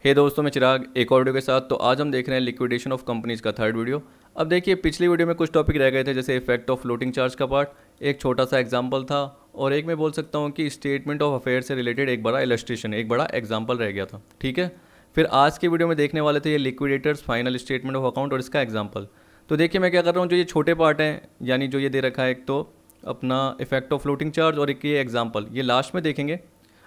हे दोस्तों, मैं चिराग एक और वीडियो के साथ। तो आज हम देख रहे हैं लिक्विडेशन ऑफ कंपनीज का थर्ड वीडियो। अब देखिए, पिछली वीडियो में कुछ टॉपिक रह गए थे, जैसे इफेक्ट ऑफ फ्लोटिंग चार्ज का पार्ट, एक छोटा सा एग्जांपल था, और एक मैं बोल सकता हूँ कि स्टेटमेंट ऑफ अफेयर से रिलेटेड एक बड़ा इलस्ट्रेशन, एक बड़ा एग्जाम्पल रह गया था। ठीक है, फिर आज के वीडियो में देखने वाले थे ये liquidators final statement of account और इसका एग्जाम्पल। तो देखिए मैं क्या कर रहा हूँ, जो ये छोटे पार्ट हैं, यानी जो ये दे रखा है, एक तो अपना इफेक्ट ऑफ फ्लोटिंग चार्ज और एक ये एग्जाम्पल, ये लास्ट में देखेंगे।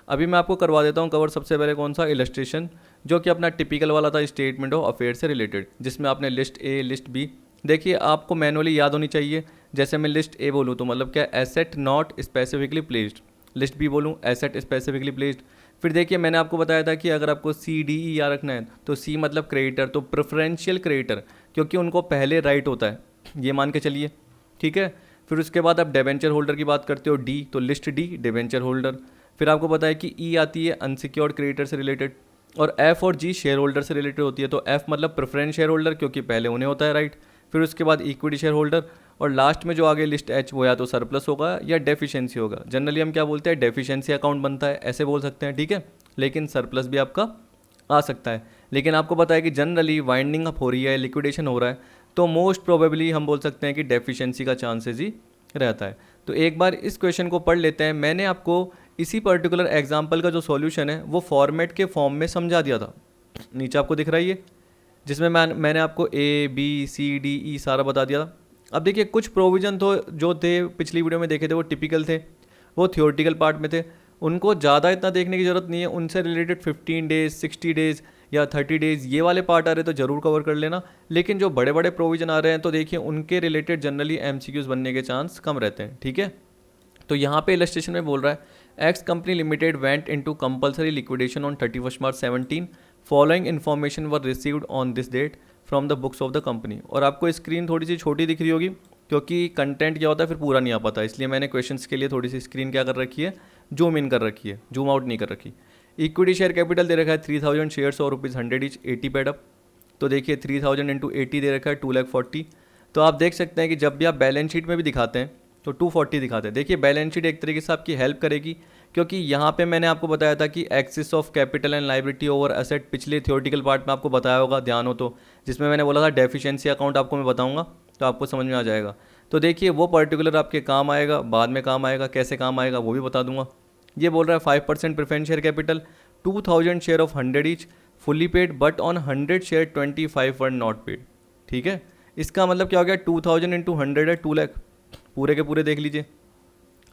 अभी मैं आपको करवा देता हूँ कवर सबसे पहले कौन सा, इलस्ट्रेशन, जो कि अपना टिपिकल वाला था स्टेटमेंट ऑफ अफेयर से रिलेटेड, जिसमें आपने लिस्ट ए लिस्ट बी, देखिए आपको मैनुअली याद होनी चाहिए। जैसे मैं लिस्ट ए बोलूँ तो मतलब क्या, asset not specifically placed, list B बोलूँ एसेट स्पेसिफिकली प्लेस्ड। फिर देखिए मैंने आपको बताया था कि अगर आपको सी डी ई याद रखना है तो सी मतलब क्रेडिटर, तो प्रेफरेंशियल क्रेडिटर, क्योंकि उनको पहले राइट होता है, ये मान के चलिए। ठीक है, फिर उसके बाद आप डेवेंचर होल्डर की बात करते हो, डी तो लिस्ट डी डेवेंचर होल्डर। फिर आपको पता है कि ई आती है अनसिक्योर्ड क्रेडिटर से रिलेटेड, और एफ और जी शेयर होल्डर से रिलेटेड होती है। तो एफ मतलब प्रेफरेंस शेयर होल्डर, क्योंकि पहले उन्हें होता है राइट। फिर उसके बाद इक्विटी शेयर होल्डर, और लास्ट में जो आगे लिस्ट एच, वो या तो सरप्लस होगा या डेफिशिएंसी होगा। जनरली हम क्या बोलते हैं, डेफिशिएंसी अकाउंट बनता है, ऐसे बोल सकते हैं। ठीक है, लेकिन सरप्लस भी आपका आ सकता है। लेकिन आपको पता है कि जनरली वाइंडिंग अप हो रही है, लिक्विडेशन हो रहा है, तो मोस्ट प्रोबेबली हम बोल सकते हैं कि डेफिशिएंसी का चांसेस ही रहता है। तो एक बार इस क्वेश्चन को पढ़ लेते हैं। मैंने आपको इसी पर्टिकुलर एग्जाम्पल का जो सॉल्यूशन है वो फॉर्मेट के फॉर्म में समझा दिया था, नीचे आपको दिख रहा है ये, जिसमें मैंने आपको ए बी सी डी ई सारा बता दिया था। अब देखिए कुछ प्रोविज़न तो जो थे पिछली वीडियो में देखे थे वो टिपिकल थे, वो थियोरटिकल पार्ट में थे, उनको ज़्यादा इतना देखने की ज़रूरत नहीं है। उनसे रिलेटेड 15 डेज 60 डेज़ या 30 डेज़ ये वाले पार्ट आ रहे तो ज़रूर कवर कर लेना। लेकिन जो बड़े बड़े प्रोविज़न आ रहे हैं तो देखिए उनके रिलेटेड जनरली एमसीक्यूज़ बनने के चांस कम रहते हैं। ठीक है, तो यहाँ पे इलस्ट्रेशन में बोल रहा है, X company limited went into compulsory liquidation on 31 March 17, following information were received on this date from the books of the company. और आपको स्क्रीन थोड़ी सी छोटी दिख रही होगी, क्योंकि कंटेंट क्या होता है फिर पूरा नहीं आ पाता, इसलिए मैंने क्वेश्चंस के लिए थोड़ी सी स्क्रीन क्या कर रखी है, जूम इन कर रखी है, जूम आउट नहीं कर रखी। इक्विटी शेयर कैपिटल दे रखा है 3000 शेयर्स और ₹100 ईच, 80 पेड अप। तो देखिए 3000 इंटू 80 दे रखा है 2,40,000। तो आप देख सकते हैं कि जब भी आप बैलेंस शीट में भी दिखाते हैं तो 240 दिखाते हैं। देखिए बैलेंस शीट एक तरीके से आपकी हेल्प करेगी, क्योंकि यहाँ पे मैंने आपको बताया था कि axis of capital and liability over asset, पिछले थियोरटिकल पार्ट में आपको बताया होगा, ध्यान हो तो, जिसमें मैंने बोला था डेफिशिएंसी अकाउंट आपको मैं बताऊंगा तो आपको समझ में आ जाएगा। तो देखिए वो पर्टिकुलर आपके काम आएगा, बाद में काम आएगा, कैसे काम आएगा वो भी बता दूंगा। ये बोल रहा है 5% preference share capital, 2000 share of 100 each, fully paid, but on 100 share 25 were not paid. ठीक है, इसका मतलब क्या हो गया, 2000 इंटू 100 है 2 लाख, पूरे के पूरे देख लीजिए।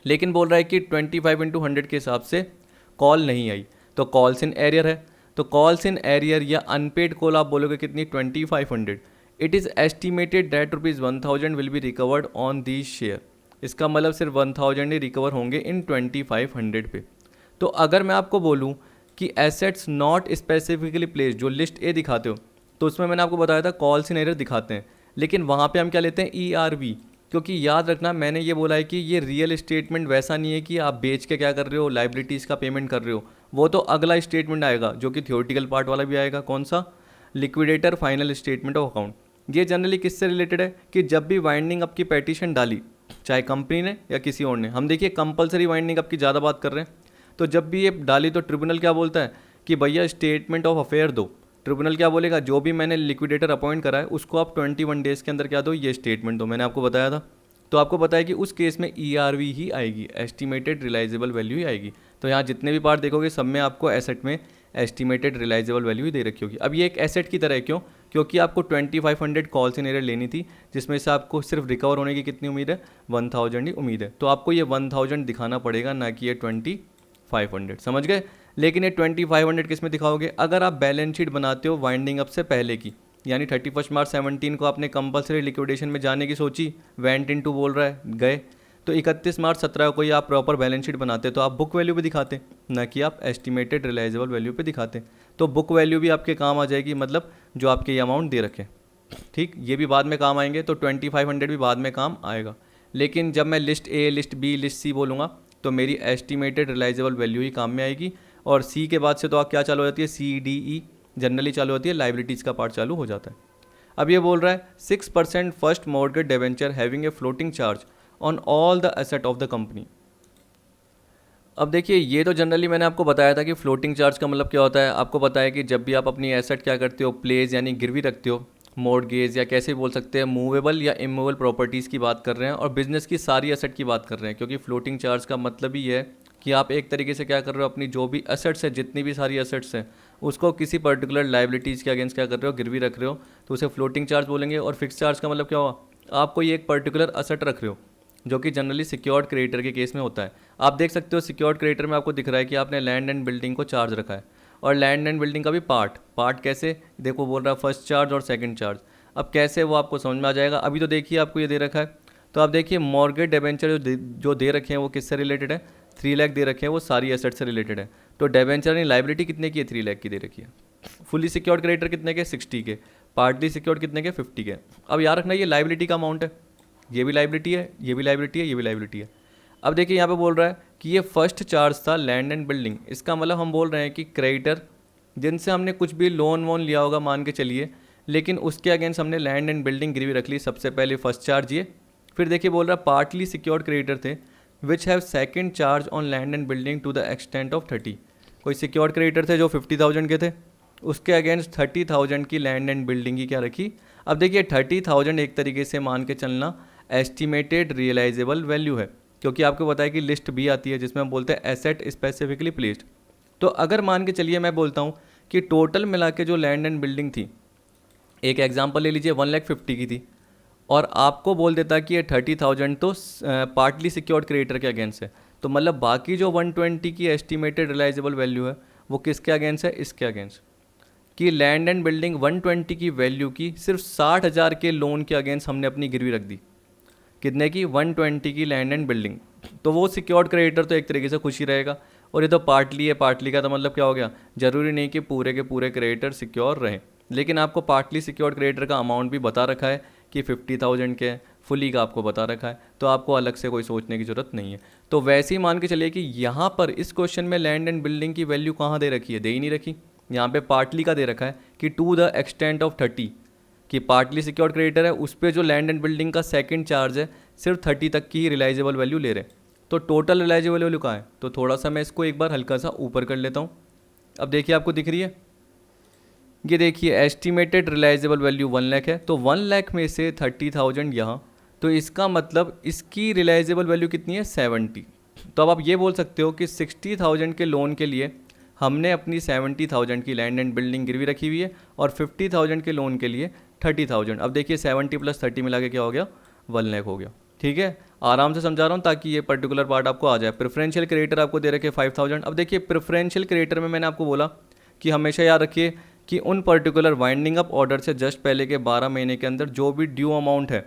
लेकिन बोल रहा है कि 25 इंटू 100 के हिसाब से कॉल नहीं आई, तो कॉल्स इन एरियर है। तो कॉल्स इन एरियर या अनपेड कॉल आप बोलोगे कितनी, 2500। It is estimated that ₹1000 will be recovered on these share. इसका मतलब सिर्फ 1000 ही रिकवर होंगे इन 2500 पे। तो अगर मैं आपको बोलूँ कि एसेट्स नॉट स्पेसिफिकली प्लेस, जो लिस्ट ए दिखाते हो, तो उसमें मैंने आपको बताया था कॉल्स इन एरियर दिखाते हैं, लेकिन वहाँ पे हम क्या लेते हैं, ERV। क्योंकि याद रखना मैंने ये बोला है कि ये रियल स्टेटमेंट वैसा नहीं है कि आप बेच के क्या कर रहे हो, लाइबिलिटीज़ का पेमेंट कर रहे हो, वो तो अगला स्टेटमेंट आएगा जो कि थियोरटिकल पार्ट वाला भी आएगा। कौन सा, liquidator final statement of account. ये जनरली किससे रिलेटेड है कि जब भी वाइंडिंग अप की पेटिशन डाली, चाहे कंपनी ने या किसी और ने, हम देखिए कंपलसरी वाइंडिंग अप की ज़्यादा बात कर रहे हैं, तो जब भी ये डाली तो ट्रिब्यूनल क्या बोलता है कि भैया स्टेटमेंट ऑफ अफेयर दो। ट्रिब्यूनल क्या बोलेगा, जो भी मैंने लिक्विडेटर अपॉइंट करा है उसको आप 21 डेज़ के अंदर क्या दो, ये स्टेटमेंट दो, मैंने आपको बताया था। तो आपको पता है कि उस केस में ERV ही आएगी, एस्टिमेटेड रिलाइजेबल वैल्यू ही आएगी। तो यहाँ जितने भी पार्ट देखोगे सब में आपको एसेट में एस्टिमेटेड रिलाइजेबल वैल्यू ही दे रखी होगी। अब ये एक एसेट की तरह है, क्यों, क्योंकि आपको 2500 कॉल्स इन एरियर लेनी थी, जिसमें से आपको सिर्फ रिकवर होने की कितनी उम्मीद है, 1000 ही उम्मीद है। तो आपको ये 1000 दिखाना पड़ेगा, ना कि ये 2500, समझ गए। लेकिन ये 2500 किस में दिखाओगे, अगर आप बैलेंस शीट बनाते हो वाइंडिंग अप से पहले की, यानी 31 मार्च 17 को आपने कंपलसरी लिक्विडेशन में जाने की सोची, वेंट इनटू बोल रहा है, गए, तो 31 मार्च 17 को ही आप प्रॉपर बैलेंस शीट बनाते तो आप बुक वैल्यू पे दिखाते, ना कि आप एस्टिमेटेड रिलाइजेबल वैल्यू पे दिखाते। तो बुक वैल्यू भी आपके काम आ जाएगी, मतलब जो आपके ये अमाउंट दे रखे। ठीक, ये भी बाद में काम आएंगे, तो 2500 भी बाद में काम आएगा। लेकिन जब मैं list A list B list C बोलूँगा तो मेरी एस्टिमेटेड रिलाइजेबल वैल्यू ही काम में आएगी, और सी के बाद से तो आप क्या चालू हो जाती है, CDE जनरली चालू होती है, लाइबिलिटीज़ का पार्ट चालू हो जाता है। अब ये बोल रहा है 6% first mortgage debenture having a floating charge on all the asset of the company. अब देखिए ये तो जनरली मैंने आपको बताया था कि फ्लोटिंग चार्ज का मतलब क्या होता है। आपको पता है कि जब भी आप अपनी एसेट क्या करते हो, प्लेस यानी गिरवी रखते हो, मॉर्गेज या कैसे भी बोल सकते हैं, मूवेबल या इमूवेबल प्रॉपर्टीज़ की बात कर रहे हैं और बिजनेस की सारी एसेट की बात कर रहे हैं, क्योंकि फ्लोटिंग चार्ज का मतलब ही है कि आप एक तरीके से क्या कर रहे हो, अपनी जो भी एसेट्स है, जितनी भी सारी एसेट्स हैं, उसको किसी पर्टिकुलर लाइबिलिटीज़ के अगेंस्ट क्या कर रहे हो, गिरवी रख रहे हो, तो उसे फ्लोटिंग चार्ज बोलेंगे। और फिक्स चार्ज का मतलब क्या हुआ, आप कोई एक पर्टिकुलर एसेट रख रहे हो जो कि जनरली सिक्योर्ड क्रेडिटर के केस में होता है। आप देख सकते हो सिक्योर्ड क्रेडिटर में आपको दिख रहा है कि आपने लैंड एंड बिल्डिंग को चार्ज रखा है, और लैंड एंड बिल्डिंग का भी पार्ट कैसे, देखो बोल रहा है फर्स्ट चार्ज और सेकंड चार्ज। अब कैसे वो आपको समझ में आ जाएगा। अभी तो देखिए आपको ये दे रखा है, तो आप देखिए मॉर्गेज डिबेंचर जो दे रखे हैं वो किससे रिलेटेड है, 3 लाख दे रखे हैं, वो सारी एसेट से रिलेटेड है। तो डिबेंचर यानी लाइबिलिटी कितने की है, 3 लाख की दे रखी है। फुली सिक्योर्ड क्रेडिटर कितने के, 60 के। पार्टली सिक्योर्ड कितने के, 50 के। अब याद रखना ये लाइबिलिटी का अमाउंट है, ये भी लाइबिलिटी है, ये भी लाइबिलिटी है, ये भी लाइबिलिटी है। अब देखिए यहाँ पे बोल रहा है कि ये फर्स्ट चार्ज था लैंड एंड बिल्डिंग। इसका मतलब हम बोल रहे हैं कि क्रेडिटर जिनसे हमने कुछ भी लोन वोन लिया होगा मान के चलिए, लेकिन उसके अगेंस्ट हमने लैंड एंड बिल्डिंग गिरवी रख ली, सबसे पहले फर्स्ट चार्ज ये। फिर देखिए बोल रहा है पार्टली सिक्योर्ड क्रेडिटर थे which have second charge on land and building to the extent of 30। कोई सिक्योर्ड क्रेडिटर थे जो 50,000 के थे, उसके अगेंस्ट 30,000 की लैंड एंड बिल्डिंग की क्या रखी। अब देखिए 30,000 एक तरीके से मान के चलना एस्टिमेटेड रियलाइजेबल वैल्यू है, क्योंकि आपको पता है कि लिस्ट भी आती है जिसमें हम बोलते हैं एसेट स्पेसिफिकली प्लेस्ड। तो अगर मान के चलिए मैं बोलता हूँ कि टोटल मिला के जो लैंड एंड बिल्डिंग थी, एक एग्जांपल ले लीजिए 1,50,000 की थी, और आपको बोल देता कि ये 30,000 तो पार्टली सिक्योर्ड क्रेडिटर के अगेंस्ट है, तो मतलब बाकी जो 120 की एस्टिमेटेड रियलाइजेबल वैल्यू है वो किसके अगेंस्ट है, इसके अगेंस्ट। कि लैंड एंड बिल्डिंग 120 की वैल्यू की सिर्फ 60,000 के लोन के अगेंस्ट हमने अपनी गिरवी रख दी, कितने की, 120 की लैंड एंड बिल्डिंग। तो वो सिक्योर्ड क्रेडिटर तो एक तरीके से खुश ही रहेगा। और ये तो पार्टली है, पार्टली का तो मतलब क्या हो गया, जरूरी नहीं कि पूरे के पूरे क्रेडिटर सिक्योर रहें, लेकिन आपको पार्टली सिक्योर्ड क्रेडिटर का अमाउंट भी बता रखा है कि 50,000 के है, फुली का आपको बता रखा है, तो आपको अलग से कोई सोचने की ज़रूरत नहीं है। तो वैसे ही मान के चलिए कि यहाँ पर इस क्वेश्चन में लैंड एंड बिल्डिंग की वैल्यू कहाँ दे रखी है, दे ही नहीं रखी। यहाँ पे पार्टली का दे रखा है कि टू द एक्सटेंट ऑफ 30, कि पार्टली सिक्योर्ड क्रेडिटर है, उस पर जो लैंड एंड बिल्डिंग का सेकंड चार्ज है सिर्फ 30 तक की ही रिलाइजेबल वैल्यू ले रहे हैं। तो टोटल रिलाइजेबल वैल्यू कहाँ है, तो थोड़ा सा मैं इसको एक बार हल्का सा ऊपर कर लेता हूँ। अब देखिए आपको दिख रही है, ये देखिए एस्टिमेटेड रिलाइजेबल वैल्यू 1 लाख है, तो 1 लाख में से 30,000 यहाँ, तो इसका मतलब इसकी रिलाइजेबल वैल्यू कितनी है, 70। तो अब आप ये बोल सकते हो कि 60,000 के लोन के लिए हमने अपनी 70,000 की लैंड एंड बिल्डिंग गिरवी रखी हुई है, और 50,000 के लोन के लिए 30,000। अब देखिए 70 + 30 मिला के क्या हो गया, 1 लाख हो गया। ठीक है, आराम से समझा रहा हूँ ताकि ये पर्टिकुलर पार्ट आपको आ जाए। प्रेफरेंशियल क्रेडिटर आपको दे रखे 5,000। अब देखिए प्रेफरेंशियल क्रेडिटर में मैंने आपको बोला कि हमेशा याद रखिए कि उन पर्टिकुलर वाइंडिंग अप ऑर्डर से जस्ट पहले के 12 महीने के अंदर जो भी ड्यू अमाउंट है,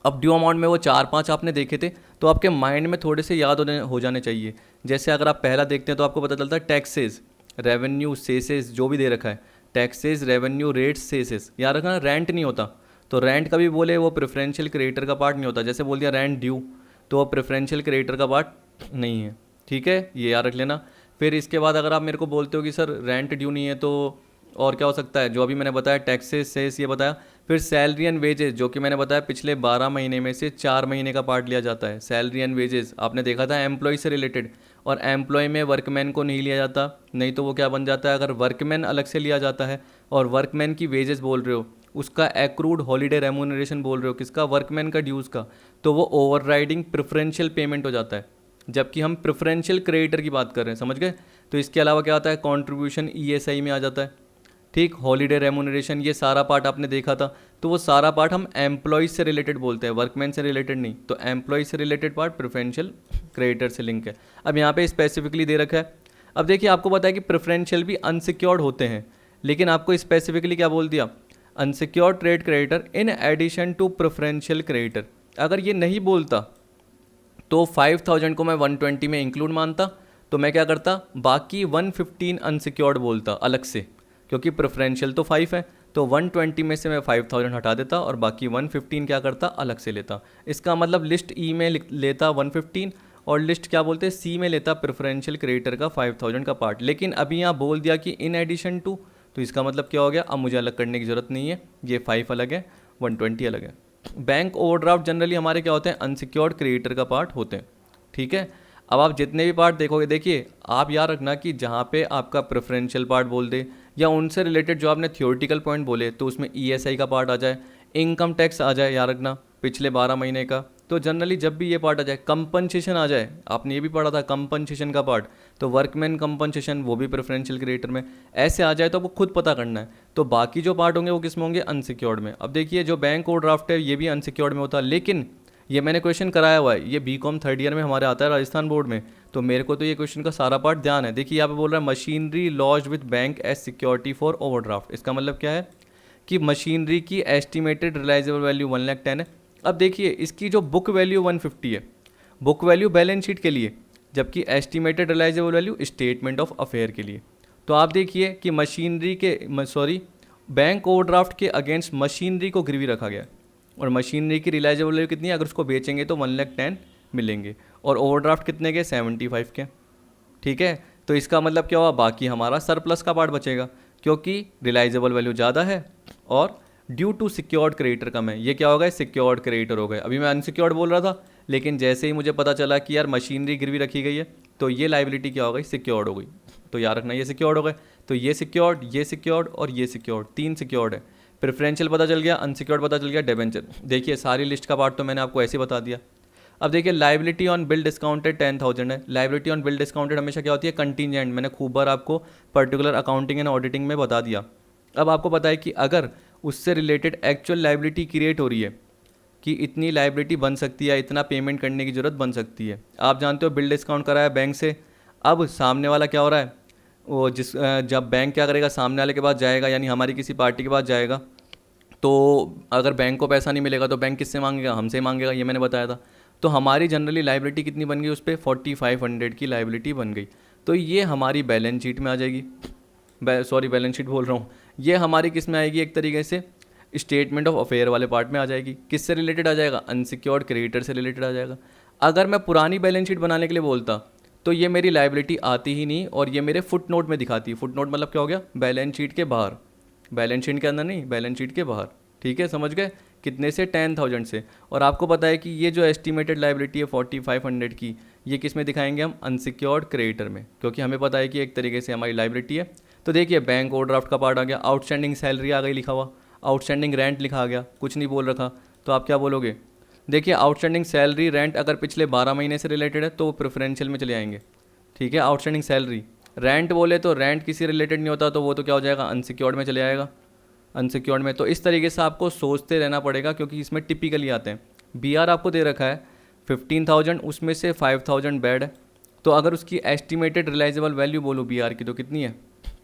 अब ड्यू अमाउंट में वो 4-5 आपने देखे थे, तो आपके माइंड में थोड़े से याद हो जाने चाहिए। जैसे अगर आप पहला देखते हैं तो आपको पता चलता है टैक्सेस, रेवेन्यू, सेसेस, जो भी दे रखा है, टैक्सेस, रेवेन्यू, रेट्स, सेसेस, याद रखना रेंट नहीं होता। तो रेंट का भी बोले वो प्रेफरेंशियल क्रेडिटर का पार्ट नहीं होता। जैसे बोल दिया रेंट ड्यू, तो वो प्रेफरेंशियल क्रेडिटर का पार्ट नहीं है। ठीक है, ये याद रख लेना। फिर इसके बाद अगर आप मेरे को बोलते हो कि सर रेंट ड्यू नहीं है, तो और क्या हो सकता है, जो अभी मैंने बताया टैक्सेस, सेस, ये बताया। फिर सैलरी एंड वेजेस, जो कि मैंने बताया पिछले 12 महीने में से 4 महीने का पार्ट लिया जाता है। सैलरी एंड वेजेस आपने देखा था एम्प्लॉय से रिलेटेड, और एम्प्लॉय में वर्कमैन को नहीं लिया जाता, नहीं तो वो क्या बन जाता है, अगर वर्कमैन अलग से लिया जाता है और वर्कमैन की वेजेस बोल रहे हो, उसका एक्रूड हॉलीडे रेम्यूनरेशन बोल रहे हो, किसका, वर्कमैन का ड्यूज़ का, तो वो ओवरराइडिंग प्रेफरेंशियल पेमेंट हो जाता है, जबकि हम प्रेफरेंशियल क्रेडिटर की बात कर रहे हैं, समझ गए। तो इसके अलावा क्या होता है, कॉन्ट्रीब्यूशन ईएसआई में आ जाता है। ठीक, हॉलीडे रेम्यूनरेशन, ये सारा पार्ट आपने देखा था, तो वो सारा पार्ट हम एम्प्लॉयज से रिलेटेड बोलते हैं, वर्कमैन से रिलेटेड नहीं। तो एम्प्लॉय से रिलेटेड पार्ट प्रेफरेंशियल क्रेडिटर से लिंक है। अब यहाँ पे स्पेसिफिकली दे रखा है। अब देखिए आपको पता है कि प्रेफरेंशियल भी अनसिक्योर्ड होते हैं, लेकिन आपको स्पेसिफिकली क्या बोल दिया, unsecured trade creditor in addition to preferential creditor. अगर ये नहीं बोलता तो 5,000 को मैं 120 में इंक्लूड मानता, तो मैं क्या करता, बाकी 115 अनसिक्योर्ड बोलता अलग से, क्योंकि प्रेफरेंशियल तो 5 है, तो 120 में से मैं 5,000 हटा देता और बाकी 115 क्या करता, अलग से लेता। इसका मतलब लिस्ट ई में लेता 115 और लिस्ट क्या बोलते हैं, सी में लेता प्रेफरेंशियल क्रेडिटर का 5,000 का पार्ट। लेकिन अभी यहाँ बोल दिया कि इन एडिशन टू, तो इसका मतलब क्या हो गया, अब मुझे अलग करने की ज़रूरत नहीं है, ये 5 अलग है, 120 अलग है। बैंक ओवरड्राफ्ट जनरली हमारे क्या होते हैं, अनसिक्योर्ड क्रेडिटर का पार्ट होते हैं। ठीक है, अब आप जितने भी पार्ट देखोगे, देखिए आप याद रखना कि जहाँ पे आपका प्रेफरेंशियल पार्ट बोल दे या उनसे रिलेटेड जो आपने थियोरिटिकल पॉइंट बोले, तो उसमें ईएसआई का पार्ट आ जाए, इनकम टैक्स आ जाए, याद रखना पिछले 12 महीने का। तो जनरली जब भी ये पार्ट आ जाए, कंपनसेशन आ जाए, आपने ये भी पढ़ा था कंपनसेशन का पार्ट, तो वर्कमैन कंपनसेशन वो भी प्रेफरेंशियल क्रेडिटर में ऐसे आ जाए, तो आपको खुद पता करना है। तो बाकी जो पार्ट होंगे वो किस में होंगे, अनसिक्योर्ड में। अब देखिए जो बैंक ओवरड्राफ्ट है ये भी अनसिक्योर्ड में होता है, लेकिन ये मैंने क्वेश्चन कराया हुआ है, ये बीकॉम थर्ड ईयर में हमारे आता है राजस्थान बोर्ड में, तो मेरे को तो ये क्वेश्चन का सारा पार्ट ध्यान है। देखिए यहाँ पे बोल रहा है machinery lodged with bank as security for overdraft. इसका मतलब क्या है कि मशीनरी की एस्टिमेटेड रिलाइजेबल वैल्यू 1,10,000 है। अब देखिए इसकी जो बुक वैल्यू 150 है, बुक वैल्यू बैलेंस शीट के लिए, जबकि estimated realisable value statement of affair के लिए। तो आप देखिए कि मशीनरी के बैंक ओवरड्राफ्ट के अगेंस्ट मशीनरी को गिरवी रखा गया और मशीनरी की रिलाइजेबल वैल्यू कितनी है, अगर उसको बेचेंगे तो 1,10,000 मिलेंगे और ओवरड्राफ्ट कितने के, 75 के। ठीक है, तो इसका मतलब क्या हुआ, बाकी हमारा सरप्लस का पार्ट बचेगा क्योंकि रिलाइजेबल वैल्यू ज़्यादा है और ड्यू टू सिक्योर्ड क्रेडिटर कम है। ये क्या हो गए, सिक्योर्ड क्रेडिटर हो गए। अभी मैं अनसिक्योर्ड बोल रहा था, लेकिन जैसे ही मुझे पता चला कि यार मशीनरी गिरवी रखी गई है, तो ये लाइबिलिटी क्या हो गई, सिक्योर्ड हो गई। तो याद रखना ये सिक्योर्ड हो गए, तो ये सिक्योर्ड और ये सिक्योर्ड, तीन सिक्योर्ड है। प्रेफरेंशियल पता चल गया, अनसिक्योर्ड पता चल गया, डिबेंचर। देखिए सारी लिस्ट का पार्ट तो मैंने आपको ऐसे बता दिया। अब देखिए लाइबिलिटी ऑन बिल डिस्काउंटेड 10,000 है। लाइबिलिटी ऑन बिल डिस्काउंटेड हमेशा क्या होती है, कंटीजेंट। मैंने खूब बार आपको पर्टिकुलर अकाउंटिंग एंड ऑडिटिंग में बता दिया। अब आपको पता है कि अगर उससे रिलेटेड एक्चुअल लाइबिलिटी क्रिएट हो रही है कि इतनी लाइबिलिटी बन सकती है, इतना पेमेंट करने की ज़रूरत बन सकती है। आप जानते हो बिल डिस्काउंट कराया बैंक से, अब सामने वाला क्या हो रहा है, वो जब बैंक क्या करेगा, सामने वाले के पास जाएगा, यानी हमारी किसी पार्टी के पास जाएगा, तो अगर बैंक को पैसा नहीं मिलेगा तो बैंक किससे मांगेगा, हमसे मांगेगा, ये मैंने बताया था। तो हमारी जनरली लाइबिलिटी कितनी बन गई उस पर, 4,500 की लाइबिलिटी बन गई। तो ये हमारी बैलेंस शीट में आ जाएगी, बैलेंस शीट बोल रहा हूँ, ये हमारी किस में आएगी, एक तरीके से स्टेटमेंट ऑफ अफेयर वाले पार्ट में आ जाएगी। किससे रिलेटेड आ जाएगा, अनसिक्योर्ड क्रेडिटर से रिलेटेड आ जाएगा। अगर मैं पुरानी बैलेंस शीट बनाने के लिए बोलता तो ये मेरी लाइबिलिटी आती ही नहीं और ये मेरे फुट नोट में दिखाती। फुट नोट मतलब क्या हो गया, बैलेंस शीट के बाहर, बैलेंस शीट के अंदर नहीं, बैलेंस शीट के बाहर। ठीक है, समझ गए, कितने से, 10,000 से। और आपको पता है कि ये जो एस्टिमेटेड लाइबिलिटी है 4,500 की, ये किस में दिखाएंगे हम, अनसिक्योर्ड क्रेडिटर में, क्योंकि हमें पता है कि एक तरीके से हमारी लाइबिलिटी है। तो देखिए बैंक ओवरड्राफ्ट का पार्ट आ गया, आउटस्टैंडिंग सैलरी आ गई लिखा हुआ, आउटस्टैंडिंग रेंट लिखा आ गया, कुछ नहीं बोल रखा, तो आप क्या बोलोगे। देखिए आउटस्टैंडिंग सैलरी रेंट अगर पिछले 12 महीने से रिलेटेड है तो वो प्रेफरेंशियल में चले आएंगे। ठीक है, आउटस्टैंडिंग सैलरी, रेंट बोले तो रेंट किसी रिलेटेड नहीं होता, तो वो तो क्या हो जाएगा, अनसिक्योर्ड में चले आएगा, अनसिक्योर्ड में। तो इस तरीके से आपको सोचते रहना पड़ेगा क्योंकि इसमें टिपिकली आते हैं। बीआर आपको दे रखा है 15,000, उसमें से 5,000 बेड है, तो अगर उसकी एस्टिमेटेड रिलाइजेबल वैल्यू बोलो बीआर की तो कितनी है,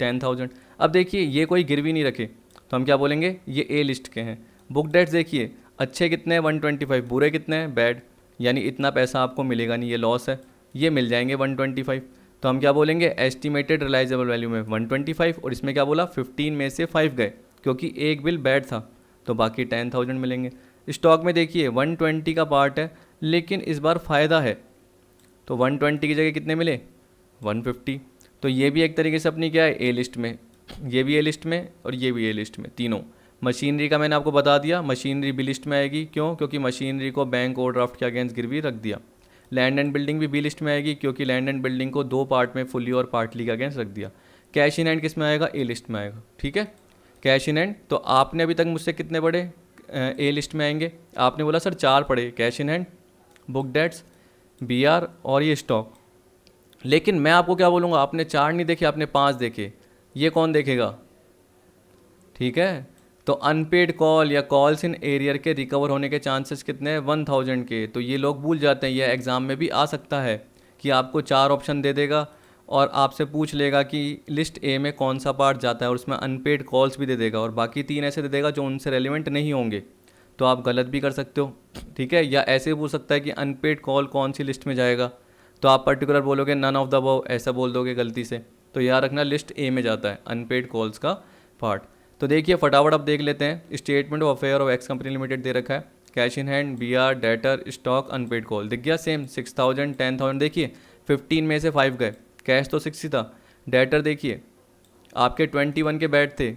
10,000। अब देखिए ये कोई गिरवी नहीं रखे तो हम क्या बोलेंगे, ये ए लिस्ट के हैं। बुक डेट्स देखिए, अच्छे कितने हैं 125, बुरे कितने हैं, बैड, यानी इतना पैसा आपको मिलेगा नहीं, ये लॉस है, ये मिल जाएंगे 125। तो हम क्या बोलेंगे, एस्टिमेटेड रिलाइजेबल वैल्यू में 125 और इसमें क्या बोला, 15 में से 5 गए क्योंकि एक बिल बैड था, तो बाकी 10,000 मिलेंगे। स्टॉक में देखिए 120 का पार्ट है, लेकिन इस बार फ़ायदा है, तो 120 की जगह कितने मिले, 150। तो ये भी एक तरीके से अपनी क्या है, ए लिस्ट में, ये भी ए लिस्ट में और ये भी ए लिस्ट में, तीनों। मशीनरी का मैंने आपको बता दिया, मशीनरी बी लिस्ट में आएगी, क्यों, क्योंकि मशीनरी को बैंक ओवरड्राफ्ट के अगेंस्ट गिरवी रख दिया। लैंड एंड बिल्डिंग भी बी लिस्ट में आएगी क्योंकि लैंड एंड बिल्डिंग को 2 पार्ट में फुली और पार्टली के अगेंस्ट रख दिया। कैश इन हैंड किस में आएगा, ए लिस्ट में आएगा। ठीक है, कैश इन हैंड, तो आपने अभी तक मुझसे कितने पढ़े, ए लिस्ट में आएंगे, आपने बोला सर 4 पढ़े, cash in hand, book debts, BR और ये स्टॉक। लेकिन मैं आपको क्या बोलूँगा, आपने 4 नहीं देखे, आपने 5 देखे, ये कौन देखेगा। ठीक है, तो अनपेड कॉल या कॉल्स इन एरियर के रिकवर होने के चांसेस कितने हैं, 1,000 के। तो ये लोग भूल जाते हैं, ये एग्ज़ाम में भी आ सकता है कि आपको 4 ऑप्शन दे देगा और आपसे पूछ लेगा कि लिस्ट ए में कौन सा पार्ट जाता है और उसमें अनपेड कॉल्स भी दे देगा और बाकी 3 ऐसे दे देगा जो उनसे रेलिवेंट नहीं होंगे, तो आप गलत भी कर सकते हो। ठीक है, या ऐसे भी पूछ सकता है कि अनपेड कॉल कौन सी लिस्ट में जाएगा, तो आप पर्टिकुलर बोलोगे नन ऑफ द अबव, ऐसा बोल दोगे गलती से, तो याद रखना लिस्ट ए में जाता है अनपेड कॉल्स का पार्ट। तो देखिए फटाफट अब देख लेते हैं, statement of affair of X company limited दे रखा है, cash in hand, BR, debtor, stock, unpaid call, दिख गया सेम 6,000, 10,000। देखिए 15 में से 5 गए, कैश तो 6 ही था। डेटर देखिए आपके 21 के बैड थे,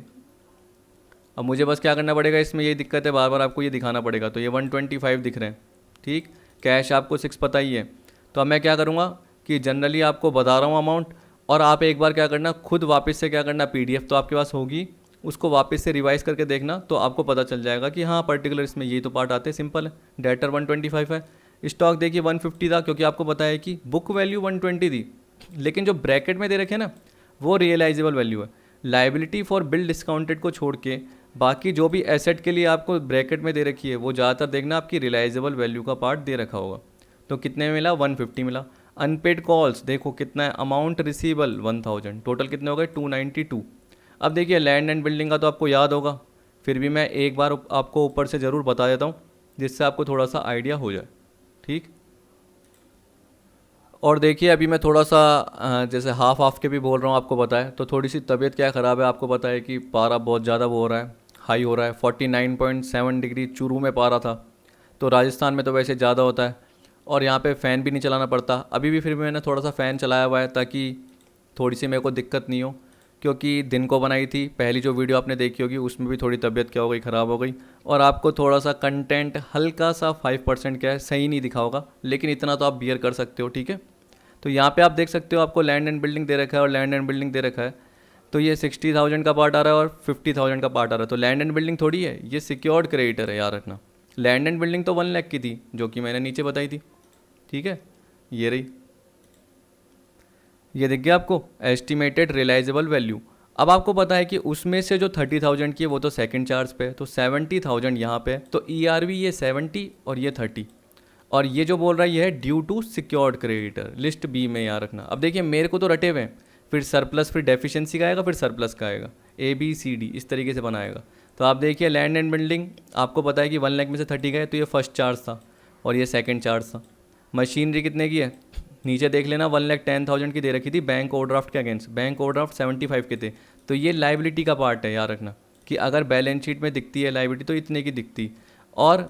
अब मुझे बस क्या करना पड़ेगा, इसमें ये दिक्कत है, बार बार आपको ये दिखाना पड़ेगा, तो ये 125 दिख रहे हैं। ठीक, कैश आपको 6 पता ही है, तो अब मैं क्या करूँगा, कि जनरली आपको बता रहा हूँ अमाउंट, और आप एक बार क्या करना, खुद वापस से क्या करना, पीडीएफ तो आपके पास होगी, उसको वापस से रिवाइज करके देखना, तो आपको पता चल जाएगा कि हाँ पर्टिकुलर इसमें ये तो पार्ट आते हैं, सिंपल है। डेटर 125 है, स्टॉक देखिए 150 था, क्योंकि आपको पता है कि बुक वैल्यू 120 थी, लेकिन जो ब्रैकेट में दे रखे हैं ना वो रियलाइजेबल वैल्यू है। लाइबिलिटी फॉर बिल डिस्काउंटेड को छोड़ के बाकी जो भी एसेट के लिए आपको ब्रैकेट में दे रखी है वो ज़्यादातर देखना आपकी रियलाइजेबल वैल्यू का पार्ट दे रखा होगा। तो कितने में मिला, 150 मिला। अनपेड कॉल्स देखो कितना है, अमाउंट रिसीवेबल 1000, टोटल कितने हो गए 292। अब देखिए लैंड एंड बिल्डिंग का तो आपको याद होगा, फिर भी मैं एक बार आपको ऊपर से ज़रूर बता देता हूँ जिससे आपको थोड़ा सा आइडिया हो जाए, ठीक। और देखिए अभी मैं थोड़ा सा जैसे हाफ के भी बोल रहा हूँ, आपको पता है, तो थोड़ी सी तबीयत क्या ख़राब है, आपको पता है कि पारा बहुत ज़्यादा वो हो रहा है, हाई हो रहा है, 49.7 डिग्री चूरू में पारा था। तो राजस्थान में तो वैसे ज़्यादा होता है, और यहाँ पे फ़ैन भी नहीं चलाना पड़ता, अभी भी फिर भी मैंने थोड़ा सा फ़ैन चलाया हुआ है ताकि थोड़ी सी मेरे को दिक्कत नहीं हो, क्योंकि दिन को बनाई थी, पहली जो वीडियो आपने देखी होगी उसमें भी थोड़ी तबीयत क्या हो गई, ख़राब हो गई, और आपको थोड़ा सा कंटेंट हल्का सा 5% क्या है सही नहीं दिखा होगा, लेकिन इतना तो आप बियर कर सकते हो, ठीक है। तो यहाँ पे आप देख सकते हो आपको लैंड एंड बिल्डिंग दे रखा है और लैंड एंड बिल्डिंग दे रखा है, तो ये 60,000 का पार्ट आ रहा है और 50,000 का पार्ट आ रहा है। तो लैंड एंड बिल्डिंग थोड़ी है, ये सिक्योर्ड क्रेडिटर है, याद रखना। लैंड एंड बिल्डिंग तो 1 लाख की थी जो कि मैंने नीचे बताई थी, ठीक है। ये रही, ये दिख गया आपको एस्टिमेटेड रियलाइजेबल वैल्यू। अब आपको पता है कि उसमें से जो 30,000 की है वो तो सेकंड चार्ज पे है, तो 70,000 यहाँ पे है, तो ईआरवी ये 70 और ये 30, और ये जो बोल रहा है ये है due to secured creditor, list B में यहाँ रखना। अब देखिए मेरे को तो रटे हुए हैं, फिर सरप्लस, फिर डेफिशिएंसी का आएगा, फिर सरप्लस का आएगा, ABCD इस तरीके से बनाएगा। तो आप देखिए लैंड एंड बिल्डिंग आपको पता है कि 1 लाख में से 30 गए, तो ये फर्स्ट चार्ज था और ये सेकंड चार्ज था। मशीनरी कितने की है, नीचे देख लेना, 1,10,000 की दे रखी थी बैंक ओवरड्राफ्ट के अगेंस्ट, बैंक ओवरड्राफ्ट 75 के थे, तो ये लाइबिलिटी का पार्ट है, याद रखना कि अगर बैलेंस शीट में दिखती है लाइबिलिटी तो इतने की दिखती, और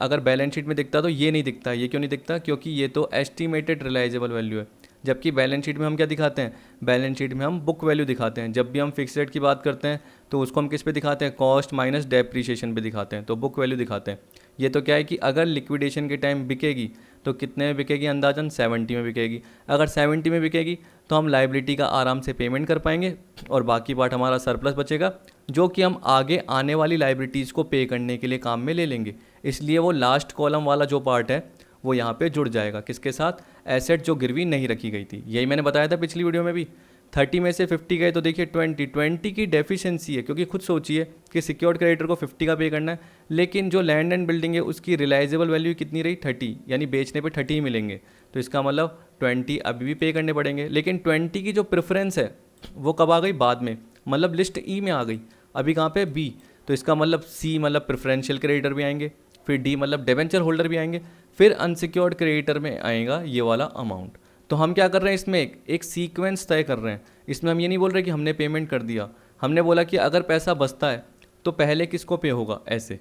अगर बैलेंस शीट में दिखता तो ये नहीं दिखता। ये क्यों नहीं दिखता, क्योंकि ये तो एस्टिमेटेड रियलाइजेबल वैल्यू है, जबकि बैलेंस शीट में हम क्या दिखाते हैं, बैलेंस शीट में हम बुक वैल्यू दिखाते हैं। जब भी हम फिक्स रेट की बात करते हैं तो उसको हम किस पे दिखाते हैं, कॉस्ट माइनस डेप्रीशिएशन पे दिखाते हैं, तो बुक वैल्यू दिखाते हैं। ये तो क्या है कि अगर लिक्विडेशन के टाइम बिकेगी तो कितने में बिकेगी, अंदाजन 70 में बिकेगी। अगर 70 में बिकेगी तो हम लाइबिलिटी का आराम से पेमेंट कर पाएंगे, और बाकी पार्ट हमारा सरप्लस बचेगा जो कि हम आगे आने वाली लाइबिलिटीज़ को पे करने के लिए काम में ले लेंगे। इसलिए वो लास्ट कॉलम वाला जो पार्ट है वो यहाँ पे जुड़ जाएगा, किसके साथ, एसेट जो गिरवी नहीं रखी गई थी। यही मैंने बताया था पिछली वीडियो में भी। 30 में से 50 गए तो देखिए 20 की डेफिशिएंसी है, क्योंकि खुद सोचिए कि सिक्योर्ड क्रेडिटर को 50 का पे करना है, लेकिन जो लैंड एंड बिल्डिंग है उसकी रियलाइजेबल वैल्यू कितनी रही, 30, यानी बेचने पे 30 ही मिलेंगे, तो इसका मतलब 20 अभी भी पे करने पड़ेंगे। लेकिन 20 की जो प्रेफरेंस है वो कब आ गई, बाद में, मतलब लिस्ट ई में आ गई, अभी कहाँ पे, बी। तो इसका मतलब सी मतलब प्रेफरेंशियल क्रेडिटर भी आएंगे, फिर डी मतलब डिबेंचर होल्डर भी आएंगे, फिर अनसिक्योर्ड क्रेडिटर में आएगा ये वाला अमाउंट। तो हम क्या कर रहे हैं इसमें, एक सीक्वेंस तय कर रहे हैं। इसमें हम ये नहीं बोल रहे कि हमने पेमेंट कर दिया, हमने बोला कि अगर पैसा बचता है तो पहले किसको पे होगा, ऐसे,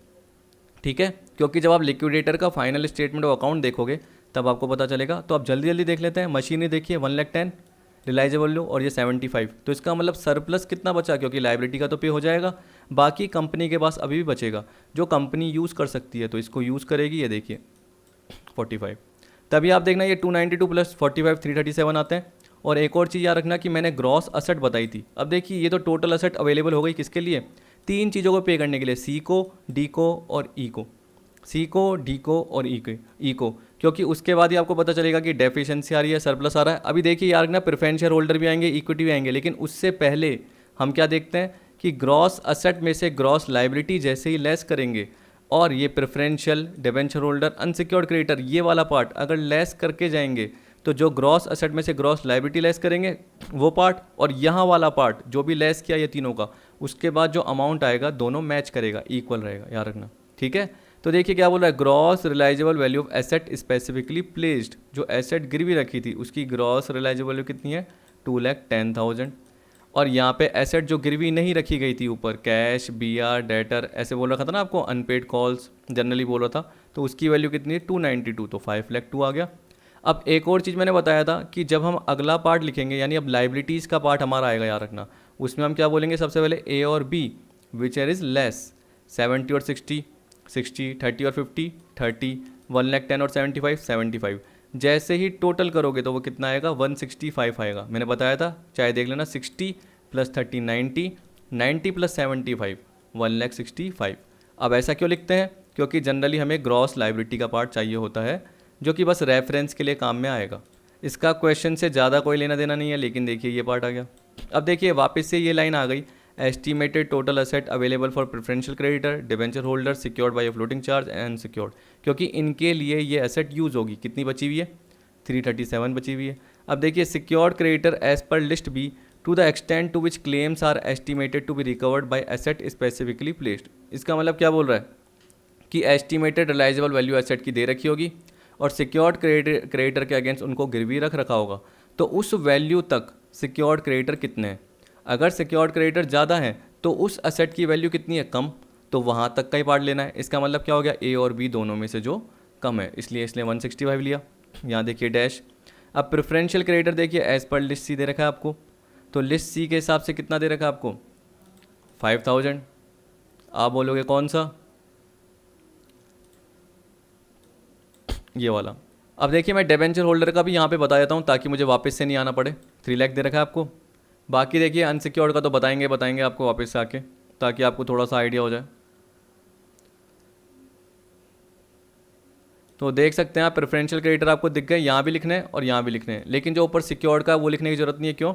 ठीक है। क्योंकि जब आप लिक्विडेटर का फाइनल स्टेटमेंट ऑफ अकाउंट देखोगे तब आपको पता चलेगा। तो आप जल्दी जल्दी देख लेते हैं, मशीनरी देखिए 1,10,000 रिलाइजेबल लो, और ये 75, तो इसका मतलब सरप्लस कितना बचा, क्योंकि लाइबिलिटी का तो पे हो जाएगा, बाकी कंपनी के पास अभी भी बचेगा जो कंपनी यूज़ कर सकती है, तो इसको यूज़ करेगी। ये देखिए 45, तभी आप देखना ये 292 प्लस 45 337 आते हैं। और एक और चीज़ याद रखना कि मैंने ग्रॉस असेट बताई थी। अब देखिए ये तो टोटल असेट अवेलेबल हो गई किसके लिए, 3 चीज़ों को पे करने के लिए, सी को, डी को और ई को, सी को, डी को और ई को, क्योंकि उसके बाद ही आपको पता चलेगा कि डेफिशिएंसी आ रही है, सरप्लस आ रहा है। अभी देखिए यार ना, प्रेफरेंशियल होल्डर भी आएंगे, इक्विटी भी आएंगे, लेकिन उससे पहले हम क्या देखते हैं कि ग्रॉस असेट में से ग्रॉस लाइबिलिटी जैसे ही लेस करेंगे, और ये preferential, debenture holder, unsecured creditor, ये वाला पार्ट अगर लेस करके जाएंगे तो जो ग्रॉस असेट में से ग्रॉस लाइबिलिटी लेस करेंगे वो पार्ट, और यहाँ वाला पार्ट जो भी लेस किया ये तीनों का, उसके बाद जो अमाउंट आएगा दोनों मैच करेगा, इक्वल रहेगा, याद रखना, ठीक है। तो देखिए क्या बोल रहा है, gross realisable value of asset specifically placed, जो एसेट गिरवी रखी थी उसकी ग्रॉस रियलाइजेबल वैल्यू कितनी है, 2,10,000। और यहाँ पे एसेट जो गिरवी नहीं रखी गई थी ऊपर, कैश, BR, डेटर ऐसे बोल रखा था ना आपको, अनपेड कॉल्स जनरली बोल रहा था, तो उसकी वैल्यू कितनी है, 292, तो 5,02 आ गया। अब एक और चीज़ मैंने बताया था कि जब हम अगला पार्ट लिखेंगे, यानी अब लाइबिलिटीज़ का पार्ट हमारा आएगा, याद रखना, उसमें हम क्या बोलेंगे, सबसे पहले ए और B, which are is less, 70 और 60, 60, 30 और 50, 30, 1,10,000 और 75, 75, जैसे ही टोटल करोगे तो वो कितना आएगा 165 आएगा। मैंने बताया था, चाहे देख लेना 60 प्लस 30 90, 90 प्लस 75 1,65,000। अब ऐसा क्यों लिखते हैं? क्योंकि जनरली हमें ग्रॉस लाइबिलिटी का पार्ट चाहिए होता है, जो कि बस रेफरेंस के लिए काम में आएगा। इसका क्वेश्चन से ज़्यादा कोई लेना देना नहीं है, लेकिन देखिए ये पार्ट आ गया। अब देखिए वापस से ये लाइन आ गई, estimated total asset available for preferential creditor, debenture holder, secured by floating charge and secured, क्योंकि इनके लिए ये एसेट यूज़ होगी। कितनी बची हुई है? 337 बची हुई है। अब देखिए secured creditor as per list B to the extent to which claims are estimated to be recovered by asset specifically placed. इसका मतलब क्या बोल रहा है कि एस्टिमेटेड रिलाइजेबल वैल्यू एसेट की दे रखी होगी और सिक्योर्ड क्रेडिटर के अगेंस्ट उनको गिरवी रख रखा होगा, तो उस वैल्यू तक सिक्योर्ड क्रेडिटर कितने हैं। अगर सिक्योर्ड क्रेडिटर ज़्यादा है तो उस एसेट की वैल्यू कितनी है? कम। तो वहाँ तक का ही पार्ट लेना है। इसका मतलब क्या हो गया? ए और बी दोनों में से जो कम है, इसलिए 165 लिया। यहाँ देखिए डैश। अब प्रेफरेंशियल क्रेडिटर देखिए एज पर लिस्ट सी दे रखा है आपको, तो लिस्ट सी के हिसाब से कितना दे रखा है आपको? 5000। आप बोलोगे कौन सा? ये वाला। अब देखिए मैं डिबेंचर होल्डर का भी यहाँ पे बता देता हूँ ताकि मुझे वापस से नहीं आना पड़े। 3 लाख दे रखा है आपको। बाकी देखिए अनसिक्योर्ड का तो बताएंगे आपको वापस से आके, ताकि आपको थोड़ा सा आइडिया हो जाए। तो देख सकते हैं आप प्रेफरेंशियल क्रेडिटर आपको दिख गए, यहाँ भी लिखने हैं और यहाँ भी लिखने हैं, लेकिन जो ऊपर सिक्योर्ड का वो लिखने की जरूरत नहीं है। क्यों?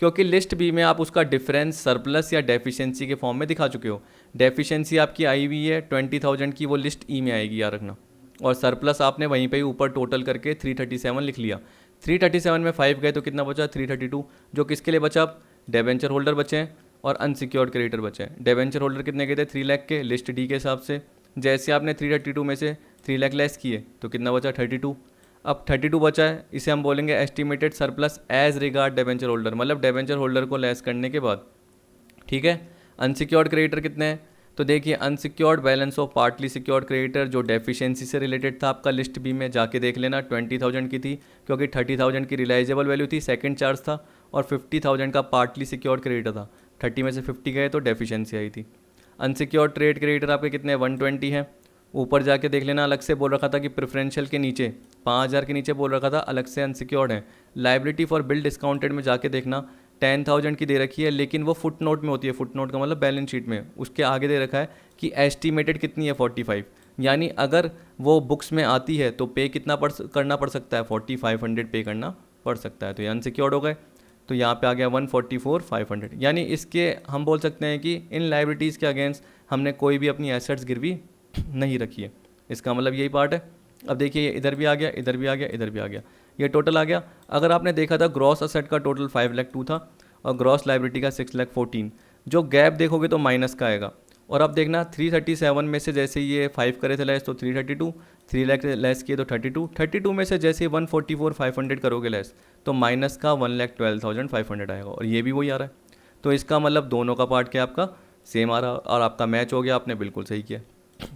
क्योंकि लिस्ट बी में आप उसका डिफरेंस सरप्लस या डेफिशिएंसी के फॉर्म में दिखा चुके हो। डेफिशिएंसी आपकी आई हुई है 20,000 की, वो लिस्ट ई में आएगी, याद रखना। और सरप्लस आपने वहीं पे ही ऊपर टोटल करके 337 लिख लिया। 337 में 5 गए तो कितना बचा? 332, जो किसके लिए बचा? अब डेबेंचर होल्डर बचे हैं और अनसिक्योर्ड क्रेडिटर बचे हैं। डेबेंचर होल्डर कितने गए थे? 3 लाख के, लिस्ट डी के हिसाब से। जैसे आपने 332 में से 3 लाख लेस किए तो कितना बचा? 32। अब 32 बचा है, इसे हम बोलेंगे estimated surplus as regard debenture holder, मतलब डेबेंचर होल्डर को लेस करने के बाद। ठीक है। अनसिक्योर्ड क्रेडिटर कितने हैं? तो देखिए unsecured balance of partly secured creditor जो डेफिशिएंसी से रिलेटेड था आपका, लिस्ट बी में जाके देख लेना, 20,000 की थी, क्योंकि 30,000 की रिलाइजेबल वैल्यू थी, सेकंड चार्ज था, और 50,000 का पार्टली सिक्योर्ड क्रेडिटर था। 30 में से 50 गए तो डेफिशिएंसी आई थी। अनसिक्योर्ड ट्रेड क्रेडिटर आपके कितने? 120 हैं। ऊपर जाके देख लेना, अलग से बोल रखा था कि प्रेफरेंशियल के नीचे 5,000 के नीचे बोल रखा था अलग से अनसिक्योर्ड है। लाइबिलिटी फॉर बिल डिस्काउंटेड में जाके देखना 10,000 की दे रखी है, लेकिन वो फुट नोट में होती है। फुट नोट का मतलब बैलेंस शीट में, उसके आगे दे रखा है कि एस्टिमेटेड कितनी है? 45। यानी अगर वो बुक्स में आती है तो पे कितना करना पड़ सकता है? 4,500 पे करना पड़ सकता है। तो ये अनसिक्योर्ड हो गए, तो यहाँ पे आ गया 144,500। यानी इसके हम बोल सकते हैं कि इन लाइबिलिटीज़ के अगेंस्ट हमने कोई भी अपनी एसेट्स गिरवी नहीं रखी है। इसका मतलब यही पार्ट है। अब देखिए इधर भी आ गया, इधर भी आ गया, इधर भी आ गया, ये टोटल आ गया। अगर आपने देखा था ग्रॉस असेट का टोटल 5,02,000 था और ग्रॉस लाइबिलिटी का 6,14,000, जो गैप देखोगे तो माइनस का आएगा। और अब देखना 337 में से जैसे ये 5 करे थे लेस तो 332, 3 लाख लेस किए तो 32, 32 में से जैसे 144,500 करोगे लेस तो माइनस का 1,12,500 आएगा, और ये भी वही आ रहा है। तो इसका मतलब दोनों का पार्ट क्या आपका सेम आ रहा और आपका मैच हो गया, आपने बिल्कुल सही किया।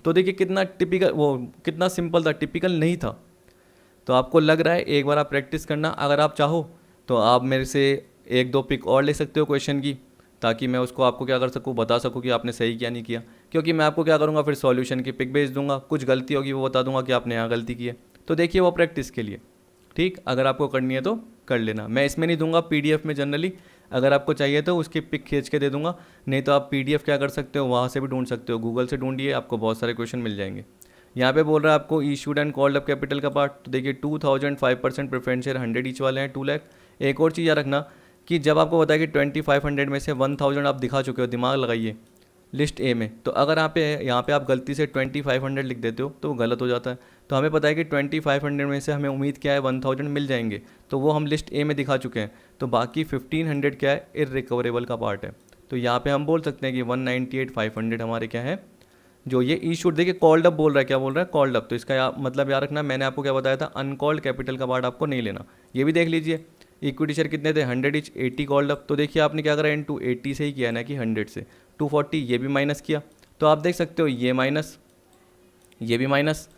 तो देखिए कितना टिपिकल, वो कितना सिंपल था, टिपिकल नहीं था। तो आपको लग रहा है, एक बार आप प्रैक्टिस करना, अगर आप चाहो तो आप मेरे से 1-2 पिक और ले सकते हो क्वेश्चन की, ताकि मैं उसको आपको क्या कर सकूँ, बता सकूँ कि आपने सही किया नहीं किया। क्योंकि मैं आपको क्या करूँगा, फिर सॉल्यूशन की पिक भेज दूंगा, कुछ गलती होगी वो बता दूंगा कि आपने यहाँ गलती की है। तो देखिए वो प्रैक्टिस के लिए, ठीक, अगर आपको करनी है तो कर लेना। मैं इसमें नहीं दूंगा, PDF में जनरली अगर आपको चाहिए तो उसकी पिक खींच के दे दूंगा, नहीं तो आप PDF क्या कर सकते हो, वहाँ से भी ढूंढ सकते हो, गूगल से ढूंढिए, आपको बहुत सारे क्वेश्चन मिल जाएंगे। यहाँ पे बोल रहा है आपको issued and called up capital का पार्ट, तो देखिए 2,000 5% प्रेफरेंस शेयर 100 ईच वाले हैं 2 लाख। एक और चीज़ याद रखना कि जब आपको बताया कि 2,500 में से 1,000 आप दिखा चुके हो, दिमाग लगाइए लिस्ट ए में, तो अगर यहाँ पे आप गलती से 2,500 लिख देते हो तो वो गलत हो जाता है। तो हमें पता है कि 2,500 में से हमें उम्मीद क्या है 1,000 मिल जाएंगे, तो वो हम लिस्ट ए में दिखा चुके हैं। तो बाकी 1,500 क्या है, इररिकवरेबल का पार्ट है। तो यहाँ पे हम बोल सकते हैं कि 198,500 हमारे क्या है, जो ये इशूड। देखिए कॉल्ड अप बोल रहा है, क्या बोल रहा है, कॉल्ड अप। तो इसका मतलब याद रखना, मैंने आपको क्या बताया था, अनकॉल्ड कैपिटल का पार्ट आपको नहीं लेना। ये भी देख लीजिए, इक्विटी शेयर कितने थे 100 ईच, 80 कॉल्ड अप। तो देखिए आपने क्या करा, इनटू 80 से ही किया ना कि 100 से 240, ये भी माइनस किया। तो आप देख सकते हो ये माइनस, ये भी माइनस,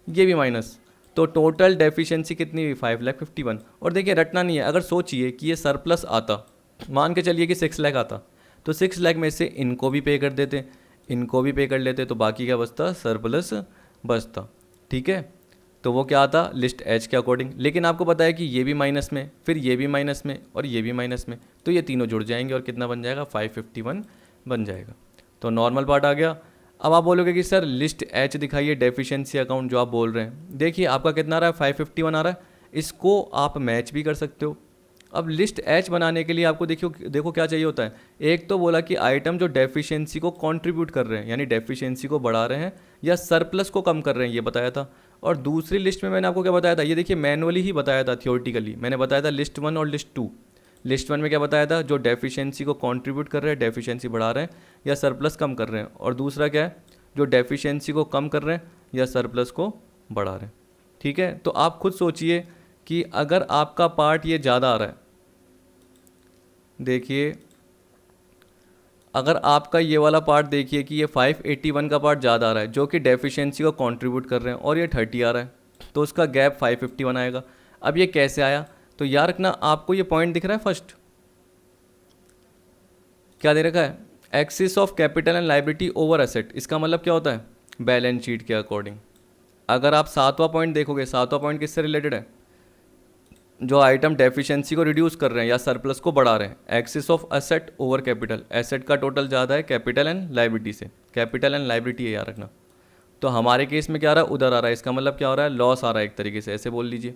ये भी माइनस, तो टोटल डेफिशिएंसी कितनी हुई 5,51,000। और देखिए रटना नहीं है, अगर सोचिए कि ये सरप्लस आता, मान के चलिए कि 6 लाख आता, तो 6 लाख में से इनको भी पे कर देते, इनको भी पे कर लेते, तो बाकी क्या बचता, सरप्लस बचता। ठीक है, तो वो क्या आता लिस्ट एच के अकॉर्डिंग। लेकिन आपको पता है कि ये भी माइनस में, फिर ये भी माइनस में और ये भी माइनस में, तो ये तीनों जुड़ जाएंगे और कितना बन जाएगा 551 बन जाएगा। तो नॉर्मल पार्ट आ गया। अब आप बोलोगे कि सर लिस्ट एच दिखाइए डेफिशिएंसी अकाउंट जो आप बोल रहे हैं। देखिए आपका कितना आ रहा है 551 आ रहा है, इसको आप मैच भी कर सकते हो। अब लिस्ट एच बनाने के लिए आपको देखो क्या चाहिए होता है। एक तो बोला कि आइटम जो डेफिशिएंसी को कंट्रीब्यूट कर रहे हैं यानी डेफिशिएंसी को बढ़ा रहे हैं या सरप्लस को कम कर रहे हैं, ये बताया था। और दूसरी लिस्ट में मैंने आपको क्या बताया था, ये देखिए मैनुअली ही बताया था, थियोरेटिकली मैंने बताया था लिस्ट 1 और लिस्ट 2। लिस्ट 1 में क्या बताया था, जो डेफिशिएंसी को कंट्रीब्यूट कर रहे हैं, डेफिशिएंसी बढ़ा रहे हैं या सरप्लस कम कर रहे हैं। और दूसरा क्या है, जो डेफिशिएंसी को कम कर रहे हैं या सरप्लस को बढ़ा रहे हैं। ठीक है, तो आप खुद सोचिए कि अगर आपका पार्ट ये ज़्यादा आ रहा है, देखिए अगर आपका ये वाला पार्ट देखिए कि ये 581 का पार्ट ज़्यादा आ रहा है जो कि डेफिशिएंसी को कंट्रीब्यूट कर रहे हैं, और ये 30 आ रहा है, तो उसका गैप 551 आएगा। अब ये कैसे आया, तो याद रखना आपको ये पॉइंट दिख रहा है, फर्स्ट क्या दे रखा है, axis of capital and liability over asset. इसका मतलब क्या होता है, बैलेंस शीट के अकॉर्डिंग। अगर आप 7वां पॉइंट देखोगे, 7वां पॉइंट किससे रिलेटेड है, जो आइटम डेफिशिएंसी को रिड्यूस कर रहे हैं या सरप्लस को बढ़ा रहे हैं, axis of asset over capital. Asset का टोटल ज़्यादा है कैपिटल एंड लाइबिलिटी से, कैपिटल एंड लाइबिलिटी है याद रखना। तो हमारे केस में क्या आ रहा है, उधर आ रहा है, इसका मतलब क्या हो रहा है, लॉस आ रहा है एक तरीके से, ऐसे बोल लीजिए।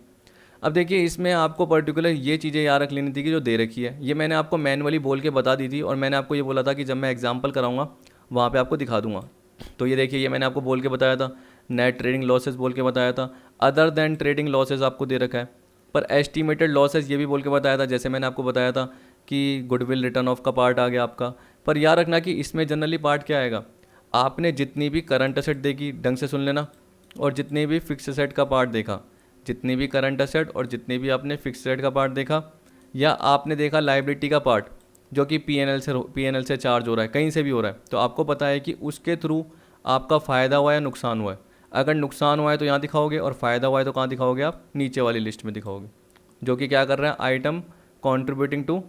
अब देखिए इसमें आपको पर्टिकुलर ये चीज़ें याद रख लेनी थी कि जो दे रखी है, ये मैंने आपको मैनुअली बोल के बता दी थी, और मैंने आपको ये बोला था कि जब मैं एग्जाम्पल कराऊंगा वहाँ पे आपको दिखा दूंगा। तो ये देखिए ये मैंने आपको बोल के बताया था, नेट ट्रेडिंग लॉसेस बोल के बताया था, अदर देन ट्रेडिंग लॉसेस आपको दे रखा है, पर एस्टिमेटेड लॉसेस ये भी बोल के बताया था, जैसे मैंने आपको बताया था कि गुडविल रिटर्न ऑफ का पार्ट आ गया आपका। पर याद रखना कि इसमें जनरली पार्ट क्या आएगा, आपने जितनी भी करंट असेट देखी, ढंग से सुन लेना, और जितने भी फिक्स असेट का पार्ट देखा, जितनी भी करंट असेट और जितने भी आपने फिक्स असेट का पार्ट देखा, या आपने देखा लाइबिलिटी का पार्ट जो कि पीएनएल से चार्ज हो रहा है, कहीं से भी हो रहा है, तो आपको पता है कि उसके थ्रू आपका फ़ायदा हुआ या नुकसान हुआ है। अगर नुकसान हुआ है तो यहाँ दिखाओगे, और फ़ायदा हुआ है तो कहाँ दिखाओगे, आप नीचे वाली लिस्ट में दिखाओगे, जो कि क्या कर रहे हैं, item contributing to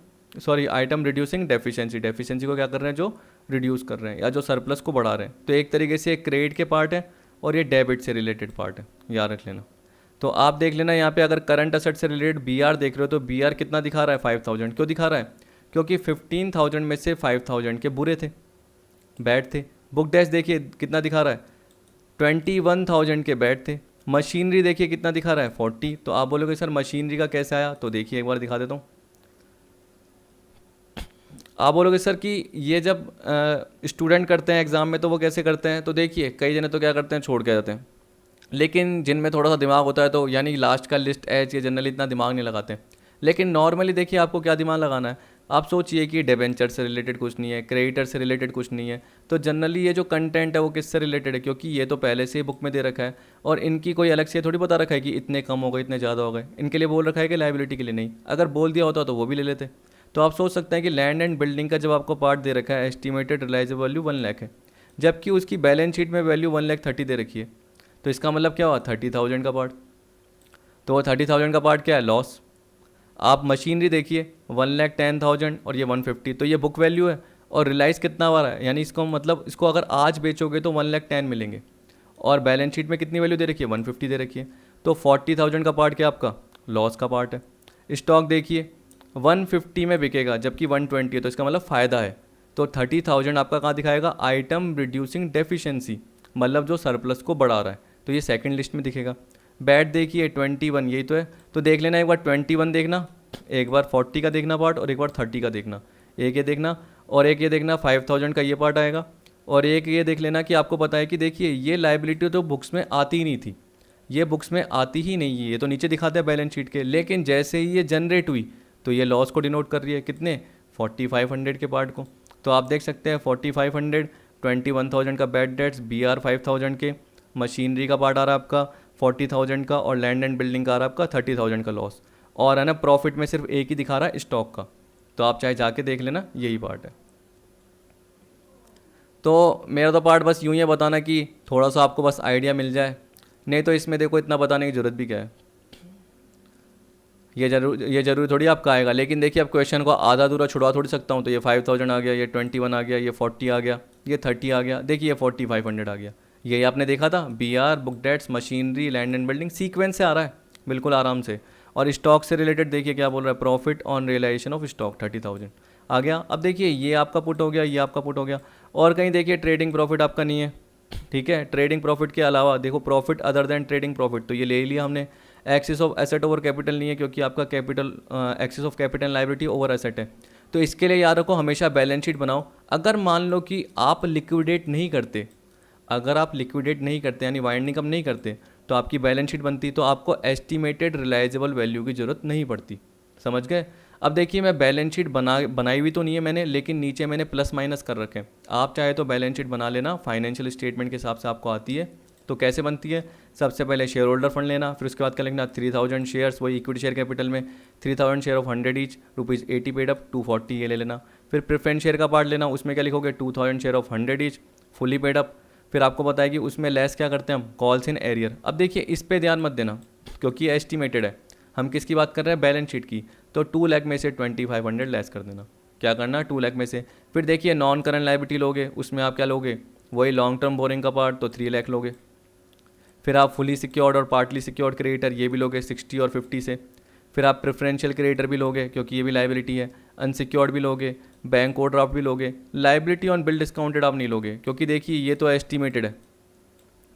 item reducing deficiency. Deficiency को क्या कर रहे हैं, जो रिड्यूस कर रहे हैं या जो सरप्लस को बढ़ा रहे हैं। तो एक तरीके से एक क्रेडिट के पार्ट है और ये डेबिट से रिलेटेड पार्ट है, याद रख लेना। तो आप देख लेना यहाँ पे, अगर करंट असेट से रिलेटेड बीआर देख रहे हो तो बीआर कितना दिखा रहा है, 5000। क्यों दिखा रहा है, क्योंकि 15,000 में से 5,000 के बुरे थे, बैड थे। बुक डैश देखिए कितना दिखा रहा है, 21,000 के बैड थे। मशीनरी देखिए कितना दिखा रहा है, 40। तो आप बोलोगे सर मशीनरी का कैसे आया, तो देखिए एक बार दिखा देता हूँ। आप बोलोगे सर कि ये जब स्टूडेंट करते हैं एग्ज़ाम में तो वो कैसे करते हैं, तो देखिए कई जने तो क्या करते हैं, छोड़ के जाते हैं, लेकिन जिनमें थोड़ा सा दिमाग होता है तो यानी लास्ट का लिस्ट एच ये जनरली इतना दिमाग नहीं लगाते हैं। लेकिन नॉर्मली देखिए आपको क्या दिमाग लगाना है, आप सोचिए कि डिबेंचर से रिलेटेड कुछ नहीं है, क्रेडिटर से रिलेटेड कुछ नहीं है, तो जनरली ये जो कंटेंट है वो किससे रिलेटेड है, क्योंकि ये तो पहले से ही बुक में दे रखा है, और इनकी कोई अलग से थोड़ी बता रखा है कि इतने कम हो गए, इतने ज़्यादा हो गए। इनके लिए बोल रखा है कि लाइबिलिटी के लिए नहीं, अगर बोल दिया होता तो वो भी ले लेते। तो आप सोच सकते हैं कि लैंड एंड बिल्डिंग का जब आपको पार्ट दे रखा है, एस्टिमेटेड रिलाइजेबल वैल्यू 1 लाख है, जबकि उसकी बैलेंस शीट में वैल्यू 1,30,000 दे रखी है, तो इसका मतलब क्या हुआ, 30,000 का पार्ट। तो वो 30,000 का पार्ट क्या है, लॉस। आप मशीनरी देखिए 1,10,000 और ये 150, तो ये बुक वैल्यू है, और रिलाइज कितना आ रहा है, यानी इसको मतलब इसको अगर आज बेचोगे तो 1,10,000 मिलेंगे, और बैलेंस शीट में कितनी वैल्यू दे रखी है, 150 दे रखी है। तो 40,000 का पार्ट क्या आपका लॉस का पार्ट है। स्टॉक देखिए 150 में बिकेगा जबकि 120 है, तो इसका मतलब फ़ायदा है। तो 30,000 आपका कहाँ दिखाएगा, आइटम रिड्यूसिंग डेफिशिएंसी, मतलब जो सरप्लस को बढ़ा रहा है, तो ये सेकंड लिस्ट में दिखेगा। बैट देखिए 21, यही तो है, तो देख लेना, एक बार 21 देखना, एक बार 40 का देखना पार्ट, और एक बार 30 का देखना, एक ये देखना, और एक ये देखना 5,000 का ये पार्ट आएगा, और एक ये देख लेना कि आपको पता है कि देखिए ये लाइबिलिटी तो बुक्स में आती ही नहीं थी, ये बुक्स में आती ही नहीं है, ये तो नीचे दिखाते हैं बैलेंस शीट के, लेकिन जैसे ही ये जनरेट हुई तो ये लॉस को डिनोट कर रही है, कितने 4,500 के पार्ट को। तो आप देख सकते हैं 4,500, 21,000 का बैड डेट्स, BR 5,000 के, मशीनरी का पार्ट आ रहा है आपका 40,000 का, और लैंड एंड बिल्डिंग का आ रहा है आपका 30,000 का लॉस, और है ना प्रॉफिट में सिर्फ एक ही दिखा रहा है स्टॉक का। तो आप चाहे जाके देख लेना, यही पार्ट है। तो मेरा तो पार्ट बस यूँ ही है बताना कि थोड़ा सा आपको बस आइडिया मिल जाए, नहीं तो इसमें देखो इतना बताने की ज़रूरत भी क्या है, ये जरूरी थोड़ी आपका आएगा। लेकिन देखिए अब क्वेश्चन को आधा अधूरा छुड़वा थोड़ी सकता हूँ, तो ये 5,000 आ गया, ये 21 आ गया, ये 40 आ गया, ये 30 आ गया, देखिए ये 4,500 आ गया, यही आपने देखा था, B R, book debts, machinery, land and building, sequence से आ रहा है बिल्कुल आराम से। और स्टॉक से रिलेटेड देखिए क्या बोल रहा है, profit on realisation of stock 30,000 आ गया। अब देखिए ये आपका पुट हो गया, ये आपका पुट हो गया। और कहीं देखिए ट्रेडिंग प्रॉफिट आपका नहीं है, ठीक है। ट्रेडिंग प्रॉफिट के अलावा देखो profit other than trading profit, तो ये ले लिया हमने। Excess of asset over capital नहीं है, क्योंकि आपका capital excess of capital liability over asset है। तो इसके लिए याद रखो हमेशा बैलेंस शीट बनाओ। अगर मान लो कि आप लिक्विडेट नहीं करते, अगर आप लिक्विडेट नहीं करते यानी वाइंडिंग अप नहीं करते, तो आपकी बैलेंस शीट बनती, तो आपको एस्टिमेटेड रिलाइजेबल वैल्यू की ज़रूरत नहीं पड़ती। समझ गए। अब देखिए मैं बैलेंस शीट बनाई हुई तो नहीं है मैंने, लेकिन नीचे मैंने प्लस माइनस कर रखे हैं। आप चाहे तो बैलेंस शीट बना लेना, फाइनेंशियल स्टेटमेंट के हिसाब से आपको आती है। तो कैसे बनती है, सबसे पहले शेयर होल्डर फंड लेना, फिर उसके बाद क्या लिखना, 3000 शेयर्स, वही इक्विटी शेयर कैपिटल में 3000 share of 100 each, ₹80 paid up, 240 ये ले लेना। फिर प्रेफरेंस शेयर का पार्ट लेना, उसमें क्या लिखोगे, 2000 share of 100 each, fully paid up. फिर आपको पता है कि उसमें लेस क्या करते हैं हम, कॉल्स इन एरियर। अब देखिए इस पे ध्यान मत देना, क्योंकि एस्टिमेटेड है। हम किसकी बात कर रहे हैं, बैलेंस शीट की। तो 2 लाख में से 2500 लेस कर देना। क्या करना, 2 लाख में से। फिर देखिए नॉन करंट लाइबिलिटी लोगे, उसमें आप क्या लोगे, वही लॉन्ग टर्म बोरिंग का पार्ट, तो 3 लाख लोगे। फिर आप फुली सिक्योर्ड और पार्टली सिक्योर्ड क्रेडिटर ये भी लोगे 60 और 50 से। फिर आप प्रेफरेंशियल क्रेडिटर भी लोगे, क्योंकि ये भी लाइबिलिटी है। अनसिक्योर्ड भी लोगे, बैंक ओवरड्राफ्ट भी लोगे। लाइबिलिटी ऑन बिल डिस्काउंटेड आप नहीं लोगे, क्योंकि देखिए ये तो एस्टिमेटेड है,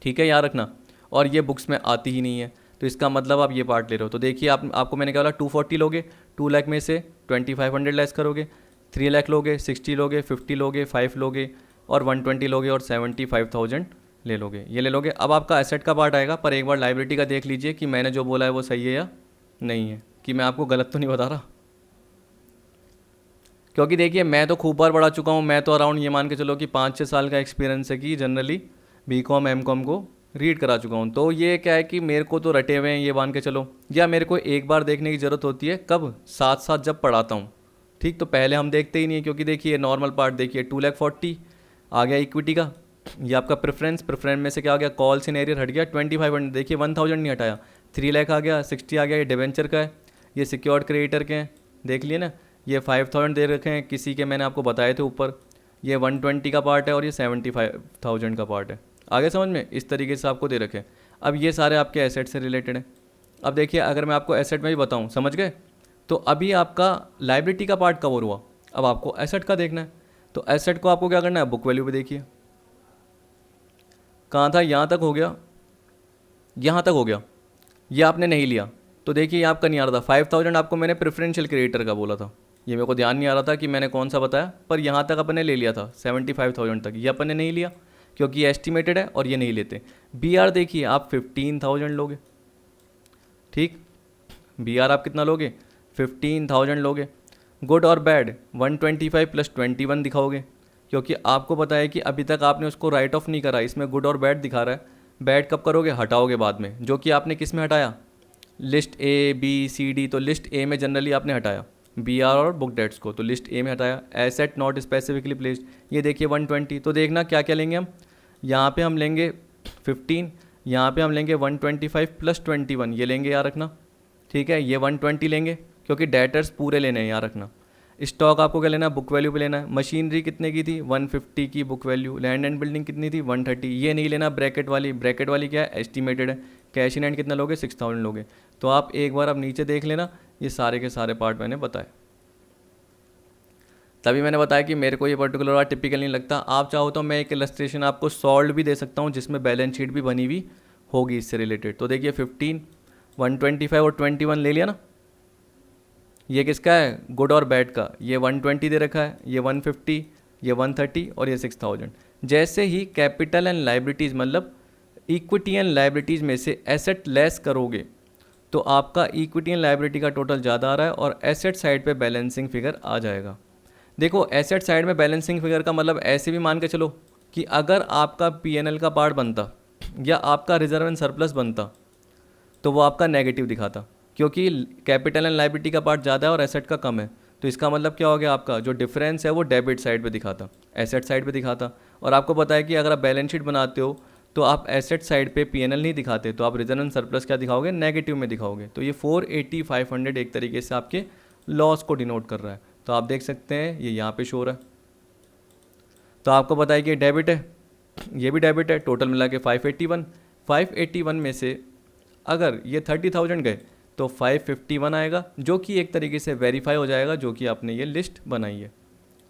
ठीक है, याद रखना। और ये बुक्स में आती ही नहीं है, तो इसका मतलब आप ये पार्ट ले रहे हो। तो देखिए आपको मैंने क्या बोला, 240 लोगे, 2 लाख में से 2500 लेस करोगे, 3 लाख लोगे, 60 लोगे, 50 लोगे, 5 लोगे, और 120 लोगे, और 75,000 ले लोगे, ये ले लोगे। अब आपका एसेट का पार्ट आएगा, पर एक बार लाइबिलिटी का देख लीजिए कि मैंने जो बोला है वो सही है या नहीं है, कि मैं आपको गलत तो नहीं बता रहा। क्योंकि देखिए मैं तो खूब बार बढ़ा चुका हूँ, मैं तो अराउंड ये मान के चलो कि 5-6 साल का एक्सपीरियंस है कि जनरली बीकॉम एमकॉम को रीड करा चुका हूँ। तो ये क्या है कि मेरे को तो रटे हुए हैं ये मान के चलो, या मेरे को एक बार देखने की ज़रूरत होती है, कब, साथ साथ जब पढ़ाता हूँ, ठीक। तो पहले हम देखते ही नहीं है, क्योंकि देखिए नॉर्मल पार्ट देखिए 2,40,000 आ गया इक्विटी का, ये आपका प्रेफरेंस में से क्या आ गया, कॉल सिनेरियर हट गया 2500, देखिए 1000 नहीं हटाया, 3 लाख आ गया, 60 आ गया, ये डिवेंचर का है, ये सिक्योर्ड क्रेडिटर के हैं, देख लिए ना। ये 5000 दे रखे हैं किसी के, मैंने आपको बताए थे ऊपर। ये 120 का पार्ट है, और ये 75,000 का पार्ट है। आगे समझ में, इस तरीके से आपको दे रखे हैं। अब ये सारे आपके एसेट से रिलेटेड हैं। अब देखिए अगर मैं आपको एसेट में भी बताऊँ, समझ गए, तो अभी आपका लाइबिलिटी का पार्ट कवर हुआ, अब आपको एसेट का देखना है। तो एसेट को आपको क्या करना है, बुक वैल्यू पे देखिए, कहाँ था, यहाँ तक हो गया, यहाँ तक हो गया, ये आपने नहीं लिया। तो देखिए ये आपका नहीं आ रहा था, 5000 आपको मैंने प्रेफरेंशियल क्रेडिटर का बोला था, ये मेरे को ध्यान नहीं आ रहा था कि मैंने कौन सा बताया, पर यहाँ तक अपने ले लिया था 75,000 तक, ये अपने नहीं लिया क्योंकि ये एस्टिमेटेड है और ये नहीं लेते। बी आर देखिए आप 15,000 लोगे, ठीक, बी आर आप कितना लोगे, 15,000 लोगे। गुड और बैड 125 + 21 दिखाओगे, क्योंकि आपको पता है कि अभी तक आपने उसको राइट ऑफ नहीं करा, इसमें गुड और बैड दिखा रहा है। बैड कब करोगे, हटाओगे बाद में, जो कि आपने किस में हटाया, list A B C D. तो लिस्ट ए में जनरली आपने हटाया बी आर और बुक डेट्स को, तो लिस्ट ए में हटाया। एसेट नॉट स्पेसिफिकली प्लेस्ड, ये देखिए 120। तो देखना क्या क्या लेंगे हम, यहाँ पे हम लेंगे 15, यहाँ पे हम लेंगे 125 + 21, ये लेंगे, याद रखना, ठीक है। ये 120 लेंगे, क्योंकि डेटर्स पूरे लेने हैं, याद रखना। स्टॉक आपको क्या लेना है, बुक वैल्यू पे लेना है। मशीनरी कितने की थी, 150 की book value. Land and building कितनी थी, 130, ये नहीं लेना। ब्रैकेट वाली क्या है, एस्टिमेटेड है। कैश इन हैंड कितना लोगे, 6000 लोगे। तो आप एक बार आप नीचे देख लेना, ये सारे के सारे पार्ट मैंने बताए। तभी मैंने बताया कि मेरे को ये पर्टिकुलर बात टिपिकल नहीं लगता। आप चाहो तो मैं एक इलस्ट्रेशन आपको सॉल्व भी दे सकता हूँ, जिसमें बैलेंस शीट भी बनी हुई होगी इससे रिलेटेड। तो देखिए 15, 125 और 21 ले लिया ना। ये किसका है, गुड और बैड का। ये 120 दे रखा है, ये 150, ये 130 और ये 6000। जैसे ही कैपिटल एंड लाइबिलिटीज़ मतलब इक्विटी एंड लाइबिलिटीज़ में से एसेट लेस करोगे, तो आपका इक्विटी एंड लाइबिलिटी का टोटल ज़्यादा आ रहा है और एसेट साइड पे बैलेंसिंग फिगर आ जाएगा। देखो एसेट साइड में बैलेंसिंग फिगर का मतलब ऐसे भी मान के चलो कि अगर आपका पीएनएल का पार्ट बनता या आपका रिजर्व एंड सरप्लस बनता, तो वो आपका नेगेटिव दिखाता, क्योंकि कैपिटल एंड लाइबिलिटी का पार्ट ज़्यादा है और एसेट का कम है। तो इसका मतलब क्या हो गया, आपका जो डिफरेंस है वो डेबिट साइड पे दिखाता, एसेट साइड पे दिखाता। और आपको पता है कि अगर आप बैलेंस शीट बनाते हो तो आप एसेट साइड पे पीएनएल नहीं दिखाते, तो आप रिजर्व एंड सरप्लस क्या दिखाओगे, नेगेटिव में दिखाओगे। तो ये 480, 500 एक तरीके से आपके लॉस को डिनोट कर रहा है। तो आप देख सकते हैं ये यहाँ पे शो हो रहा है। तो आपको पता है कि डेबिट है, ये भी डेबिट है, टोटल मिला के 581। 581 में से अगर ये 30,000 गए तो 551 आएगा, जो कि एक तरीके से वेरीफाई हो जाएगा जो कि आपने ये लिस्ट बनाई है।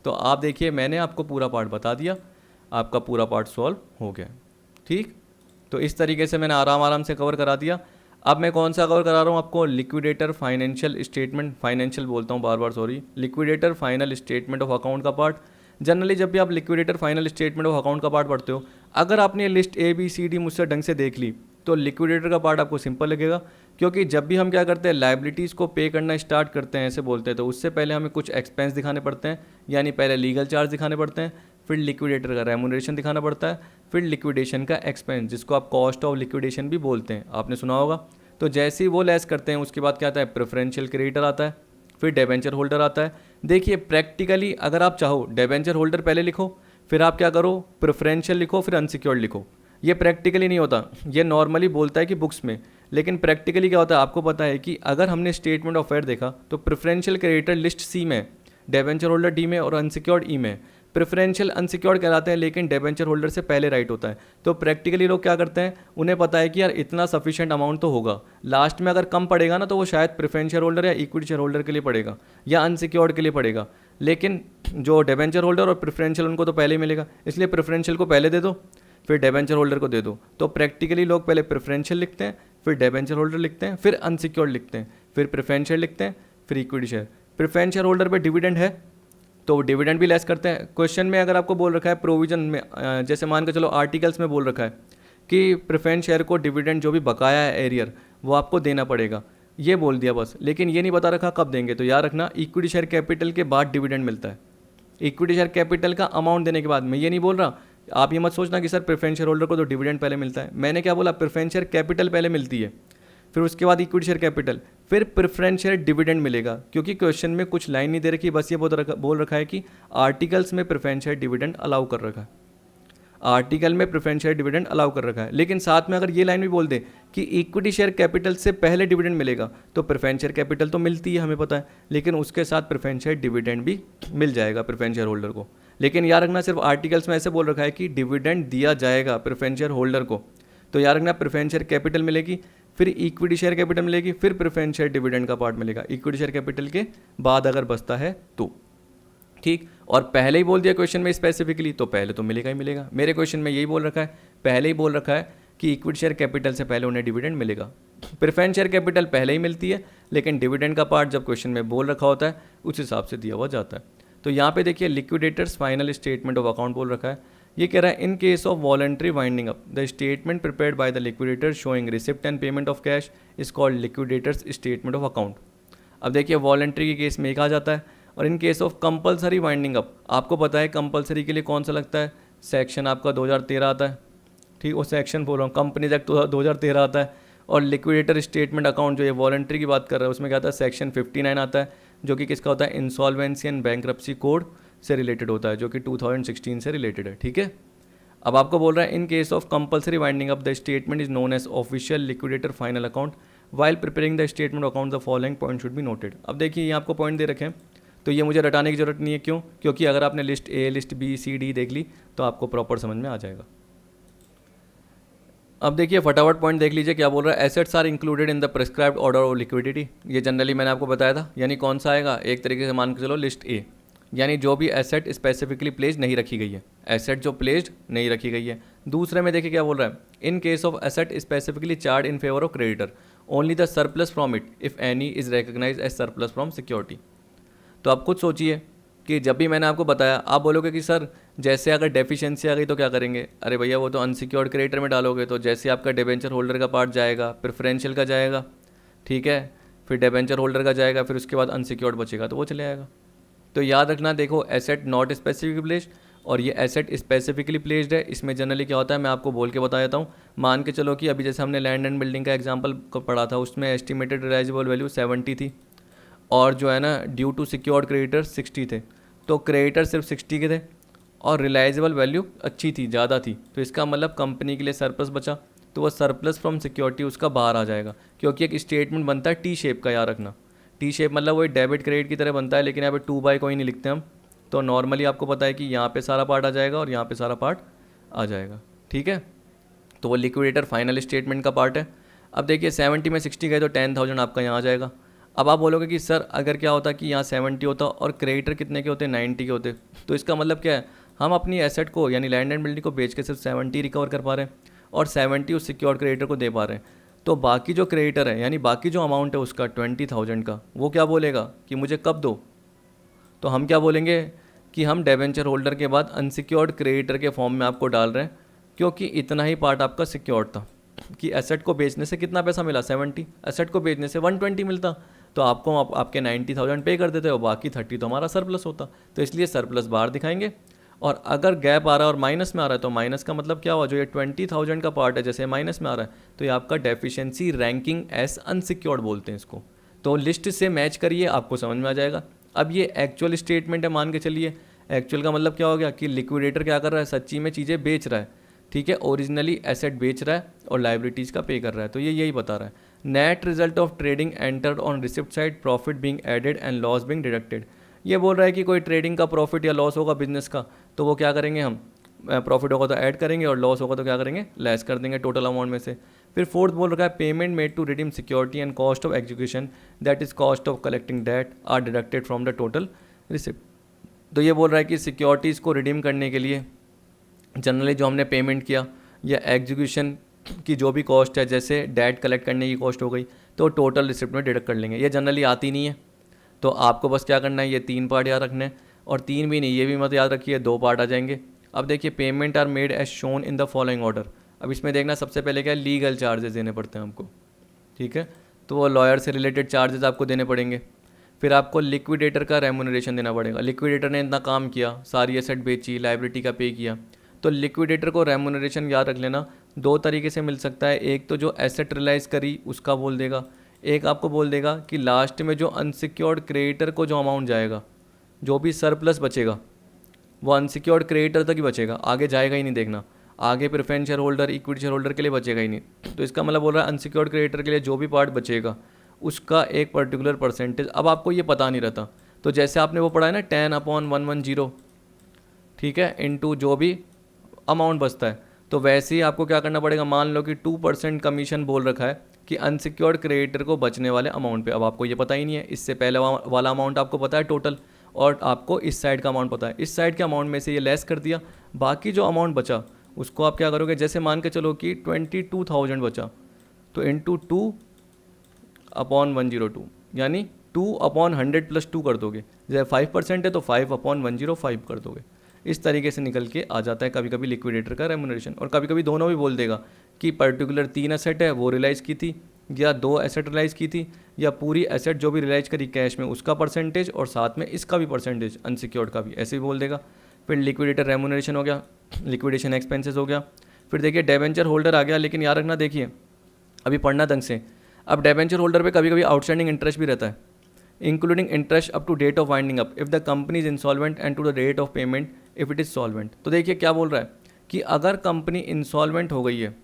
तो आप देखिए मैंने आपको पूरा पार्ट बता दिया, आपका पूरा पार्ट सॉल्व हो गया। ठीक, तो इस तरीके से मैंने आराम से कवर करा दिया। अब मैं कौन सा कवर करा रहा हूँ आपको, लिक्विडेटर फाइनेंशियल स्टेटमेंट, फाइनेंशियल बोलता हूँ बार बार sorry, liquidator final statement of account का पार्ट। जनरली जब भी आप liquidator final statement of account का पार्ट पढ़ते हो, अगर आपने लिस्ट ABCD मुझसे ढंग से देख ली तो लिक्विडेटर का पार्ट आपको सिंपल लगेगा, क्योंकि जब भी हम क्या करते हैं लायबिलिटीज़ को पे करना स्टार्ट करते हैं, ऐसे बोलते हैं, तो उससे पहले हमें कुछ एक्सपेंस दिखाने पड़ते हैं, यानी पहले लीगल चार्ज दिखाने पड़ते हैं, फिर लिक्विडेटर का रेमुनरेशन दिखाना पड़ता है, फिर लिक्विडेशन का एक्सपेंस जिसको आप कॉस्ट ऑफ लिक्विडेशन भी बोलते हैं, आपने सुना होगा। तो जैसे ही वो लेस करते हैं उसके बाद क्या आता है, प्रेफरेंशियल क्रेडिटर आता है, फिर डिबेंचर होल्डर आता है। देखिए प्रैक्टिकली अगर आप चाहो डिबेंचर होल्डर पहले लिखो, फिर आप क्या करो प्रेफरेंशियल लिखो, फिर अनसिक्योर्ड लिखो। ये प्रैक्टिकली नहीं होता, ये नॉर्मली बोलता है कि बुक्स में, लेकिन प्रैक्टिकली क्या होता है आपको पता है कि अगर हमने स्टेटमेंट ऑफ फेयर देखा तो प्रेफरेंशियल क्रेडिटर लिस्ट C में, डिबेंचर होल्डर D में और अनसिक्योर्ड E में। प्रेफरेंशियल अनसिक्योर्ड कहलाते हैं लेकिन डिबेंचर होल्डर से पहले राइट होता है। तो प्रैक्टिकली लोग क्या करते हैं, उन्हें पता है कि यार इतना सफिशिएंट अमाउंट तो होगा, लास्ट में अगर कम पड़ेगा ना तो वो शायद प्रेफरेंशियल होल्डर या इक्विटी शेयर होल्डर के लिए पड़ेगा या अनसिक्योर्ड के लिए पड़ेगा, लेकिन जो डिबेंचर होल्डर और प्रेफरेंशियल उनको तो पहले ही मिलेगा, इसलिए प्रेफरेंशियल को पहले दे दो फिर डिबेंचर होल्डर को दे दो। तो प्रैक्टिकली लोग पहले प्रेफरेंशियल लिखते हैं, फिर डिबेंचर होल्डर लिखते हैं, फिर अनसिक्योर्ड लिखते हैं, फिर प्रेफरेंशियल लिखते हैं, फिर इक्विटी शेयर। प्रेफरेंशियल होल्डर पे डिविडेंड है तो डिविडेंड भी लेस करते हैं। क्वेश्चन में अगर आपको बोल रखा है प्रोविजन में, जैसे मान के चलो आर्टिकल्स में बोल रखा है कि प्रेफरेंस शेयर को डिविडेंड जो भी बकाया है एरियर वो आपको देना पड़ेगा, ये बोल दिया बस, लेकिन ये नहीं बता रखा कब देंगे। तो याद रखना इक्विटी शेयर कैपिटल के बाद डिविडेंड मिलता है, इक्विटी शेयर कैपिटल का अमाउंट देने के बाद। मैं ये नहीं बोल रहा, आप ये मत सोचना कि सर प्रेफरेंस शेयर होल्डर को तो डिविडेंड पहले मिलता है, मैंने क्या बोला प्रेफरेंस शेयर कैपिटल पहले मिलती है, फिर उसके बाद इक्विटी शेयर कैपिटल, फिर प्रेफरेंस शेयर डिविडेंड मिलेगा। क्योंकि क्वेश्चन में कुछ लाइन नहीं दे रखी, बस ये बोल रखा है कि आर्टिकल्स में प्रेफरेंस शेयर डिविडेंड अलाउ कर रखा है, आर्टिकल में प्रेफरेंस शेयर डिविडेंड अलाउ कर रखा है, लेकिन साथ में अगर ये लाइन भी बोल दे कि इक्विटी शेयर कैपिटल से पहले डिविडेंड मिलेगा, तो प्रेफरेंस शेयर कैपिटल तो मिलती है हमें पता है, लेकिन उसके साथ प्रेफरेंस शेयर डिविडेंड भी मिल जाएगा प्रेफरेंस शेयर होल्डर को। लेकिन याद रखना सिर्फ आर्टिकल्स में ऐसे बोल रखा है कि डिविडेंड दिया जाएगा प्रेफरेंस शेयर होल्डर को, तो याद रखना प्रेफरेंस शेयर कैपिटल मिलेगी, फिर इक्विटी शेयर कैपिटल मिलेगी, फिर प्रेफरेंस शेयर डिविडेंड का पार्ट मिलेगा इक्विटी शेयर कैपिटल के बाद अगर बचता है तो। ठीक, और पहले ही बोल दिया क्वेश्चन में स्पेसिफिकली, तो पहले तो मिलेगा ही मिलेगा। मेरे क्वेश्चन में यही बोल रखा है, पहले ही बोल रखा है कि इक्विटी शेयर कैपिटल से पहले उन्हें डिविडेंड मिलेगा। प्रेफरेंस शेयर कैपिटल पहले ही मिलती है, लेकिन डिविडेंड का पार्ट जब क्वेश्चन में बोल रखा होता है उस हिसाब से दिया हुआ जाता है। तो यहाँ पे देखिए liquidators final statement of account बोल रखा है, ये कह रहा है in case of voluntary winding up the statement prepared by the liquidator showing receipt and payment of cash is called liquidators statement of account. अब देखिए वॉलंटरी के केस में एक आ जाता है, और इन case of compulsory winding up, आपको पता है कंपलसरी के लिए कौन सा लगता है, सेक्शन आपका 2013 आता है। ठीक, वो सेक्शन बोल रहा हूँ, कंपनीज एक्ट 2013 आता है, और लिक्विडेटर स्टेटमेंट अकाउंट जो ये वॉलंटरी की बात कर रहा है उसमें क्या आता है, सेक्शन 59 आता है, जो कि किसका होता है, इंसॉल्वेंसी एंड बैंक्रप्सी कोड से रिलेटेड होता है, जो कि 2016 से रिलेटेड है। ठीक है, अब आपको बोल रहा है in case of compulsory winding up the statement is known as official liquidator final account while preparing the statement account the following point should be noted. अब देखिए ये आपको पॉइंट दे रखे हैं, तो ये मुझे रटाने की जरूरत नहीं है, क्यों, क्योंकि अगर आपने list A list B C D देख ली तो आपको प्रॉपर समझ में आ जाएगा। अब देखिए फटाफट पॉइंट देख लीजिए क्या बोल रहा है, assets are included in the prescribed order of liquidity. ये जनरली मैंने आपको बताया था, यानी कौन सा आएगा, एक तरीके से मान के चलो लिस्ट A, यानी जो भी एसेट स्पेसिफिकली प्लेस्ड नहीं रखी गई है, एसेट जो प्लेस्ड नहीं रखी गई है। दूसरे में देखिए क्या बोल रहा है, in case of asset specifically charge in favour of creditor only the surplus from it if any is recognised as surplus from security. तो आप खुद सोचिए कि जब भी मैंने आपको बताया आप बोलोगे कि सर जैसे अगर डेफिशिएंसी आ गई तो क्या करेंगे, अरे भैया वो तो अनसिक्योर्ड क्रेडिटर में डालोगे, तो जैसे आपका डिबेंचर होल्डर का पार्ट जाएगा, प्रेफरेंशियल का जाएगा, ठीक है, फिर डिबेंचर होल्डर का जाएगा, फिर उसके बाद अनसिक्योर्ड बचेगा तो वो चले आएगा। तो याद रखना, देखो एसेट नॉट स्पेसिफिकली प्लेस्ड और ये एसेट स्पेसिफिकली प्लेस्ड है, इसमें जनरली क्या होता है मैं आपको बोल के बता देता हूँ। मान के चलो कि अभी जैसे हमने लैंड एंड बिल्डिंग का एग्जाम्पल पढ़ा था, उसमें एस्टिमेटेड रिलाइजेबल वैल्यू 70 थी और जो है ना ड्यू टू सिक्योर्ड क्रेडिटर 60 थे, तो क्रेडिटर सिर्फ 60 के थे और रिलाइजेबल वैल्यू अच्छी थी, ज़्यादा थी, तो इसका मतलब कंपनी के लिए सरप्लस बचा, तो वह सरप्लस फ्रॉम सिक्योरिटी उसका बाहर आ जाएगा, क्योंकि एक स्टेटमेंट बनता है टी शेप का, याद रखना टी शेप मतलब वही डेबिट क्रेडिट की तरह बनता है, लेकिन यहाँ पे 2 बाय कोई नहीं लिखते हम, तो नॉर्मली आपको पता है कि यहाँ पे सारा पार्ट आ जाएगा और यहाँ पे सारा पार्ट आ जाएगा। ठीक है, तो वो लिक्विडेटर फाइनल स्टेटमेंट का पार्ट है। अब देखिए 70 में 60 गए तो 10,000 आपका यहाँ आ जाएगा। अब आप बोलोगे कि सर अगर क्या होता कि यहाँ 70 होता और क्रेडिटर कितने के होते, 90 के होते, तो इसका मतलब क्या है, हम अपनी एसेट को यानी लैंड एंड बिल्डिंग को बेच के सिर्फ 70 रिकवर कर पा रहे हैं और 70 उस सिक्योर्ड क्रेडिटर को दे पा रहे हैं। तो बाकी जो क्रेडिटर है यानी बाकी जो अमाउंट है उसका 20,000 का, वो क्या बोलेगा कि मुझे कब दो। तो हम क्या बोलेंगे कि हम डिबेंचर होल्डर के बाद अनसिक्योर्ड क्रेडिटर के फॉर्म में आपको डाल रहे हैं, क्योंकि इतना ही पार्ट आपका सिक्योर्ड था कि एसेट को बेचने से कितना पैसा मिला 70, एसेट को बेचने से 120 मिलता, तो आपको आपके 90,000 पे कर देते हो, बाकी 30 तो हमारा सरप्लस होता। तो इसलिए सरप्लस बाहर दिखाएंगे। और अगर गैप आ रहा है और माइनस में आ रहा है तो माइनस का मतलब क्या हुआ, जो ये 20,000 का पार्ट है जैसे माइनस में आ रहा है तो ये आपका डेफिशिएंसी रैंकिंग एज अनसिक्योर्ड बोलते हैं इसको। तो लिस्ट से मैच करिए, आपको समझ में आ जाएगा। अब ये एक्चुअल स्टेटमेंट है, मान के चलिए एक्चुअल का मतलब क्या हो गया कि लिक्विडेटर क्या कर रहा है, सच्ची में चीज़ें बेच रहा है। ठीक है, ओरिजिनली एसेट बेच रहा है और लाइबिलिटीज़ का पे कर रहा है, तो ये यही बता रहा है। Net result of trading entered on receipt side, profit being added and loss being deducted. ये बोल रहा है कि कोई ट्रेडिंग का प्रॉफिट या लॉस होगा बिजनेस का, तो वो क्या करेंगे, हम प्रॉफिट होगा तो ऐड करेंगे और लॉस होगा तो क्या करेंगे, लेस कर देंगे टोटल अमाउंट में से। फिर फोर्थ बोल रहा है payment made to redeem security and cost of execution that is cost of collecting debt are deducted from the total receipt. तो ये बोल रहा है कि सिक्योरिटीज़ को रिडीम करने के लिए जनरली जो हमने पेमेंट किया या एग्जीक्यूशन की जो भी कॉस्ट है, जैसे डेट कलेक्ट करने की कॉस्ट हो गई, तो टोटल रिसिप्ट में डिडक्ट कर लेंगे। ये जनरली आती नहीं है, तो आपको बस क्या करना है, ये 3 पार्ट याद रखने हैं। और 3 भी नहीं, ये भी मत याद रखिए, 2 पार्ट आ जाएंगे। अब देखिए payment are made as shown in the following order. अब इसमें देखना सबसे पहले क्या है, लीगल चार्जेस देने पड़ते हैं हमको। ठीक है, तो वो लॉयर से रिलेटेड चार्जेस आपको देने पड़ेंगे। फिर आपको लिक्विडेटर का रेम्यूनरेशन देना पड़ेगा। लिक्विडेटर ने इतना काम किया, सारी एसेट बेची, लाइबिलिटी का पे किया, तो लिक्विडेटर को रेम्यूनरेशन याद रख लेना 2 तरीके से मिल सकता है। एक तो जो एसेट रियलाइज़ करी उसका बोल देगा, एक आपको बोल देगा कि लास्ट में जो अनसिक्योर्ड क्रेडिटर को जो अमाउंट जाएगा, जो भी सरप्लस बचेगा वो अनसिक्योर्ड क्रेडिटर तक ही बचेगा, आगे जाएगा ही नहीं। देखना आगे preference share holder, equity share holder के लिए बचेगा ही नहीं। तो इसका मतलब बोल रहा है अनसिक्योर्ड क्रेडिटर के लिए जो भी पार्ट बचेगा उसका एक पर्टिकुलर परसेंटेज। अब आपको ये पता नहीं रहता, तो जैसे आपने वो पढ़ा है ना 10/110, ठीक है, इनटू जो भी अमाउंट बचता है, तो वैसे ही आपको क्या करना पड़ेगा। मान लो कि 2% कमीशन बोल रखा है कि अनसिक्योर्ड क्रेडिटर को बचने वाले अमाउंट पे। अब आपको ये पता ही नहीं है, इससे पहले वाला अमाउंट आपको पता है टोटल, और आपको इस साइड का अमाउंट पता है। इस साइड के अमाउंट में से ये लेस कर दिया, बाकी जो अमाउंट बचा उसको आप क्या करोगे, जैसे मान के चलो कि 22,000 बचा, तो इंटू 2/102 यानी 2/100 + 2 कर दोगे। जैसे 5% है तो 5/105 कर दोगे। इस तरीके से निकल के आ जाता है कभी कभी लिक्विडेटर का रेम्यूनरेशन। और कभी कभी दोनों भी बोल देगा कि पर्टिकुलर 3 एसेट है वो रियलाइज़ की थी, या 2 एसेट रियलाइज़ की थी, या पूरी एसेट जो भी रियलाइज़ करी कैश में उसका परसेंटेज और साथ में इसका भी परसेंटेज अनसिक्योर्ड का भी, ऐसे भी बोल देगा। फिर लिक्विडेटर रेम्यूनरेशन हो गया, लिक्विडेशन एक्सपेंसेस हो गया। फिर देखिए डेबेंचर होल्डर आ गया, लेकिन याद रखना देखिए अभी पढ़ना ढंग से। अब डेबेंचर होल्डर पे कभी कभी आउटस्टैंडिंग इंटरेस्ट भी रहता है, including interest up to date of winding up if the company is insolvent and to the date of payment if it is solvent. तो देखिए क्या बोल रहा है कि अगर कंपनी इंसॉल्वेंट हो गई है,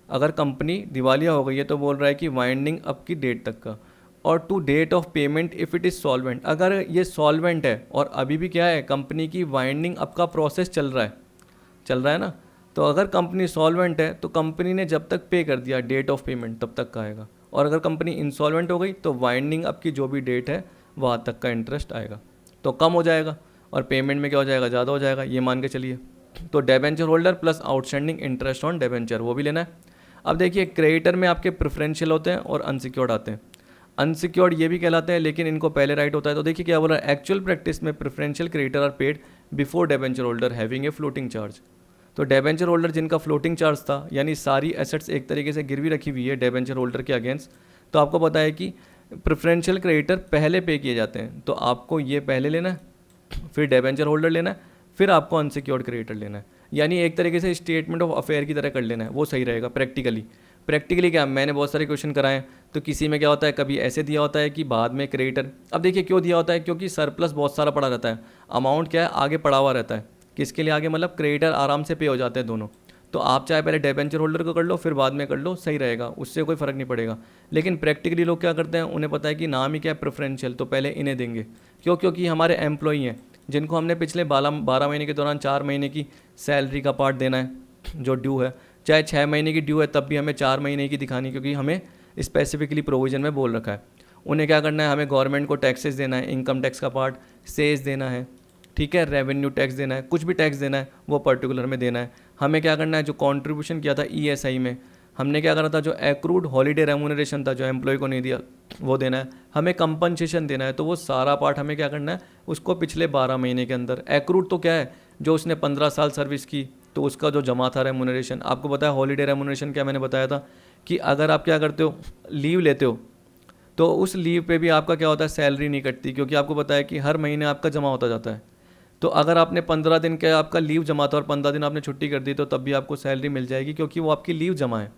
अगर कंपनी दिवालिया हो गई है, तो बोल रहा है कि वाइंडिंग अप की डेट तक का, और to date of payment if it is solvent. अगर ये सॉल्वेंट है और अभी भी क्या है, कंपनी की वाइंडिंग अप का प्रोसेस चल रहा है ना, तो अगर कंपनी सॉल्वेंट है तो कंपनी ने जब तक पे कर दिया डेट ऑफ पेमेंट तब तक का आएगा, और अगर कंपनी इंसॉल्वेंट हो गई तो वाइंडिंग अप की जो भी डेट है वहाँ तक का इंटरेस्ट आएगा, तो कम हो जाएगा और पेमेंट में क्या हो जाएगा, ज़्यादा हो जाएगा, ये मान के चलिए। तो debenture holder plus outstanding interest on debenture वो भी लेना है। अब देखिए क्रेडिटर में आपके प्रेफरेंशियल होते हैं और अनसिक्योर्ड आते हैं। अनसिक्योर्ड ये भी कहलाते हैं, लेकिन इनको पहले राइट होता है। तो देखिए क्या बोल रहा है, एक्चुअल प्रैक्टिस में preferential creditor are paid before debenture holder having a floating charge. तो डेबेंचर होल्डर जिनका फ्लोटिंग चार्ज था, यानी सारी एसेट्स एक तरीके से गिरवी रखी हुई है डेबेंचर होल्डर के अगेंस्ट, तो आपको पता है कि प्रेफरेंशियल क्रेडिटर पहले पे किए जाते हैं। तो आपको ये पहले लेना है, फिर डेबेंचर होल्डर लेना है, फिर आपको अनसिक्योर्ड क्रेडिटर लेना है। यानी एक तरीके से स्टेटमेंट ऑफ अफेयर की तरह कर लेना है, वो सही रहेगा प्रैक्टिकली क्या, मैंने बहुत सारे क्वेश्चन कराए, तो किसी में क्या होता है, कभी ऐसे दिया होता है कि बाद में क्रेडिटर। अब देखिए क्यों दिया होता है, क्योंकि सरप्लस बहुत सारा पड़ा रहता है, अमाउंट क्या है आगे पड़ा हुआ रहता है, किसके लिए आगे, मतलब क्रेडिटर आराम से पे हो जाते हैं दोनों। तो आप चाहे पहले डेबेंचर होल्डर को कर लो फिर बाद में कर लो, सही रहेगा, उससे कोई फ़र्क नहीं पड़ेगा। लेकिन प्रैक्टिकली लोग क्या करते हैं, उन्हें पता है कि नाम ही क्या है प्रेफरेंशियल, तो पहले इन्हें देंगे। क्योंकि हमारे एम्प्लॉई हैं जिनको हमने पिछले 12 महीने के दौरान 4 महीने की सैलरी का पार्ट देना है जो ड्यू है, चाहे 6 महीने की ड्यू है तब भी हमें 4 महीने की दिखानी, क्योंकि हमें स्पेसिफिकली प्रोविजन में बोल रखा है। उन्हें क्या करना है, हमें गवर्नमेंट को टैक्सेस देना है, इनकम टैक्स का पार्ट, सेस देना है, ठीक है, रेवेन्यू टैक्स देना है, कुछ भी टैक्स देना है वो पर्टिकुलर में देना है। हमें क्या करना है, जो कंट्रीब्यूशन किया था ईएसआई में, हमने क्या करा था, जो एक्रूड हॉलीडे रेम्यूनरेशन था जो एम्प्लॉय को नहीं दिया वो देना है, हमें कंपनसेशन देना है। तो वो सारा पार्ट हमें क्या करना है, उसको पिछले 12 महीने के अंदर, एक्रूड तो क्या है, जो उसने 15 साल सर्विस की तो उसका जो जमा था रेम्यूनरेशन। आपको पता है हॉलीडे रेम्यूनरेशन क्या मैंने बताया था कि अगर आप क्या करते हो, लीव लेते हो, तो उस लीव पे भी आपका क्या होता है, सैलरी नहीं कटती, क्योंकि आपको पता है कि हर महीने आपका जमा होता जाता है। तो अगर आपने 15 दिन का आपका लीव जमा था और 15 दिन आपने छुट्टी कर दी तो तब भी आपको सैलरी मिल जाएगी, क्योंकि वो आपकी लीव जमा है।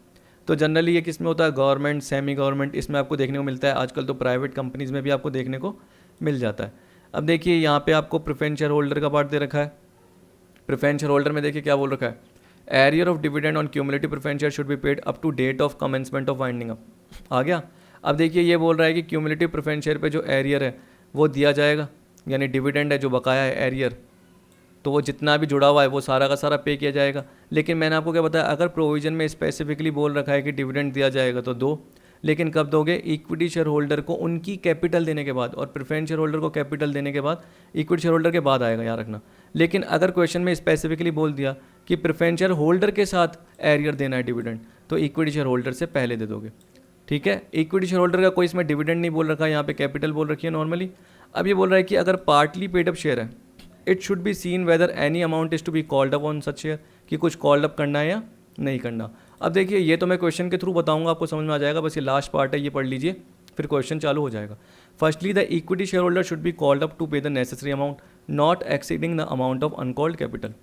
तो जनरली ये किस में होता है, गवर्नमेंट, सेमी गवर्नमेंट, इसमें आपको देखने को मिलता है। आजकल तो प्राइवेट कंपनीज़ में भी आपको देखने को मिल जाता है। अब देखिए यहाँ पे आपको प्रेफरेंस शेयर होल्डर का पार्ट दे रखा है। प्रेफरेंस शेयर होल्डर में देखिए क्या बोल रखा है, arrear of dividend on cumulative preference share should be paid up to date of commencement of winding up. आ गया। अब देखिए ये बोल रहा है कि क्यूमुलेटिव प्रेफरेंस शेयर पे जो एरियर है वो दिया जाएगा, यानी डिविडेंड है जो बकाया है एरियर, तो वो जितना भी जुड़ा हुआ है वो सारा का सारा पे किया जाएगा। लेकिन मैंने आपको क्या बताया, अगर प्रोविजन में स्पेसिफिकली बोल रखा है कि डिविडेंड दिया जाएगा तो दो, लेकिन कब दोगे, इक्विटी शेयर होल्डर को उनकी कैपिटल देने के बाद, और प्रेफरेंस शेयर होल्डर को कैपिटल देने के बाद, इक्विटी शेयर होल्डर के बाद आएगा, याद रखना। लेकिन अगर क्वेश्चन में स्पेसिफिकली बोल दिया कि प्रेफरेंस शेयर होल्डर के साथ एरियर देना है डिविडेंड, तो इक्विटी शेयर होल्डर से पहले दे दोगे, ठीक है। इक्विटी शेयर होल्डर का कोई इसमें डिविडेंड नहीं बोल रखा है, यहाँ पे कैपिटल बोल रखी है नॉर्मली। अब ये बोल रहा है कि अगर पार्टली पेड अप शेयर है, it should be seen whether any amount is to be called up on such share, कि कुछ कॉल्ड अप करना है या नहीं करना। अब देखिए ये तो मैं क्वेश्चन के थ्रू बताऊंगा, आपको समझ में आ जाएगा, बस ये लास्ट पार्ट है, ये पढ़ लीजिए फिर क्वेश्चन चालू हो जाएगा। Firstly the equity share holder should be called up to pay the necessary amount not exceeding the amount of uncalled capital.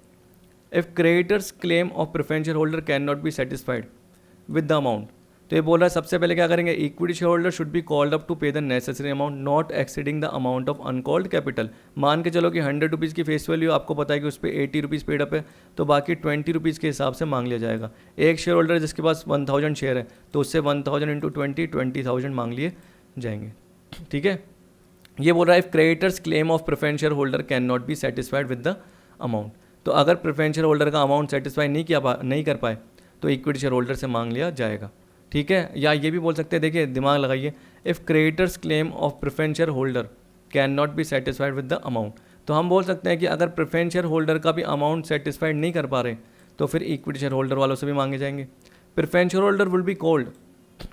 If creditors claim of preference share holder can not be satisfied with the amount, तो ये बोल रहा है सबसे पहले क्या करेंगे, equity share holder should be called up to pay the necessary amount not exceeding the amount of uncalled capital. मान के चलो कि 100 रुपीज़ की फेस वैल्यू, आपको पता है कि उस पर 80 रुपीज़ पेड अप है, तो बाकी 20 रुपीज़ के हिसाब से मांग लिया जाएगा। एक शेयर होल्डर जिसके पास 1000 शेयर है तो उससे 1000 इंटू 20,000 मांग लिए जाएंगे, ठीक है। ये बोल रहा है if creditors claim of preference share holder can not be satisfied with the amount, तो अगर प्रेफरेंस शेयर होल्डर का अमाउंट सेटिस्फाई नहीं कर पाए तो इक्विटी शेयर होल्डर से मांग लिया जाएगा, ठीक है। या ये भी बोल सकते हैं, देखिए दिमाग लगाइए, if creditors claim of preference share holder can not be satisfied with the amount, तो हम बोल सकते हैं कि अगर प्रेफरेंस शेयर होल्डर का भी अमाउंट सेटिस्फाइड नहीं कर पा रहे तो फिर इक्विटी शेयर होल्डर वालों से भी मांगे जाएंगे। Preference share holder will be called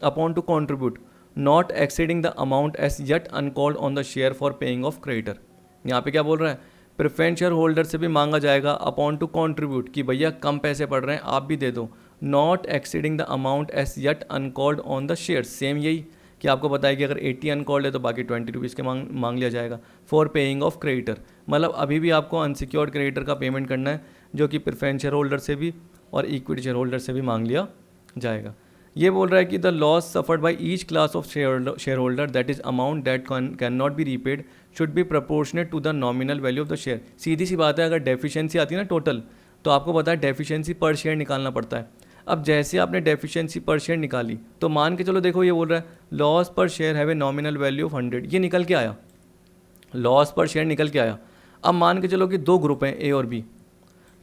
upon to contribute not exceeding the amount as yet uncalled on the share for paying off creditor. यहाँ पे क्या बोल रहा है, प्रेफरेंस शेयर होल्डर से भी मांगा जाएगा अपॉन टू कॉन्ट्रीब्यूट, कि भैया कम पैसे पड़ रहे हैं आप भी दे दो, not exceeding the amount as yet uncalled on the share, same यही कि आपको पता है कि अगर 80 अनकॉल्ड है तो बाकी 20 रुपीज़ के मांग लिया जाएगा फॉर पेइंग ऑफ क्रेडिटर। मतलब अभी भी आपको अनसिक्योर्ड क्रेडिटर का पेमेंट करना है, जो कि प्रेफरेंस शेयर होल्डर से भी और इक्विटी शेयर होल्डर से भी मांग लिया जाएगा। ये बोल रहा है कि the loss suffered by each class of share holder that is amount that can not be repaid should be proportionate to the nominal value of the share. सीधी सी बात है, अगर डेफिशिएंसी आती है ना टोटल, तो आपको पता है डेफिशिएंसी पर शेयर निकालना पड़ता है। अब जैसे आपने डेफिशिएंसी पर शेयर निकाली तो मान के चलो, देखो ये बोल रहा है लॉस पर share have a nominal value of 100, ये निकल के आया, लॉस पर शेयर निकल के आया। अब मान के चलो कि दो ग्रुप हैं ए और बी,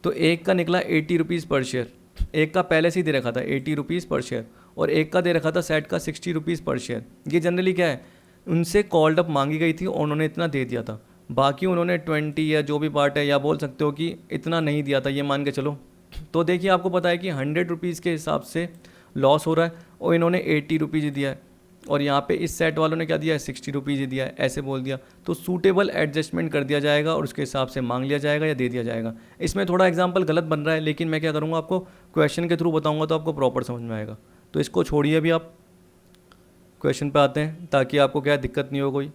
तो एक का निकला 80 रुपीज़ पर शेयर, एक का पहले से ही दे रखा था 80 रुपीज़ पर शेयर, और एक का दे रखा था सेट का 60 रुपीज़ पर शेयर। ये जनरली क्या है, उनसे कॉल्ड अप मांगी गई थी और उन्होंने इतना दे दिया था, बाकी उन्होंने 20 या जो भी पार्ट है, या बोल सकते हो कि इतना नहीं दिया था, ये मान के चलो। तो देखिए आपको पता है कि 100 रुपीज़ के हिसाब से लॉस हो रहा है और इन्होंने 80 रुपीज़ दिया है, और यहाँ पे इस सेट वालों ने क्या दिया है, 60 रुपीज़ ही दिया है, ऐसे बोल दिया। तो सूटेबल एडजस्टमेंट कर दिया जाएगा और उसके हिसाब से मांग लिया जाएगा या दे दिया जाएगा। इसमें थोड़ा एग्जांपल गलत बन रहा है, लेकिन मैं क्या करूँगा, आपको क्वेश्चन के थ्रू बताऊँगा तो आपको प्रॉपर समझ में आएगा। तो इसको छोड़िए, अभी आप क्वेश्चन पे आते हैं ताकि आपको क्या दिक्कत नहीं हो कोई।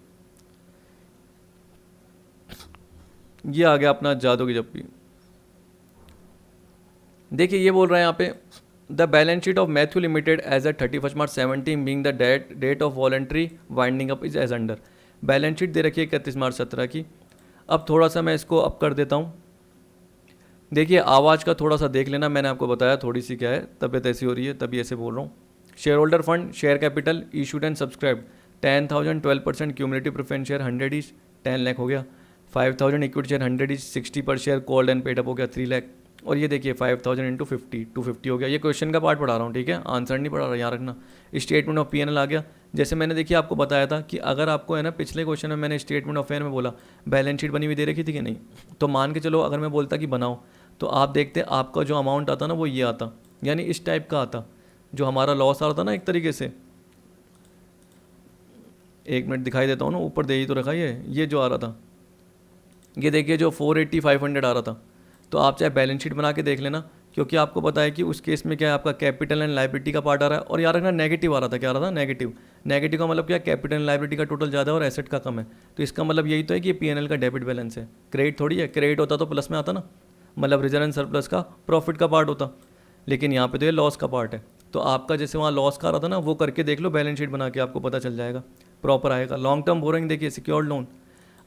ये आ गया अपना जादू की जप्पी। देखिए ये बोल रहा है यहाँ पे, the balance sheet of Matthew limited as a 31 March 17 being the date of voluntary winding up is as under. Balance sheet दे रखी है 31 मार्च 17 की। अब थोड़ा सा मैं इसको अप कर देता हूँ। देखिए आवाज़ का थोड़ा सा देख लेना, मैंने आपको बताया थोड़ी सी क्या है, तबीयत ऐसी हो रही है तभी ऐसे बोल रहा हूँ। Share holder fund, share capital issued and subscribe 10,000, 12% cumulative preference share 100 is 10 lakh हो गया। 5,000 इक्विटी शेयर 100 इज 60 पर share called and paid up हो गया 3 लाख। और ये देखिए 5000 इंटू 50 250 हो गया। ये क्वेश्चन का पार्ट पढ़ा रहा हूँ, ठीक है, आंसर नहीं पढ़ा रहा, यहाँ रखना। स्टेटमेंट ऑफ P&L आ गया। जैसे मैंने देखिए आपको बताया था कि अगर आपको है ना पिछले क्वेश्चन में मैंने स्टेटमेंट ऑफ फेयर में बोला बैलेंस शीट बनी हुई दे रखी थी कि नहीं, तो मान के चलो अगर मैं बोलता कि बनाओ, तो आप देखते आपका जो अमाउंट आता ना वो ये आता, यानी इस टाइप का आता, जो हमारा लॉस आ रहा था ना एक तरीके से। एक मिनट दिखाई देता हूँ ना, ऊपर दे ही तो रखा ये जो आ रहा था, ये देखिए जो 480 500 आ रहा था। तो आप चाहे बैलेंस शीट बना के देख लेना, क्योंकि आपको पता है कि उस केस में क्या है, आपका कैपिटल एंड लाइबिलिटी का पार्ट आ रहा है। और यार रखना नेगेटिव आ रहा था, क्या आ रहा था, नेगेटिव। नेगेटिव का मतलब क्या, कैपिटल एंड लाइबिलिटी का टोटल ज़्यादा है और एसेट का कम है। तो इसका मतलब यही तो है कि P&L का डेबिट बैलेंस है, क्रेडिट थोड़ी है। क्रेडिट होता तो प्लस में आता ना, मतलब रिजर्व एंड सरप्लस का प्रॉफिट का पार्ट होता, लेकिन यहाँ पे तो ये लॉस का पार्ट है। तो आपका जैसे वहाँ लॉस का आ रहा था ना, वो करके देख लो बैलेंस शीट बना के, आपको पता चल जाएगा, प्रॉपर आएगा। लॉन्ग टर्म बोरिंग देखिए सिक्योर्ड लोन।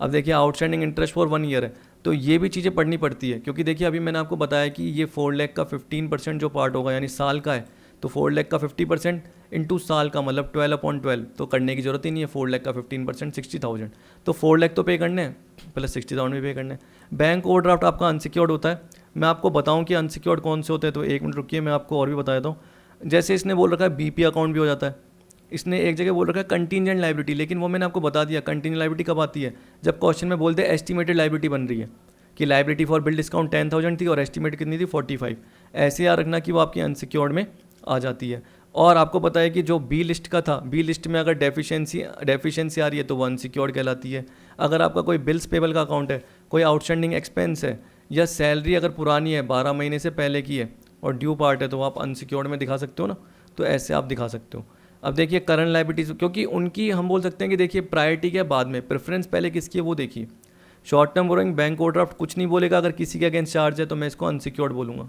अब देखिए आउटस्टैंडिंग इंटरेस्ट फॉर 1 ईयर है, तो ये भी चीज़ें पढ़नी पड़ती है, क्योंकि देखिए अभी मैंने आपको बताया कि ये 4 लाख का 15% जो पार्ट होगा, यानी साल का है, तो 4 लाख का 50% इंटू साल का मतलब 12/12, तो करने की जरूरत ही नहीं है। 4 लाख का 15% 60,000, तो 4 लाख तो पे करने हैं, प्लस 60,000 भी पे करने हैं। बैंक ओवरड्राफ्ट आपका अनसिक्योर्ड होता है। मैं आपको बताऊं कि अनसिक्योर्ड कौन से होते हैं, तो एक मिनट रुकिए, मैं आपको और भी बता देता हूँ। जैसे इसने बोल रखा है BP अकाउंट भी हो जाता है, इसने एक जगह बोल रखा है कंटीजेंट लाइबिलिटी, लेकिन वो मैंने आपको बता दिया कंटीजेंट लाइबिलिटी कब आती है, जब क्वेश्चन में बोलते हैं एस्टिमेटेड लाइबिलिटी बन रही है, कि लाइबिलिटी फॉर बिल डिस्काउंट 10,000 थी और एस्टिमेट कितनी थी 45। ऐसे याद रखना कि वो आपकी अनसिक्योर्ड में आ जाती है। और आपको पता है कि जो बी लिस्ट का था, बी लिस्ट में अगर डेफिशिएंसी आ रही है तो वो अनसिक्योर्ड कहलाती है। अगर आपका कोई बिल्स पेबल का अकाउंट है, कोई आउटस्टैंडिंग एक्सपेंस है, या सैलरी अगर पुरानी है 12 महीने से पहले की है और ड्यू पार्ट है, तो आप अनसिक्योर्ड में दिखा सकते हो ना, तो ऐसे आप दिखा सकते हो। अब देखिए करंट लाइबिलिटीज, क्योंकि उनकी हम बोल सकते हैं कि देखिए प्रायोरिटी क्या बाद में, प्रेफरेंस पहले किसकी है वो देखिए। Short term borrowing bank overdraft कुछ नहीं बोलेगा, अगर किसी के अगेंस्ट चार्ज है तो मैं इसको अनसिक्योर्ड बोलूँगा।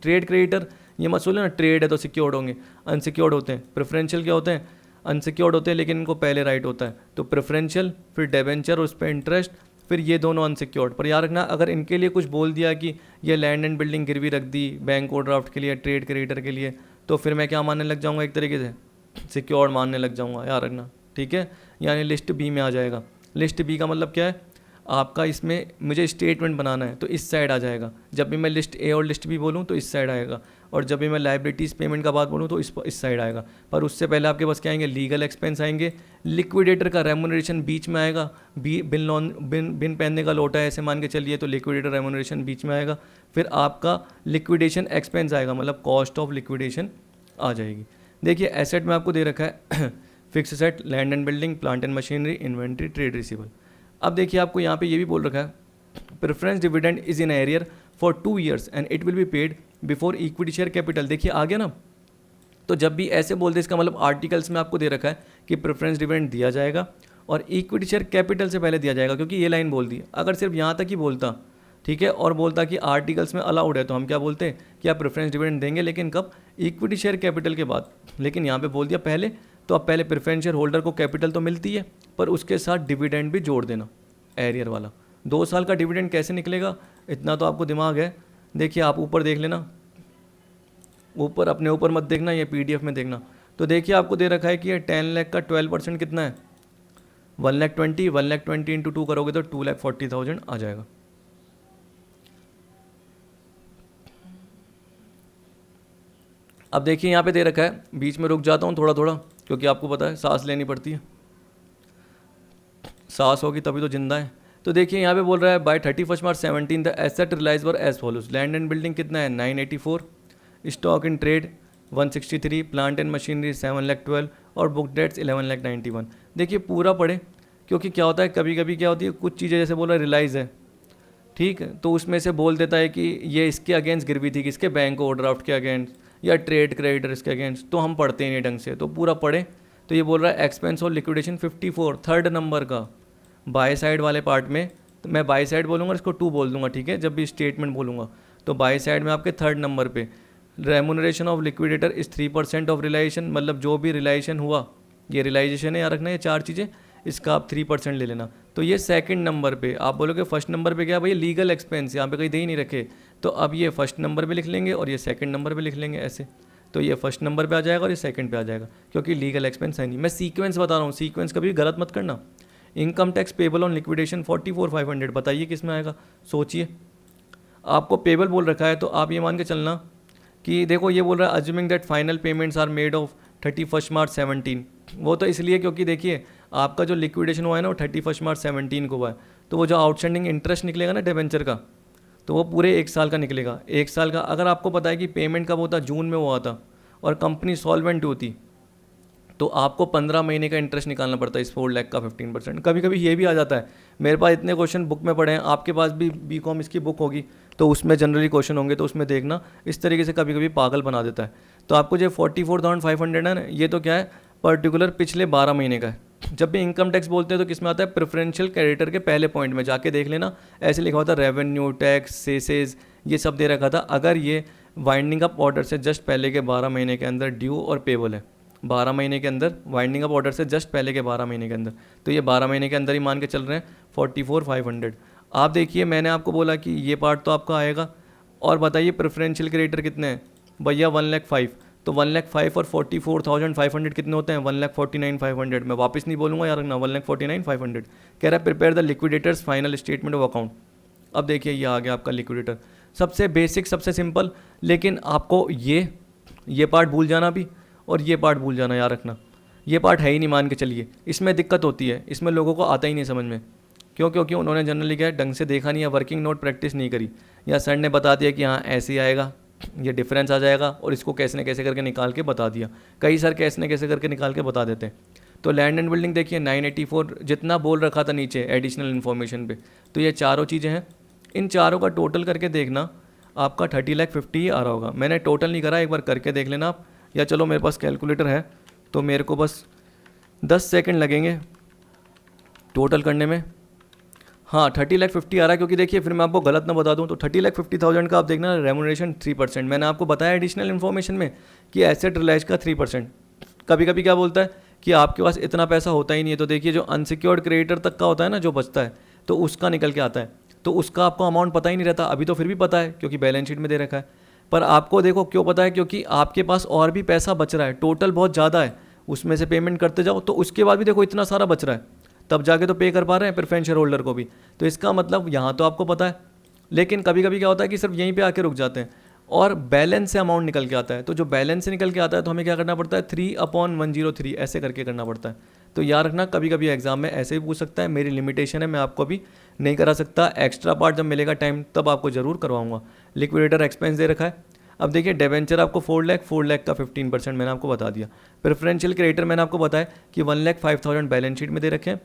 ट्रेड क्रेडिटर, ये मत सोचो ना ट्रेड है तो सिक्योर्ड होंगे, अनसिक्योर्ड होते हैं। प्रेफरेंशियल क्या होते हैं, अनसिक्योर्ड होते हैं लेकिन इनको पहले राइट होता है, तो प्रेफरेंशियल फिर डेबेंचर, उस पर इंटरेस्ट, फिर ये दोनों अनसिक्योर्ड। पर याद रखना अगर इनके लिए कुछ बोल दिया कि ये लैंड एंड बिल्डिंग गिरवी रख दी बैंक ओवरड्राफ्ट के लिए, ट्रेड क्रेडिटर के लिए, तो फिर मैं क्या मानने लग जाऊँगा, एक तरीके से सिक्योर्ड मानने लग जाऊँगा, याद रखना, ठीक है। यानी लिस्ट बी में आ जाएगा। लिस्ट बी का मतलब क्या है, आपका इसमें मुझे स्टेटमेंट बनाना है तो इस साइड आ जाएगा। जब भी मैं लिस्ट ए और लिस्ट बी बोलूँ तो इस साइड आएगा, और जब भी मैं लाइबिलिटीज़ पेमेंट का बात बोलूँ तो इस साइड आएगा। पर उससे पहले आपके पास क्या आएंगे, लीगल एक्सपेंस आएंगे, लिक्विडेटर का रेमुनरेशन बीच में आएगा। बिन पहनने का लोटा है ऐसे मान के चलिए, तो लिक्विडेटर रेमुनरेशन बीच में आएगा। फिर आपका लिक्विडेशन एक्सपेंस आएगा, मतलब कॉस्ट ऑफ लिक्विडेशन आ जाएगी। देखिए एसेट में आपको दे रखा है fix asset, land and building, plant and machinery, inventory, trade receivable. अब देखिए आपको यहाँ पे ये भी बोल रखा है preference dividend is in arrear for 2 years and it will be paid before equity share capital. देखिए आ गया ना, तो जब भी ऐसे बोलते इसका मतलब आर्टिकल्स में आपको दे रखा है कि प्रेफरेंस डिविडेंड दिया जाएगा और इक्विटी शेयर कैपिटल से पहले दिया जाएगा, क्योंकि ये लाइन बोल दी। अगर सिर्फ यहाँ तक ही बोलता, ठीक है, और बोलता कि आर्टिकल्स में अलाउड है, तो हम क्या बोलते हैं कि आप प्रेफरेंस डिविडेंड देंगे, लेकिन कब, इक्विटी शेयर कैपिटल के बाद। लेकिन यहाँ पे बोल दिया पहले, तो अब पहले प्रेफरेंस शेयर होल्डर को कैपिटल तो मिलती है, पर उसके साथ डिविडेंड भी जोड़ देना एरियर वाला। 2 साल का डिविडेंड कैसे निकलेगा, इतना तो आपको दिमाग है। देखिए आप ऊपर देख लेना, ऊपर अपने ऊपर मत देखना, ये PDF में देखना। तो देखिए आपको दे रखा है कि ये 10 लाख का 12% कितना है, 1,20,000 इंटू 2 करोगे तो 2,40,000 आ जाएगा। अब देखिए यहाँ पे दे रखा है, बीच में रुक जाता हूँ थोड़ा थोड़ा, क्योंकि आपको पता है सांस लेनी पड़ती है, सांस होगी तभी तो जिंदा है। तो देखिए यहाँ पे बोल रहा है by 31 March 17 the asset realise were as follows. Land and building कितना है 984, stock in trade 163, plant and machinery 7,12,000 और बुक डेट्स 11,91। देखिए पूरा पढ़े, क्योंकि क्या होता है कभी कभी क्या होती है, कुछ चीज़ें जैसे बोल रहा है रिलाइज है, ठीक है, तो उसमें से बोल देता है कि ये इसके अगेंस्ट गिरवी थी, किसके, बैंक ओवरड्राफ्ट के अगेंस्ट या ट्रेड क्रेडिटर इसके अगेंस्ट, तो हम पढ़ते ही नहीं ढंग से, तो पूरा पढ़े। तो ये बोल रहा है एक्सपेंस और लिक्विडेशन 54 थर्ड नंबर का बाय साइड वाले पार्ट में, तो मैं बाय साइड बोलूँगा, इसको 2 बोल दूंगा, ठीक है, जब भी स्टेटमेंट बोलूँगा। तो बाय साइड में आपके थर्ड नंबर पे रेमुनरेशन ऑफ लिक्विडेटर इस 3% ऑफ रिलाइजेशन, मतलब जो भी रिलाइजेशन हुआ, ये रिलाइजेशन है, याद रखना ये 4 चीज़ें, इसका आप 3% ले लेना। तो ये सेकंड नंबर पे, आप बोलोगे फर्स्ट नंबर पे क्या भाई, लीगल एक्सपेंस, यहाँ पे कहीं दे ही नहीं रखे, तो अब ये फर्स्ट नंबर पे लिख लेंगे और ये सेकंड नंबर पे लिख लेंगे ऐसे। तो ये फर्स्ट नंबर पे आ जाएगा और ये सेकंड पे आ जाएगा, क्योंकि लीगल एक्सपेंस है नहीं। मैं सीक्वेंस बता रहा हूँ, सीक्वेंस कभी गलत मत करना। Income tax payable on liquidation 44,500, बताइए किस में आएगा, सोचिए। आपको पेबल बोल रखा है तो आप ये मान के चलना कि देखो ये बोल रहा है assuming that final payments are made of 31 March 17। वो तो इसलिए क्योंकि देखिए आपका जो लिक्विडेशन हुआ है ना वो 31 मार्च 17 को हुआ है, तो वो जो आउटस्टैंडिंग इंटरेस्ट निकलेगा ना डिबेंचर का, तो वो पूरे 1 साल का निकलेगा। 1 साल का अगर आपको पता है कि पेमेंट कब होता, जून में हुआ था और कंपनी सॉल्वेंट होती, तो आपको 15 महीने का इंटरेस्ट निकालना पड़ता है इस 4 लाख का 15%। कभी कभी ये भी आ जाता है, मेरे पास इतने क्वेश्चन बुक में पड़े हैं, आपके पास भी बीकॉम इसकी बुक होगी तो उसमें जनरली क्वेश्चन होंगे, तो उसमें देखना इस तरीके से कभी कभी पागल बना देता है। तो आपको जो 44,500 है ना, ये तो क्या है, पर्टिकुलर पिछले 12 महीने का है। जब भी इनकम टैक्स बोलते हैं तो किस में आता है, प्रेफरेंशियल क्रेडिटर के पहले पॉइंट में जाके देख लेना, ऐसे लिखा होता है रेवेन्यू, टैक्स, सेसेज, ये सब दे रखा था। अगर ये वाइंडिंग अप ऑर्डर से जस्ट पहले के 12 महीने के अंदर ड्यू और पेबल है, 12 महीने के अंदर, वाइंडिंग अप ऑर्डर से जस्ट पहले के 12 महीने के अंदर, तो ये 12 महीने के अंदर ही मान के चल रहे हैं 44,500। आप देखिए मैंने आपको बोला कि ये पार्ट तो आपका आएगा। और बताइए प्रेफरेंशियल क्रेडिटर कितने हैं भैया, 1,05,000, तो 1,05,000 और 44,500 कितने होते हैं, 1,49,500। मैं वापस नहीं बोलूँगा यार ना, 1,49,500 कह रहा है prepare the liquidators final statement of account. अब देखिए ये आ गया आपका लिक्विडेटर, सबसे बेसिक सबसे सिंपल, लेकिन आपको ये पार्ट भूल जाना भी और ये पार्ट भूल जाना, याद रखना ये पार्ट है ही नहीं, मान के चलिए। इसमें दिक्कत होती है, इसमें लोगों को आता ही नहीं समझ में। क्यों? क्योंकि उन्होंने जनरली क्या है, ढंग से देखा नहीं है, वर्किंग नोट प्रैक्टिस नहीं करी, या सर ने बता दिया कि हाँ ऐसे ही आएगा, ये डिफरेंस आ जाएगा, और इसको कैसे न कैसे करके निकाल के बता दिया। कई सर कैसे न कैसे करके निकाल के बता देते हैं। तो लैंड एंड बिल्डिंग देखिए 984 जितना बोल रखा था नीचे एडिशनल इन्फॉर्मेशन पे, तो ये चारों चीज़ें हैं। इन चारों का टोटल करके देखना, आपका 30,50,000 ही आ रहा होगा। मैंने टोटल नहीं करा, एक बार करके देख लेना आप, या चलो मेरे पास कैलकुलेटर है तो मेरे को बस 10 सेकंड लगेंगे टोटल करने में। हाँ 30,50,000 आ रहा है, क्योंकि देखिए फिर मैं आपको गलत ना बता दूं, तो 30,50,000 का आप देखना रेमुनरेशन 3%। मैंने आपको बताया एडिशनल इन्फॉर्मेशन में कि एसेट रिलाइज का 3%। कभी कभी क्या बोलता है कि आपके पास इतना पैसा होता ही नहीं है, तो देखिए जो अनसिक्योर्ड क्रेडिटर तक का होता है ना, जो बचता है, तो उसका निकल के आता है, तो उसका आपको अमाउंट पता ही नहीं रहता। अभी तो फिर भी पता है क्योंकि बैलेंस शीट में दे रखा है, पर आपको देखो क्यों पता है, क्योंकि आपके पास और भी पैसा बच रहा है, टोटल बहुत ज़्यादा है, उसमें से पेमेंट करते जाओ तो उसके बाद भी देखो इतना सारा बच रहा है, तब जाके तो पे कर पा रहे हैं प्रेफरेंस शेयर होल्डर को भी। तो इसका मतलब यहाँ तो आपको पता है, लेकिन कभी कभी क्या होता है कि सिर्फ यहीं पे आके रुक जाते हैं और बैलेंस से अमाउंट निकल के आता है। तो जो बैलेंस से निकल के आता है तो हमें क्या करना पड़ता है, 3/103 ऐसे करके करना पड़ता है। तो याद रखना कभी कभी एग्जाम में ऐसे भी पूछ सकता है, मेरी लिमिटेशन है, मैं आपको अभी नहीं करा सकता, एक्स्ट्रा पार्ट जब मिलेगा टाइम तब आपको जरूर करवाऊंगा। लिक्विडेटर एक्सपेंस दे रखा है। अब देखिए डिबेंचर आपको 4 लाख का 15% मैंने आपको बता दिया। प्रेफरेंशियल क्रेडिटर मैंने आपको बताया कि 1,05,000 बैलेंस शीट में दे रखे हैं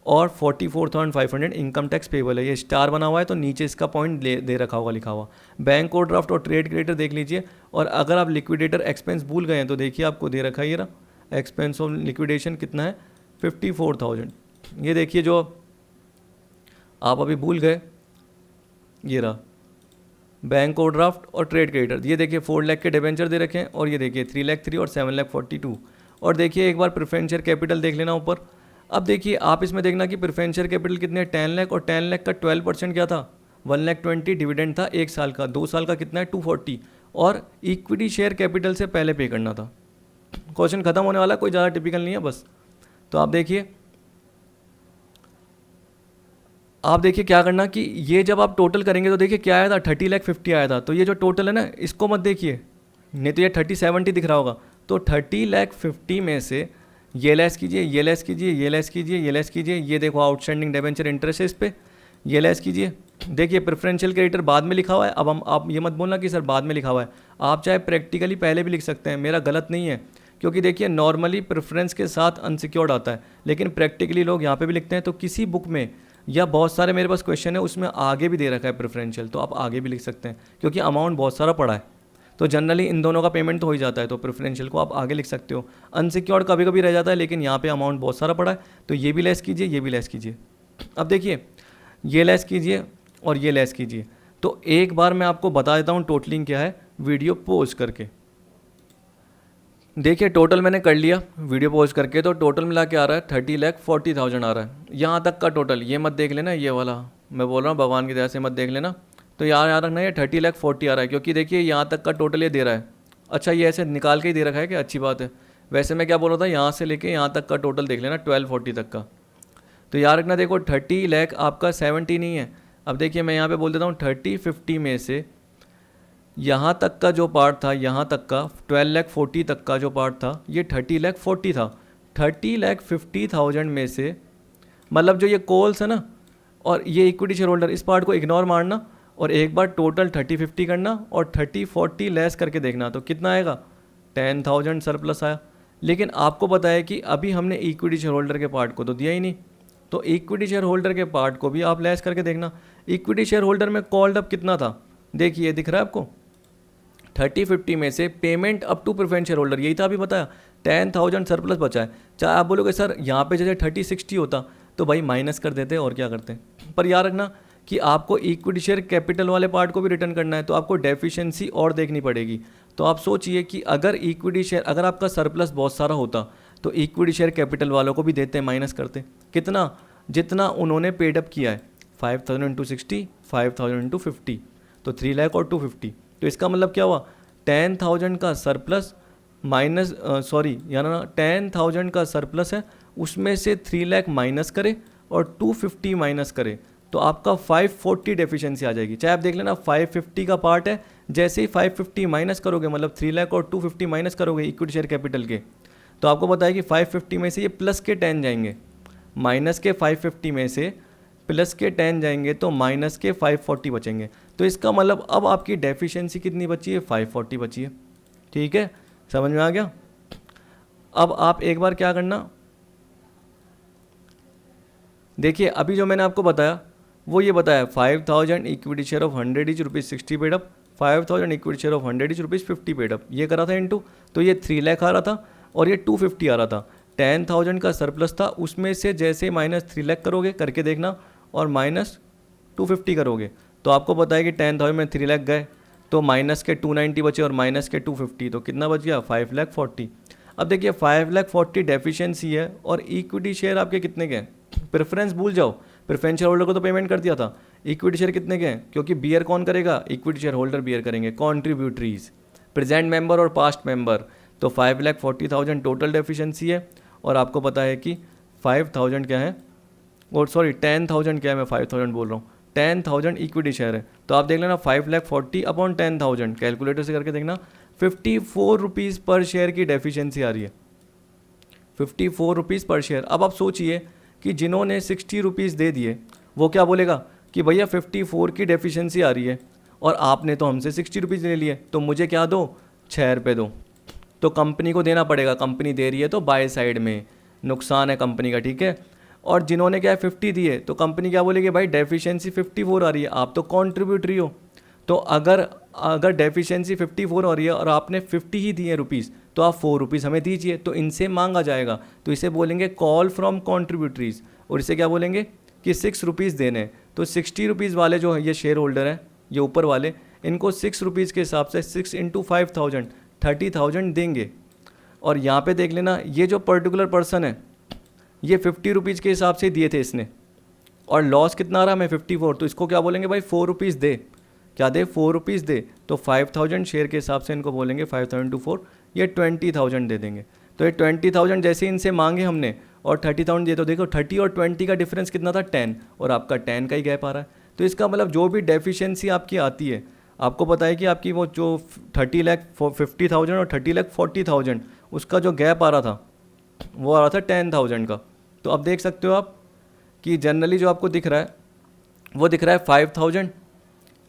और 44,500 इनकम टैक्स पेबल है। ये स्टार बना हुआ है तो नीचे इसका पॉइंट दे रखा होगा, लिखा हुआ। बैंक ओवरड्राफ्ट और ट्रेड क्रेडिटर देख लीजिए। और अगर आप लिक्विडेटर एक्सपेंस भूल गए हैं तो देखिए आपको दे रखा है ये रहा, एक्सपेंस ऑफ लिक्विडेशन कितना है, 54,000। ये देखिए जो आप अभी भूल गए, ये रहा बैंक ओवरड्राफ्ट और ट्रेड क्रेडिटर। ये देखिए 4 लाख के डिबेंचर दे रखे हैं और ये देखिए 3,03,000 और 7,42,000। और देखिए एक बार प्रेफरेंशियल कैपिटल देख लेना ऊपर। अब देखिए आप इसमें देखना कि प्रेफरेंशियल कैपिटल कितने, 10 लाख, और 10 लाख का 12% क्या था, 1,20,000 डिविडेंड था 1 साल का। 2 साल का कितना है, 240, और इक्विटी शेयर कैपिटल से पहले पे करना था। क्वेश्चन खत्म होने वाला, कोई ज़्यादा टिपिकल नहीं है बस। तो आप देखिए क्या करना कि ये जब आप टोटल करेंगे तो देखिए क्या आया था, 30,50,000 आया था। तो ये जो टोटल है ना, इसको मत देखिए, नहीं तो ये 30,70 दिख रहा होगा। तो 30,50,000 में से ये लेस कीजिए, ये लेस कीजिए, ये लेस कीजिए, ये लेस कीजिए। ये देखो आउटस्टैंडिंग डिबेंचर इंटरेस्ट है इस पर, ये लेस कीजिए। देखिए प्रेफरेंशियल क्रेडिटर बाद में लिखा हुआ है। अब आप ये मत बोलना कि सर बाद में लिखा हुआ है, आप चाहे प्रैक्टिकली पहले भी लिख सकते हैं, मेरा गलत नहीं है। क्योंकि देखिए नॉर्मली प्रेफरेंस के साथ अनसिक्योर्ड आता है, लेकिन प्रैक्टिकली लोग यहाँ पे भी लिखते हैं। तो किसी बुक में या बहुत सारे मेरे पास क्वेश्चन है उसमें आगे भी दे रखा है प्रेफरेंशियल, तो आप आगे भी लिख सकते हैं क्योंकि अमाउंट बहुत सारा पड़ा है। तो जनरली इन दोनों का पेमेंट तो हो ही जाता है, तो प्रेफरेंशियल को आप आगे लिख सकते हो। अनसिक्योर्ड कभी कभी रह जाता है, लेकिन यहाँ पे अमाउंट बहुत सारा पड़ा है, तो ये भी लेस कीजिए, ये भी लेस कीजिए। अब देखिए ये लेस कीजिए और ये लेस कीजिए। तो एक बार मैं आपको बता देता हूँ टोटलिंग क्या है, वीडियो पॉज करके। देखिए टोटल मैंने कर लिया वीडियो पॉज करके, तो टोटल मिला के आ रहा है 30,40,000 आ रहा है यहाँ तक का टोटल। ये मत देख लेना, ये वाला मैं बोल रहा हूँ भगवान की दया से मत देख लेना। तो याद रखना ये 30,40,000 आ रहा है, क्योंकि देखिए यहाँ तक का टोटल ये दे रहा है। अच्छा ये ऐसे निकाल के ही दे रखा है कि अच्छी बात है। वैसे मैं क्या बोल रहा था, यहाँ से लेके यहाँ तक का टोटल देख लेना 1240 तक का। तो याद रखना देखो 30 लाख आपका 70 नहीं है, अब देखिए मैं यहाँ पे बोल देता हूँ 30-50 में से यहाँ तक का जो पार्ट था, यहाँ तक का 12,40,000 तक का जो पार्ट था, ये 30,40,000 था। 30,50,000 में से मतलब जो ये कॉल्स है ना और ये इक्विटी शेयर होल्डर, इस पार्ट को इग्नोर मारना और एक बार टोटल 30-50 करना और 30-40 लेस करके देखना, तो कितना आएगा 10,000 सरप्लस आया। लेकिन आपको पता है कि अभी हमने इक्विटी शेयर होल्डर के पार्ट को तो दिया ही नहीं, तो इक्विटी शेयर होल्डर के पार्ट को भी आप लेस करके देखना। इक्विटी शेयर होल्डर में कॉल्ड अप कितना था, देखिए दिख रहा है आपको 30-50 में से payment up to preference share holder, यही था अभी बताया, 10,000 सरप्लस बचा है। चाहे आप बोलोगे सर यहाँ पे जैसे 30-60 होता तो भाई माइनस कर देते और क्या करते, पर याद रखना कि आपको इक्विटी शेयर कैपिटल वाले पार्ट को भी रिटर्न करना है, तो आपको डेफिशिएंसी और देखनी पड़ेगी। तो आप सोचिए कि अगर इक्विटी शेयर, अगर आपका सरप्लस बहुत सारा होता तो इक्विटी शेयर कैपिटल वालों को भी देते, माइनस करते कितना, जितना उन्होंने पेड अप किया है, 5,000 इंटू 60, 5,000 इंटू 50, तो 3 लाख और 250। तो इसका मतलब क्या हुआ, 10,000 का सरप्लस माइनस यानी ना 10,000 का सरप्लस है, उसमें से 3 लाख माइनस करे और 250 माइनस करे, तो आपका 540 डेफिशिएंसी आ जाएगी। चाहे आप देख लेना 550 का पार्ट है, जैसे ही 550 माइनस करोगे मतलब 3 लाख और 250 माइनस करोगे इक्विटी शेयर कैपिटल के, तो आपको पता है कि 550 में से ये प्लस के 10 जाएंगे, माइनस के 550 में से प्लस के 10 जाएंगे, तो माइनस के 540 बचेंगे। तो इसका मतलब अब आपकी डेफिशिएंसी कितनी बची है, 540 बची है। ठीक है, समझ में आ गया। अब आप एक बार क्या करना, देखिए अभी जो मैंने आपको बताया वो ये बताया 5,000 equity share of 100 is ₹60 paid up, 5,000 equity share of 100 is ₹50 paid up, ये करा था इनटू, तो ये 3 लाख आ रहा था और ये 250 आ रहा था। 10,000 का सरप्लस था, उसमें से जैसे माइनस 3 लाख करोगे करके देखना और माइनस 250 करोगे, तो आपको पता है कि 10,000 में 3 लाख गए, तो माइनस के 290 बचे और माइनस के 250, तो कितना बच गया 5,40,000। अब देखिए 5,40,000 डेफिशिएंसी है और इक्विटी शेयर आपके कितने के हैं, प्रेफरेंस भूल जाओ, प्रेफरेंस शेयर होल्डर को तो पेमेंट कर दिया था, इक्विटी शेयर कितने के हैं, क्योंकि बियर कौन करेगा, इक्विटी शेयर होल्डर बियर करेंगे, कॉन्ट्रीब्यूटरीज, प्रेजेंट मेंबर और पास्ट मेंबर। तो 5,40,000 टोटल डेफिशिएंसी है और आपको पता है कि 5,000 क्या है, और 10,000 क्या है, मैं 5,000 बोल रहा हूँ, 10,000 इक्विटी शेयर है। तो आप देख लेना 5,40,000 अपॉन 10,000, कैलकुलेटर से करके देखना, 54 रुपीज़ पर शेयर की डेफिशिएंसी आ रही है, 54 रुपीज़ पर शेयर। अब आप सोचिए कि जिन्होंने 60 रुपीज़ दे दिए वो क्या बोलेगा कि भैया 54 की डेफिशिएंसी आ रही है और आपने तो हमसे 60 रुपीज़ ले लिए, तो मुझे क्या दो, 6 रुपये दो। तो कंपनी को देना पड़ेगा, कंपनी दे रही है तो बाय साइड में नुकसान है कंपनी का, ठीक है। और जिन्होंने क्या है 50 दिए, तो कंपनी क्या बोलेगी, भाई डेफिशिएंसी 54 आ रही है, आप तो कॉन्ट्रीब्यूटरी हो, तो अगर डेफिशिएंसी 54 हो रही है और आपने 50 ही दिए रुपीज़, तो आप 4 रुपीज़ हमें दीजिए, तो इनसे मांगा जाएगा, तो इसे बोलेंगे कॉल फ्रॉम कॉन्ट्रीब्यूटरीज, और इसे क्या बोलेंगे कि 6 रुपीज़ देने। तो 60 रुपीज़ वाले जो ये शेयर होल्डर हैं, ये ऊपर वाले, इनको 6 रुपीज़ के हिसाब से 6 इंटू 5,000 30,000 देंगे। और यहाँ पे देख लेना, ये जो पर्टिकुलर पर्सन है ये 50 रुपीज़ के हिसाब से दिए थे इसने, और लॉस कितना आ रहा है हमें 54, तो इसको क्या बोलेंगे भाई 4 रुपीज़ दे, क्या दे 4 रुपीज़ दे, तो 5,000 शेयर के हिसाब से इनको बोलेंगे 5,000 टू 4, ये 20,000 दे देंगे। तो ये 20,000 जैसे इनसे मांगे हमने और 30,000 दिए, तो देखो 30 और 20 का डिफरेंस कितना था 10, और आपका 10 का ही गैप आ रहा है। तो इसका मतलब जो भी डेफिशिएंसी आपकी आती है, आपको पता है कि आपकी वो जो 30,50,000 और 30,40,000 उसका जो गैप आ रहा था वो आ रहा था 10,000 का। तो अब देख सकते हो आप कि जनरली जो आपको दिख रहा है वो दिख रहा है 5,000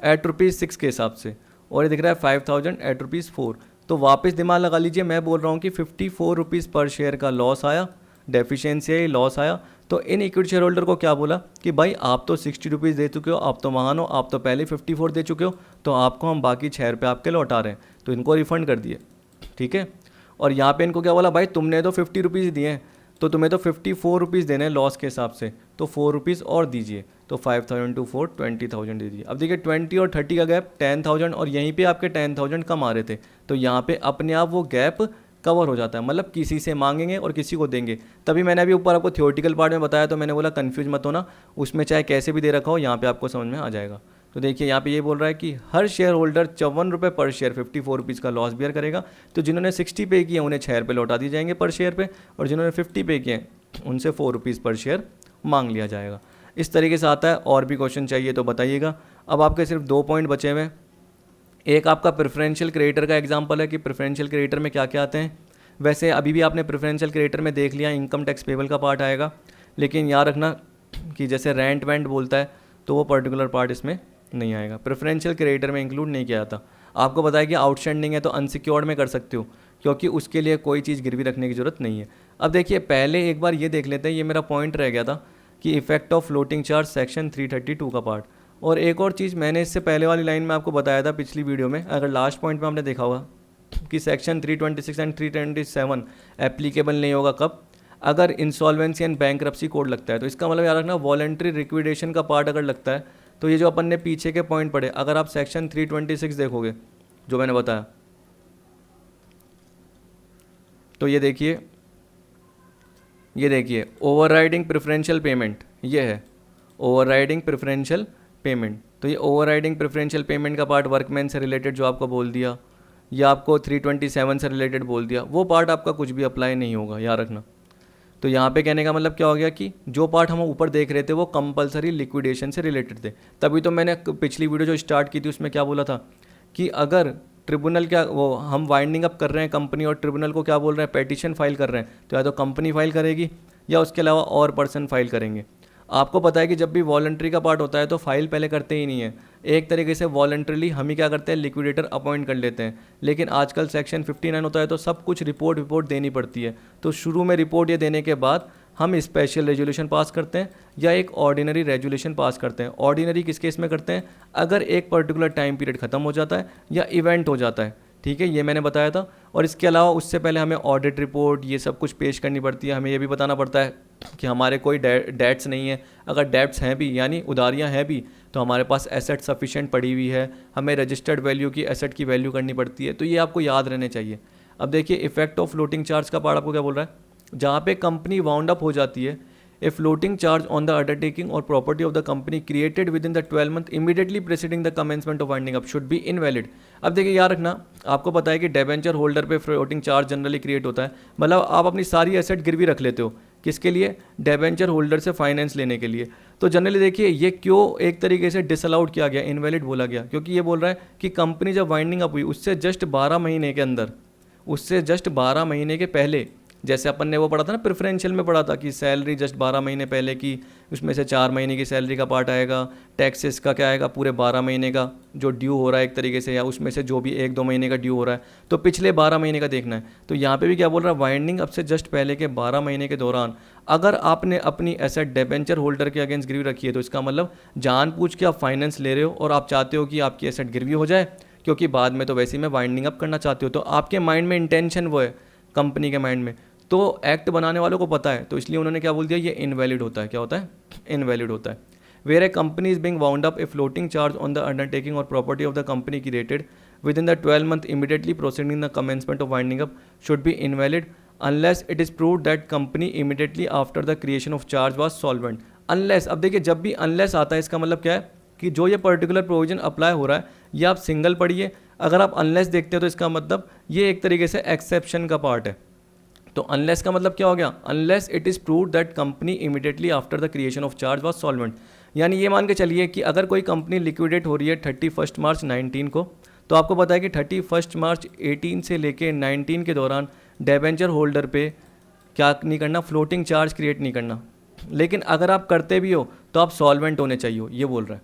एट ₹6 के हिसाब से, और ये दिख रहा है 5,000 एट ₹4। तो वापस दिमाग लगा लीजिए, मैं बोल रहा हूँ कि 54 रुपीज़ पर शेयर का लॉस आया, डेफिशिएंसी है, लॉस आया। तो इन इक्विटी शेयर होल्डर को क्या बोला कि भाई आप तो 60 रुपीज़ दे चुके हो, आप तो महान हो, आप तो पहले 54 दे चुके हो, तो आपको हम बाकी 6 रुपये आपके लौटा रहे हैं, तो इनको रिफ़ंड कर दिए, ठीक है। और यहाँ पे इनको क्या बोला, भाई तुमने तो 50 रुपीज़ दिए हैं, तो तुम्हें तो 54 रुपीज़ देने हैं लॉस के हिसाब से, तो 4 रुपीज़ और दीजिए, तो 5,000 टू 4 20,000 दे दीजिए। अब देखिए 20 और 30 का गैप 10,000, और यहीं पे आपके 10,000 कम आ रहे थे, तो यहाँ पे अपने आप वो गैप कवर हो जाता है, मतलब किसी से मांगेंगे और किसी को देंगे। तभी मैंने अभी ऊपर आपको थियोरेटिकल पार्ट में बताया, तो मैंने बोला कन्फ्यूज मत होना, उसमें चाहे कैसे भी दे रखा हो, यहाँ पे आपको समझ में आ जाएगा। तो देखिए यहाँ पे ये बोल रहा है कि हर शेयर होल्डर 54 रुपये पर शेयर 54 रुपीज़ का लॉस बियर करेगा। तो जिन्होंने 60 पे किए उन्हें 6 रुपये लौटा दिए जाएंगे पर शेयर पे, और जिन्होंने 50 पे किए उनसे 4 रुपीज़ पर शेयर मांग लिया जाएगा। इस तरीके से आता है। और भी क्वेश्चन चाहिए तो बताइएगा। अब आपके सिर्फ 2 पॉइंट बचे हुए हैं। एक आपका प्रेफरेंशियल क्रेडिटर का एग्जांपल है कि प्रेफरेंशियल क्रेडिटर में क्या क्या आते हैं। वैसे अभी भी आपने प्रेफरेंशियल क्रेडिटर में देख लिया इनकम टैक्स पेबल का पार्ट आएगा, लेकिन याद रखना कि जैसे रेंट वेंट बोलता है तो वो पर्टिकुलर पार्ट इसमें नहीं आएगा, प्रेफरेंशियल क्रेडिटर में इंक्लूड नहीं किया जाता। आपको बताया कि आउटस्टैंडिंग है तो अनसिक्योर्ड में कर सकते हो, क्योंकि उसके लिए कोई चीज़ गिरवी रखने की ज़रूरत नहीं है। अब देखिए पहले एक बार ये देख लेते हैं, ये मेरा पॉइंट रह गया था कि effect of floating charge section 332 का पार्ट। और एक और चीज़ मैंने इससे पहले वाली लाइन में आपको बताया था पिछली वीडियो में, अगर लास्ट पॉइंट में आपने देखा होगा कि सेक्शन 326 एंड 327 एप्लीकेबल नहीं होगा कब, अगर इंसॉल्वेंसी एंड बैंक्रप्सी कोड लगता है। तो इसका मतलब याद रखना वॉलंटरी लिक्विडेशन का पार्ट अगर लगता है तो ये जो अपन ने पीछे के पॉइंट पढ़े, अगर आप सेक्शन 326 देखोगे जो मैंने बताया, तो ये देखिए ओवरराइडिंग प्रेफरेंशियल पेमेंट, ये है ओवरराइडिंग प्रेफरेंशियल पेमेंट। तो ये ओवरराइडिंग प्रेफरेंशियल पेमेंट का पार्ट वर्कमैन से रिलेटेड जो आपको बोल दिया, या आपको 327 से रिलेटेड बोल दिया, वो पार्ट आपका कुछ भी अप्लाई नहीं होगा, याद रखना। तो यहाँ पे कहने का मतलब क्या हो गया कि जो पार्ट हम ऊपर देख रहे थे वो कंपलसरी लिक्विडेशन से रिलेटेड थे। तभी तो मैंने पिछली वीडियो जो स्टार्ट की थी उसमें क्या बोला था कि अगर ट्रिब्यूनल क्या वो हम वाइंडिंग अप कर रहे हैं कंपनी और ट्रिब्यूनल को क्या बोल रहे हैं पेटिशन फाइल कर रहे हैं, तो या तो कंपनी फाइल करेगी या उसके अलावा और पर्सन फाइल करेंगे। आपको पता है कि जब भी वॉलंटरी का पार्ट होता है तो फाइल पहले करते ही नहीं है, एक तरीके से वॉलंटरीली हम ही क्या करते हैं लिक्विडेटर अपॉइंट कर लेते हैं। लेकिन आजकल सेक्शन 59 होता है तो सब कुछ रिपोर्ट देनी पड़ती है। तो शुरू में रिपोर्ट ये देने के बाद हम स्पेशल रेजोल्यूशन पास करते हैं या एक ऑर्डिनरी रेजोल्यूशन पास करते हैं। ऑर्डिनरी किस केस में करते हैं, अगर एक पर्टिकुलर टाइम पीरियड खत्म हो जाता है या इवेंट हो जाता है, ठीक है, ये मैंने बताया था। और इसके अलावा उससे पहले हमें ऑडिट रिपोर्ट ये सब कुछ पेश करनी पड़ती है। हमें ये भी बताना पड़ता है कि हमारे कोई डेट्स नहीं है, अगर डेट्स हैं भी यानी उधारियां हैं भी तो हमारे पास एसेट सफिशिएंट पड़ी हुई है, हमें रजिस्टर्ड वैल्यू की एसेट की वैल्यू करनी पड़ती है। तो ये आपको याद रहने चाहिए। अब देखिए इफेक्ट ऑफ फ्लोटिंग चार्ज का पार्ट आपको क्या बोल रहा है, जहाँ पे कंपनी वाउंड अप हो जाती है, a floating charge on the undertaking or property of the company created with in the 12 month immediately preceding the commencement of winding up should be invalid. अब देखिए याद रखना, आपको पता है कि डेबेंचर होल्डर पे फ्लोटिंग चार्ज जनरली क्रिएट होता है, मतलब आप अपनी सारी एसेट गिरवी रख लेते हो, किसके लिए, डेबेंचर होल्डर से फाइनेंस लेने के लिए। तो जनरली देखिए ये क्यों एक तरीके से डिसअलाउड किया गया, इनवैलिड बोला गया, क्योंकि ये बोल रहा है कि कंपनी जब वाइंडिंग अप हुई उससे जस्ट 12 महीने के अंदर, उससे जस्ट 12 महीने के पहले, जैसे अपन ने वो पढ़ा था ना प्रेफरेंशियल में पढ़ा था कि सैलरी जस्ट 12 महीने पहले की, उसमें से 4 महीने की सैलरी का पार्ट आएगा, टैक्सेस का क्या आएगा पूरे 12 महीने का जो ड्यू हो रहा है एक तरीके से, या उसमें से जो भी 1-2 महीने का ड्यू हो रहा है, तो पिछले 12 महीने का देखना है। तो यहाँ पे भी क्या बोल रहा है, वाइंडिंग अप से जस्ट पहले के 12 महीने के दौरान अगर आपने अपनी एसेट डिबेंचर होल्डर के अगेंस्ट गिरवी रखी है, तो इसका मतलब जानबूझ के आप फाइनेंस ले रहे हो और आप चाहते हो कि आपकी एसेट गिरवी हो जाए, क्योंकि बाद में तो वैसे ही में वाइंडिंग अप करना चाहते हो। तो आपके माइंड में इंटेंशन वो है, कंपनी के माइंड में, तो एक्ट बनाने वालों को पता है, तो इसलिए उन्होंने क्या बोल दिया, ये इनवैलिड होता है। क्या होता है, इनवैलिड होता है। Where a company is being wound up a floating charge on the undertaking or property of the company created with in the 12 month immediately proceeding the commencement of winding up should be invalid unless it is proved that company immediately after the creation of charge was solvent. Unless, अब देखिए जब भी unless आता है इसका मतलब क्या है कि जो ये पर्टिकुलर प्रोविजन अप्लाई हो रहा है ये आप सिंगल पढ़िए, अगर आप अनलेस देखते हो तो इसका मतलब ये एक तरीके से एक्सेप्शन का पार्ट है। तो अनलेस का मतलब क्या हो गया, unless it is proved that company immediately after the creation of charge was solvent. यानी ये मान के चलिए कि अगर कोई कंपनी लिक्विडेट हो रही है 31 मार्च 19 को, तो आपको पता है कि 31 मार्च 18 से लेके 19 के दौरान डेबेंचर होल्डर पे क्या नहीं करना, फ्लोटिंग चार्ज क्रिएट नहीं करना। लेकिन अगर आप करते भी हो तो आप सॉल्वेंट होने चाहिए, ये बोल रहा है।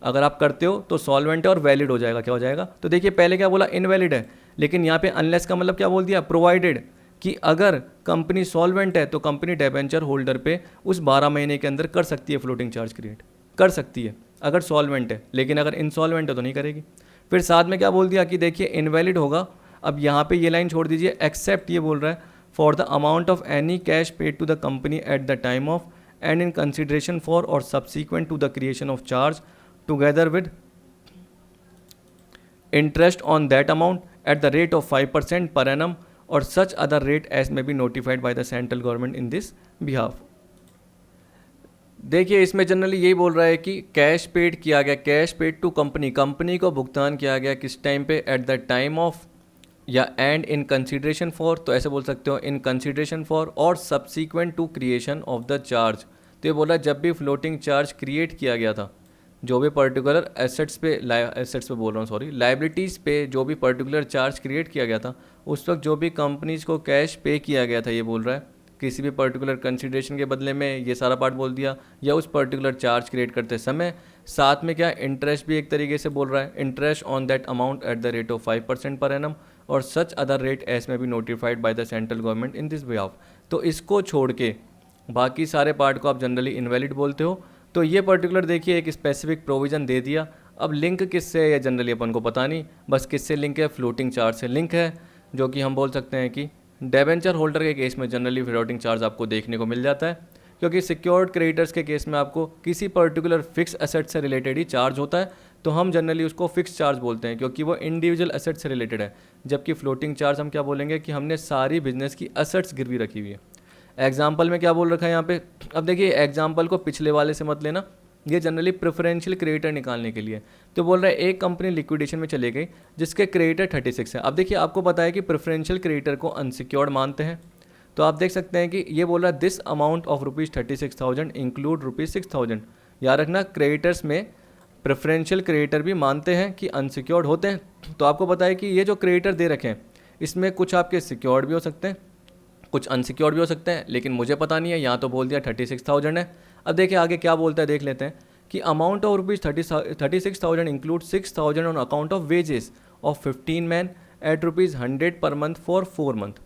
अगर आप करते हो तो सॉल्वेंट है और वैलिड हो जाएगा। क्या हो जाएगा, तो देखिए पहले क्या बोला, इनवैलिड है, लेकिन यहाँ पे अनलेस का मतलब क्या बोल दिया, प्रोवाइडेड कि अगर कंपनी सॉल्वेंट है तो कंपनी डेबेंचर होल्डर पे उस 12 महीने के अंदर कर सकती है फ्लोटिंग चार्ज क्रिएट, कर सकती है अगर सॉल्वेंट है, लेकिन अगर इनसॉल्वेंट है तो नहीं करेगी। फिर साथ में क्या बोल दिया कि देखिए इनवैलिड होगा, अब यहाँ पे ये लाइन छोड़ दीजिए, एक्सेप्ट ये बोल रहा है for the amount of any cash paid to the company at the time of and in consideration for और subsequent to the creation of charge together with interest on that amount at the rate of 5% per annum or such other rate as may be notified by the central government in this behalf. देखिए इसमें generally यही बोल रहा है कि cash paid किया गया, cash paid to company, company को भुगतान किया गया किस टाइम पे, एट द टाइम ऑफ या एंड इन कंसिडरेशन फॉर, तो ऐसे बोल सकते हो इन कंसिडरेशन फॉर और subsequent to creation of the charge, तो ये बोल रहा है जब भी फ्लोटिंग चार्ज क्रिएट किया गया था, जो भी पर्टिकुलर एसेट्स पे बोल रहा हूँ सॉरी, लाइबिलिटीज़ पे जो भी पर्टिकुलर चार्ज क्रिएट किया गया था, उस वक्त जो भी कंपनीज को कैश पे किया गया था, ये बोल रहा है किसी भी पर्टिकुलर कंसिडरेशन के बदले में, ये सारा पार्ट बोल दिया, या उस पर्टिकुलर चार्ज क्रिएट करते समय, साथ में क्या इंटरेस्ट भी एक तरीके से बोल रहा है, interest on that amount at the rate of 5% per annum or such other rate as may be notified by the central government in this behalf. तो इसको छोड़ के बाकी सारे पार्ट को आप जनरली इनवैलिड बोलते हो। तो ये पर्टिकुलर देखिए एक स्पेसिफिक प्रोविज़न दे दिया। अब लिंक किससे है, जनरली अपन को पता नहीं, बस किससे लिंक है, फ्लोटिंग चार्ज से लिंक है, जो कि हम बोल सकते हैं कि डेबेंचर होल्डर के केस में जनरली फ्लोटिंग चार्ज आपको देखने को मिल जाता है, क्योंकि सिक्योर्ड क्रेडिटर्स के केस में आपको किसी पर्टिकुलर फिक्स एसेट से रिलेटेड ही चार्ज होता है, तो हम जनरली उसको फिक्स चार्ज बोलते हैं क्योंकि वो इंडिविजुअल एसेट से रिलेटेड है। जबकि फ्लोटिंग चार्ज हम क्या बोलेंगे कि हमने सारी बिजनेस की एसेट्स गिरवी रखी हुई है। एग्जाम्पल में क्या बोल रखा है यहाँ पे, अब देखिए एग्जाम्पल को पिछले वाले से मत लेना, ये जनरली प्रेफरेंशियल क्रेडिटर निकालने के लिए। तो बोल रहा है एक कंपनी लिक्विडेशन में चली गई जिसके क्रेडिटर 36 है। अब देखिए आपको पता है कि प्रेफरेंशियल क्रेडिटर को अनसिक्योर्ड मानते हैं, तो आप देख सकते हैं कि ये बोल रहा है दिस अमाउंट ऑफ ₹36,000 इंक्लूड ₹6,000। याद रखना क्रेडिटर्स में प्रेफरेंशियल क्रेडिटर भी मानते हैं कि अनसिक्योर्ड होते हैं। तो आपको पता है कि ये जो क्रेडिटर दे रखे हैं इसमें कुछ आपके सिक्योर्ड भी हो सकते हैं, कुछ अनसिक्योर्ड भी हो सकते हैं, लेकिन मुझे पता नहीं है, यहाँ तो बोल दिया 36,000 है। अब देखिए आगे क्या बोलता है, देख लेते हैं कि amount of ₹36,000 include 6,000 on account of wages of 15 man at ₹100 per month for 4 month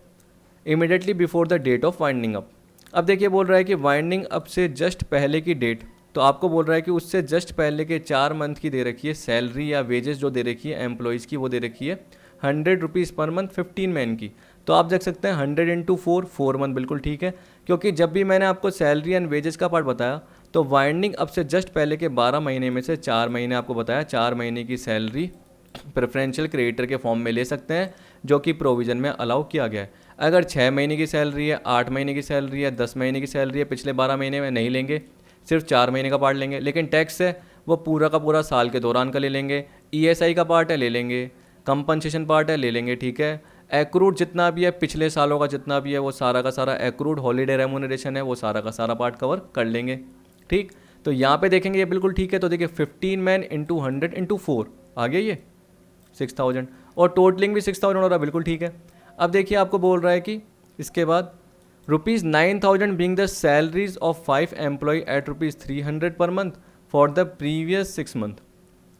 immediately before the date of winding up. अब देखिए बोल रहा है कि वाइंडिंग अप से जस्ट पहले की डेट, तो आपको बोल रहा है कि उससे जस्ट पहले के 4 मंथ की दे रखी है सैलरी या वेजेस जो दे रखी है एम्प्लॉयज़ की, वो दे रखी है ₹100 पर मंथ 15 मैन की। तो आप देख सकते हैं 100 इंटू 4 मंथ बिल्कुल ठीक है, क्योंकि जब भी मैंने आपको सैलरी एंड वेजेस का पार्ट बताया तो वाइंडिंग अप से जस्ट पहले के 12 महीने में से 4 महीने आपको बताया, 4 महीने की सैलरी प्रेफरेंशियल क्रेडिटर के फॉर्म में ले सकते हैं, जो कि प्रोविज़न में अलाउ किया गया है। अगर 6 महीने की सैलरी है, 8 महीने की सैलरी है, 10 महीने की सैलरी है, पिछले 12 महीने में नहीं लेंगे, सिर्फ 4 महीने का पार्ट लेंगे। लेकिन टैक्स है वो पूरा का पूरा साल के दौरान का ले लेंगे, ESI का पार्ट है ले लेंगे, कंपनसेशन पार्ट है ले लेंगे, ठीक है। एक्रूड जितना भी है पिछले सालों का जितना भी है वो सारा का सारा एक्रूड हॉलीडे रेमुनरेशन है वो सारा का सारा पार्ट कवर कर लेंगे, ठीक। तो यहाँ पे देखेंगे ये बिल्कुल ठीक है। तो देखिए 15 मैन इंटू 100 इंटू 4 आ गया ये 6,000 और टोटलिंग भी 6,000 हो रहा है, बिल्कुल ठीक है। अब देखिए आपको बोल रहा है कि इसके बाद ₹9,000 being the salaries of 5 employ at ₹300 per month for the previous 6 month.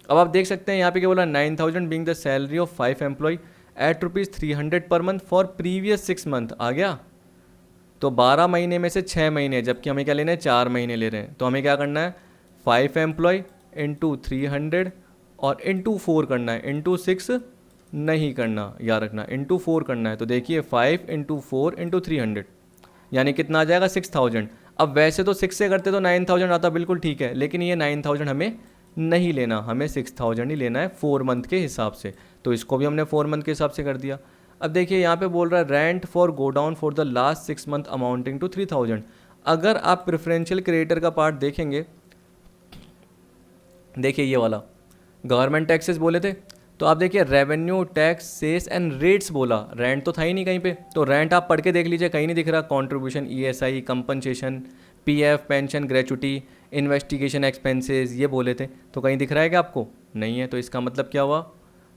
अब आप देख सकते हैं यहाँ पे क्या बोला, 9,000 being the salary of 5 employ at ₹300 per month for previous 6 month आ गया। तो 12 महीने में से 6 महीने, जबकि हमें क्या लेना है 4 महीने ले रहे हैं, तो हमें क्या करना है 5 एम्प्लॉय इंटू 300 और इंटू 4 करना है, इंटू 6 नहीं करना, याद रखना इंटू 4 करना है। तो देखिए 5 इंटू 4 इंटू 300 यानी कितना आ जाएगा 6,000। अब वैसे तो 6 से करते तो 9,000 आता, बिल्कुल ठीक है, लेकिन ये 9,000 हमें नहीं लेना, हमें 6,000 ही लेना है 4 मंथ के हिसाब से। तो इसको भी हमने 4 मंथ के हिसाब से कर दिया। अब देखिए यहाँ पे बोल रहा है rent for godown for the last 6 month amounting to 3,000। अगर आप प्रेफरेंशियल क्रेडिटर का पार्ट देखेंगे, देखिए ये वाला गवर्नमेंट टैक्सेस बोले थे, तो आप देखिए revenue tax cess and rates बोला, रेंट तो था ही नहीं कहीं पे, तो रेंट आप पढ़ के देख लीजिए, कहीं नहीं दिख रहा। Contribution, ESI, compensation, PF, pension, gratuity, investigation expenses ये बोले थे, तो कहीं दिख रहा है क्या आपको? नहीं है। तो इसका मतलब क्या हुआ,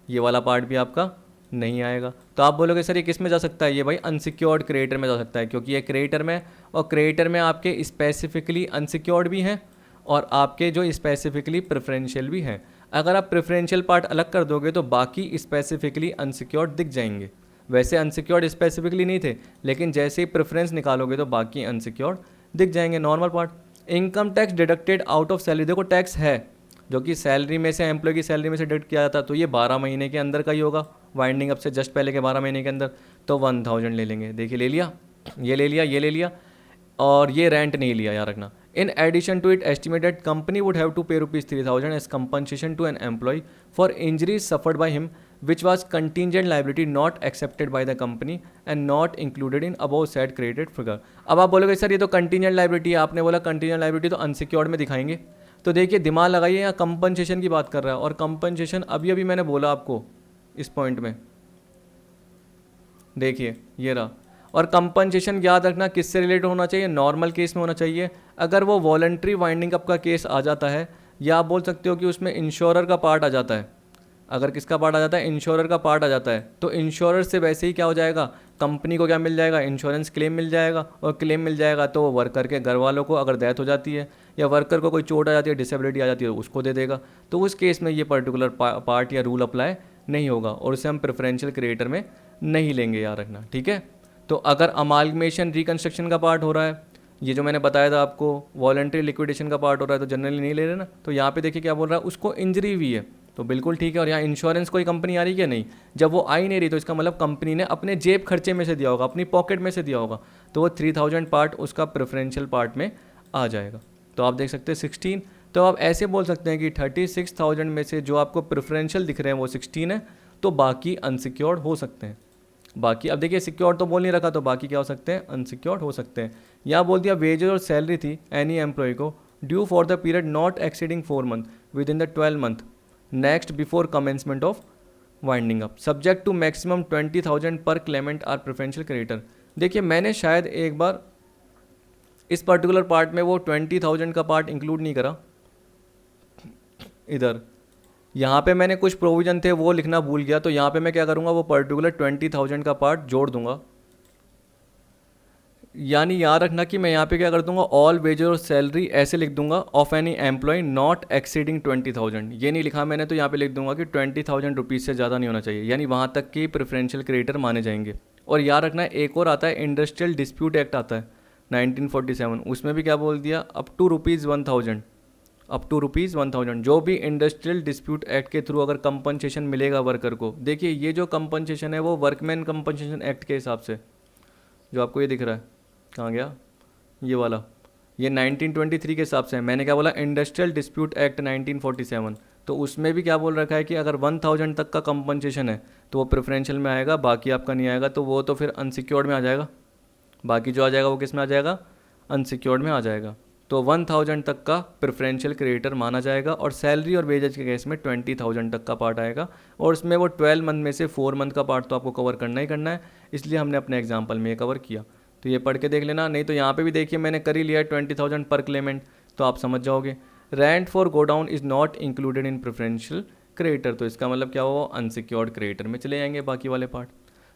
ये वाला पार्ट भी आपका नहीं आएगा। तो आप बोलोगे सर ये किस में जा सकता है, ये भाई अनसिक्योर्ड क्रेडिटर में जा सकता है, क्योंकि ये क्रेडिटर में, और क्रेडिटर में आपके स्पेसिफिकली अनसिक्योर्ड भी हैं और आपके जो स्पेसिफिकली प्रेफरेंशियल भी हैं। अगर आप प्रेफरेंशियल पार्ट अलग कर दोगे तो बाकी स्पेसिफिकली अनसिक्योर्ड दिख जाएंगे। वैसे अनसिक्योर्ड स्पेसिफिकली नहीं थे, लेकिन जैसे ही प्रेफरेंस निकालोगे तो बाकी अनसिक्योर्ड दिख जाएंगे। Normal part, income tax deducted out of salary, देखो टैक्स है जो कि सैलरी में से, एम्प्लॉय की सैलरी में से डिडक्ट किया जाता, तो ये 12 महीने के अंदर का ही होगा, वाइंडिंग अप से जस्ट पहले के 12 महीने के अंदर, तो 1,000 ले लेंगे। देखिए ले लिया, ये ले लिया, ये ले लिया, और ये रेंट नहीं लिया, याद रखना। In addition to it, estimated company would have to pay ₹3,000 as compensation to an employee for injuries suffered by him, which was contingent liability not accepted by the company and not included in above said credited figure। अब आप बोलोगे sir ये तो contingent liability है, आपने बोला contingent liability तो unsecured में दिखाएंगे। तो देखिए दिमाग लगाइए, यहाँ कंपनसेशन की बात कर रहा है, और कंपनसेशन अभी अभी मैंने बोला आपको इस पॉइंट में, देखिए ये रहा, और कंपनसेशन याद रखना किससे रिलेटेड होना चाहिए, नॉर्मल केस में होना चाहिए। अगर वो वॉलंटरी वाइंडिंग अप का केस आ जाता है, या आप बोल सकते हो कि उसमें इंश्योरर का पार्ट आ जाता है, अगर किसका पार्ट आ जाता है, इंश्योरर का पार्ट आ जाता है, तो इंश्योरर से वैसे ही क्या हो जाएगा, कंपनी को क्या मिल जाएगा, इंश्योरेंस क्लेम मिल जाएगा। और क्लेम मिल जाएगा तो वो वर्कर के घर वालों को अगर डेथ हो जाती है या वर्कर को कोई चोट आ जाती है, डिसेबिलिटी आ जाती है, उसको दे देगा। तो उस केस में ये पर्टिकुलर पार्ट या रूल अप्लाई नहीं होगा और उसे हम प्रेफरेंशियल क्रिएटर में नहीं लेंगे, याद रखना, ठीक है। तो अगर अमालगमेशन रिकंस्ट्रक्शन का पार्ट हो रहा है, ये जो मैंने बताया था आपको, वॉलंटरी लिक्विडेशन का पार्ट हो रहा है, तो जनरली नहीं ले रहे ना। तो यहाँ पे देखिए क्या बोल रहा है, उसको इंजरी हुई है, तो बिल्कुल ठीक है। और यहाँ इंश्योरेंस कोई कंपनी आ रही क्या, नहीं। जब वो आ ही नहीं रही तो इसका मतलब कंपनी ने अपने जेब खर्चे में से दिया होगा, अपनी पॉकेट में से दिया होगा, तो वो 3000 पार्ट उसका प्रेफरेंशियल पार्ट में आ जाएगा। तो आप देख सकते हैं 16। तो आप ऐसे बोल सकते हैं कि 36,000 में से जो आपको प्रेफरेंशियल दिख रहे हैं वो 16 है, तो बाकी अनसिक्योर्ड हो सकते हैं। बाकी अब देखिए सिक्योर्ड तो बोल नहीं रखा, तो बाकी क्या हो सकते हैं, अनसिक्योर्ड हो सकते हैं। यहाँ बोल दिया वेजेस और सैलरी थी एनी एम्प्लॉय को due for the period not exceeding 4 month with in the 12 month next before commencement of winding up, subject to maximum 20,000 per Clement are preferential creditor. देखिए मैंने शायद एक बार इस पर्टिकुलर पार्ट में वो 20,000 का पार्ट इंक्लूड नहीं करा, इधर यहाँ पे मैंने कुछ प्रोविजन थे वो लिखना भूल गया, तो यहाँ पे मैं क्या करूँगा, वो पर्टिकुलर 20,000 का पार्ट जोड़ दूंगा। यानी याद रखना कि मैं यहाँ पे क्या कर दूंगा, ऑल वेजेस और सैलरी ऐसे लिख दूंगा of any employ not exceeding 20,000, ये नहीं लिखा मैंने, तो यहाँ पे लिख दूंगा कि 20,000 रुपीज़ से ज़्यादा नहीं होना चाहिए, यानी वहाँ तक कि प्रेफरेंशियल क्रेडिटर माने जाएंगे। और याद रखना एक और आता है, इंडस्ट्रियल डिस्प्यूट एक्ट आता है 1947, उसमें भी क्या बोल दिया, अप टू ₹1,000, अप टू ₹1,000 जो भी इंडस्ट्रियल डिस्प्यूट एक्ट के थ्रू अगर कंपनसेशन मिलेगा वर्कर को। देखिए ये जो कंपनसेशन है वो वर्कमैन कंपनसेशन एक्ट के हिसाब से, जो आपको ये दिख रहा है, कहाँ गया ये वाला, ये 1923 के हिसाब से है। मैंने क्या बोला, इंडस्ट्रियल डिस्प्यूट एक्ट 1947, तो उसमें भी क्या बोल रखा है कि अगर 1,000 तक का कंपनसेशन है तो वो प्रेफरेंशियल में आएगा, बाकी आपका नहीं आएगा, तो वो तो फिर अनसिक्योर्ड में आ जाएगा। बाकी जो आ जाएगा वो किस में आ जाएगा, अनसिक्योर्ड में आ जाएगा। तो 1,000 तक का प्रेफरेंशियल क्रेडिटर माना जाएगा, और सैलरी और वेजेज के केस में 20,000 तक का पार्ट आएगा। और उसमें वो 12 मंथ में से 4 मंथ का पार्ट तो आपको कवर करना ही करना है, इसलिए हमने अपने एग्जाम्पल में ये कवर किया। तो ये पढ़ के देख लेना, नहीं तो यहाँ पे भी देखिए मैंने कर ही लिया है 20,000 पर क्लेमेंट, तो आप समझ जाओगे। Rent for godown is not included in preferential creditor, तो इसका मतलब क्या हुआ, अनसिक्योर्ड क्रेडिटर में चले जाएंगे बाकी वाले पार्ट।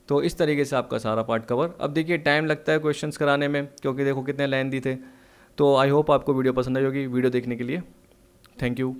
तो इस तरीके से आपका सारा पार्ट कवर। अब देखिए टाइम लगता है क्वेश्चंस कराने में, क्योंकि देखो कितने लेंथी थे। तो आई होप आपको वीडियो पसंद आई होगी। वीडियो देखने के लिए थैंक यू।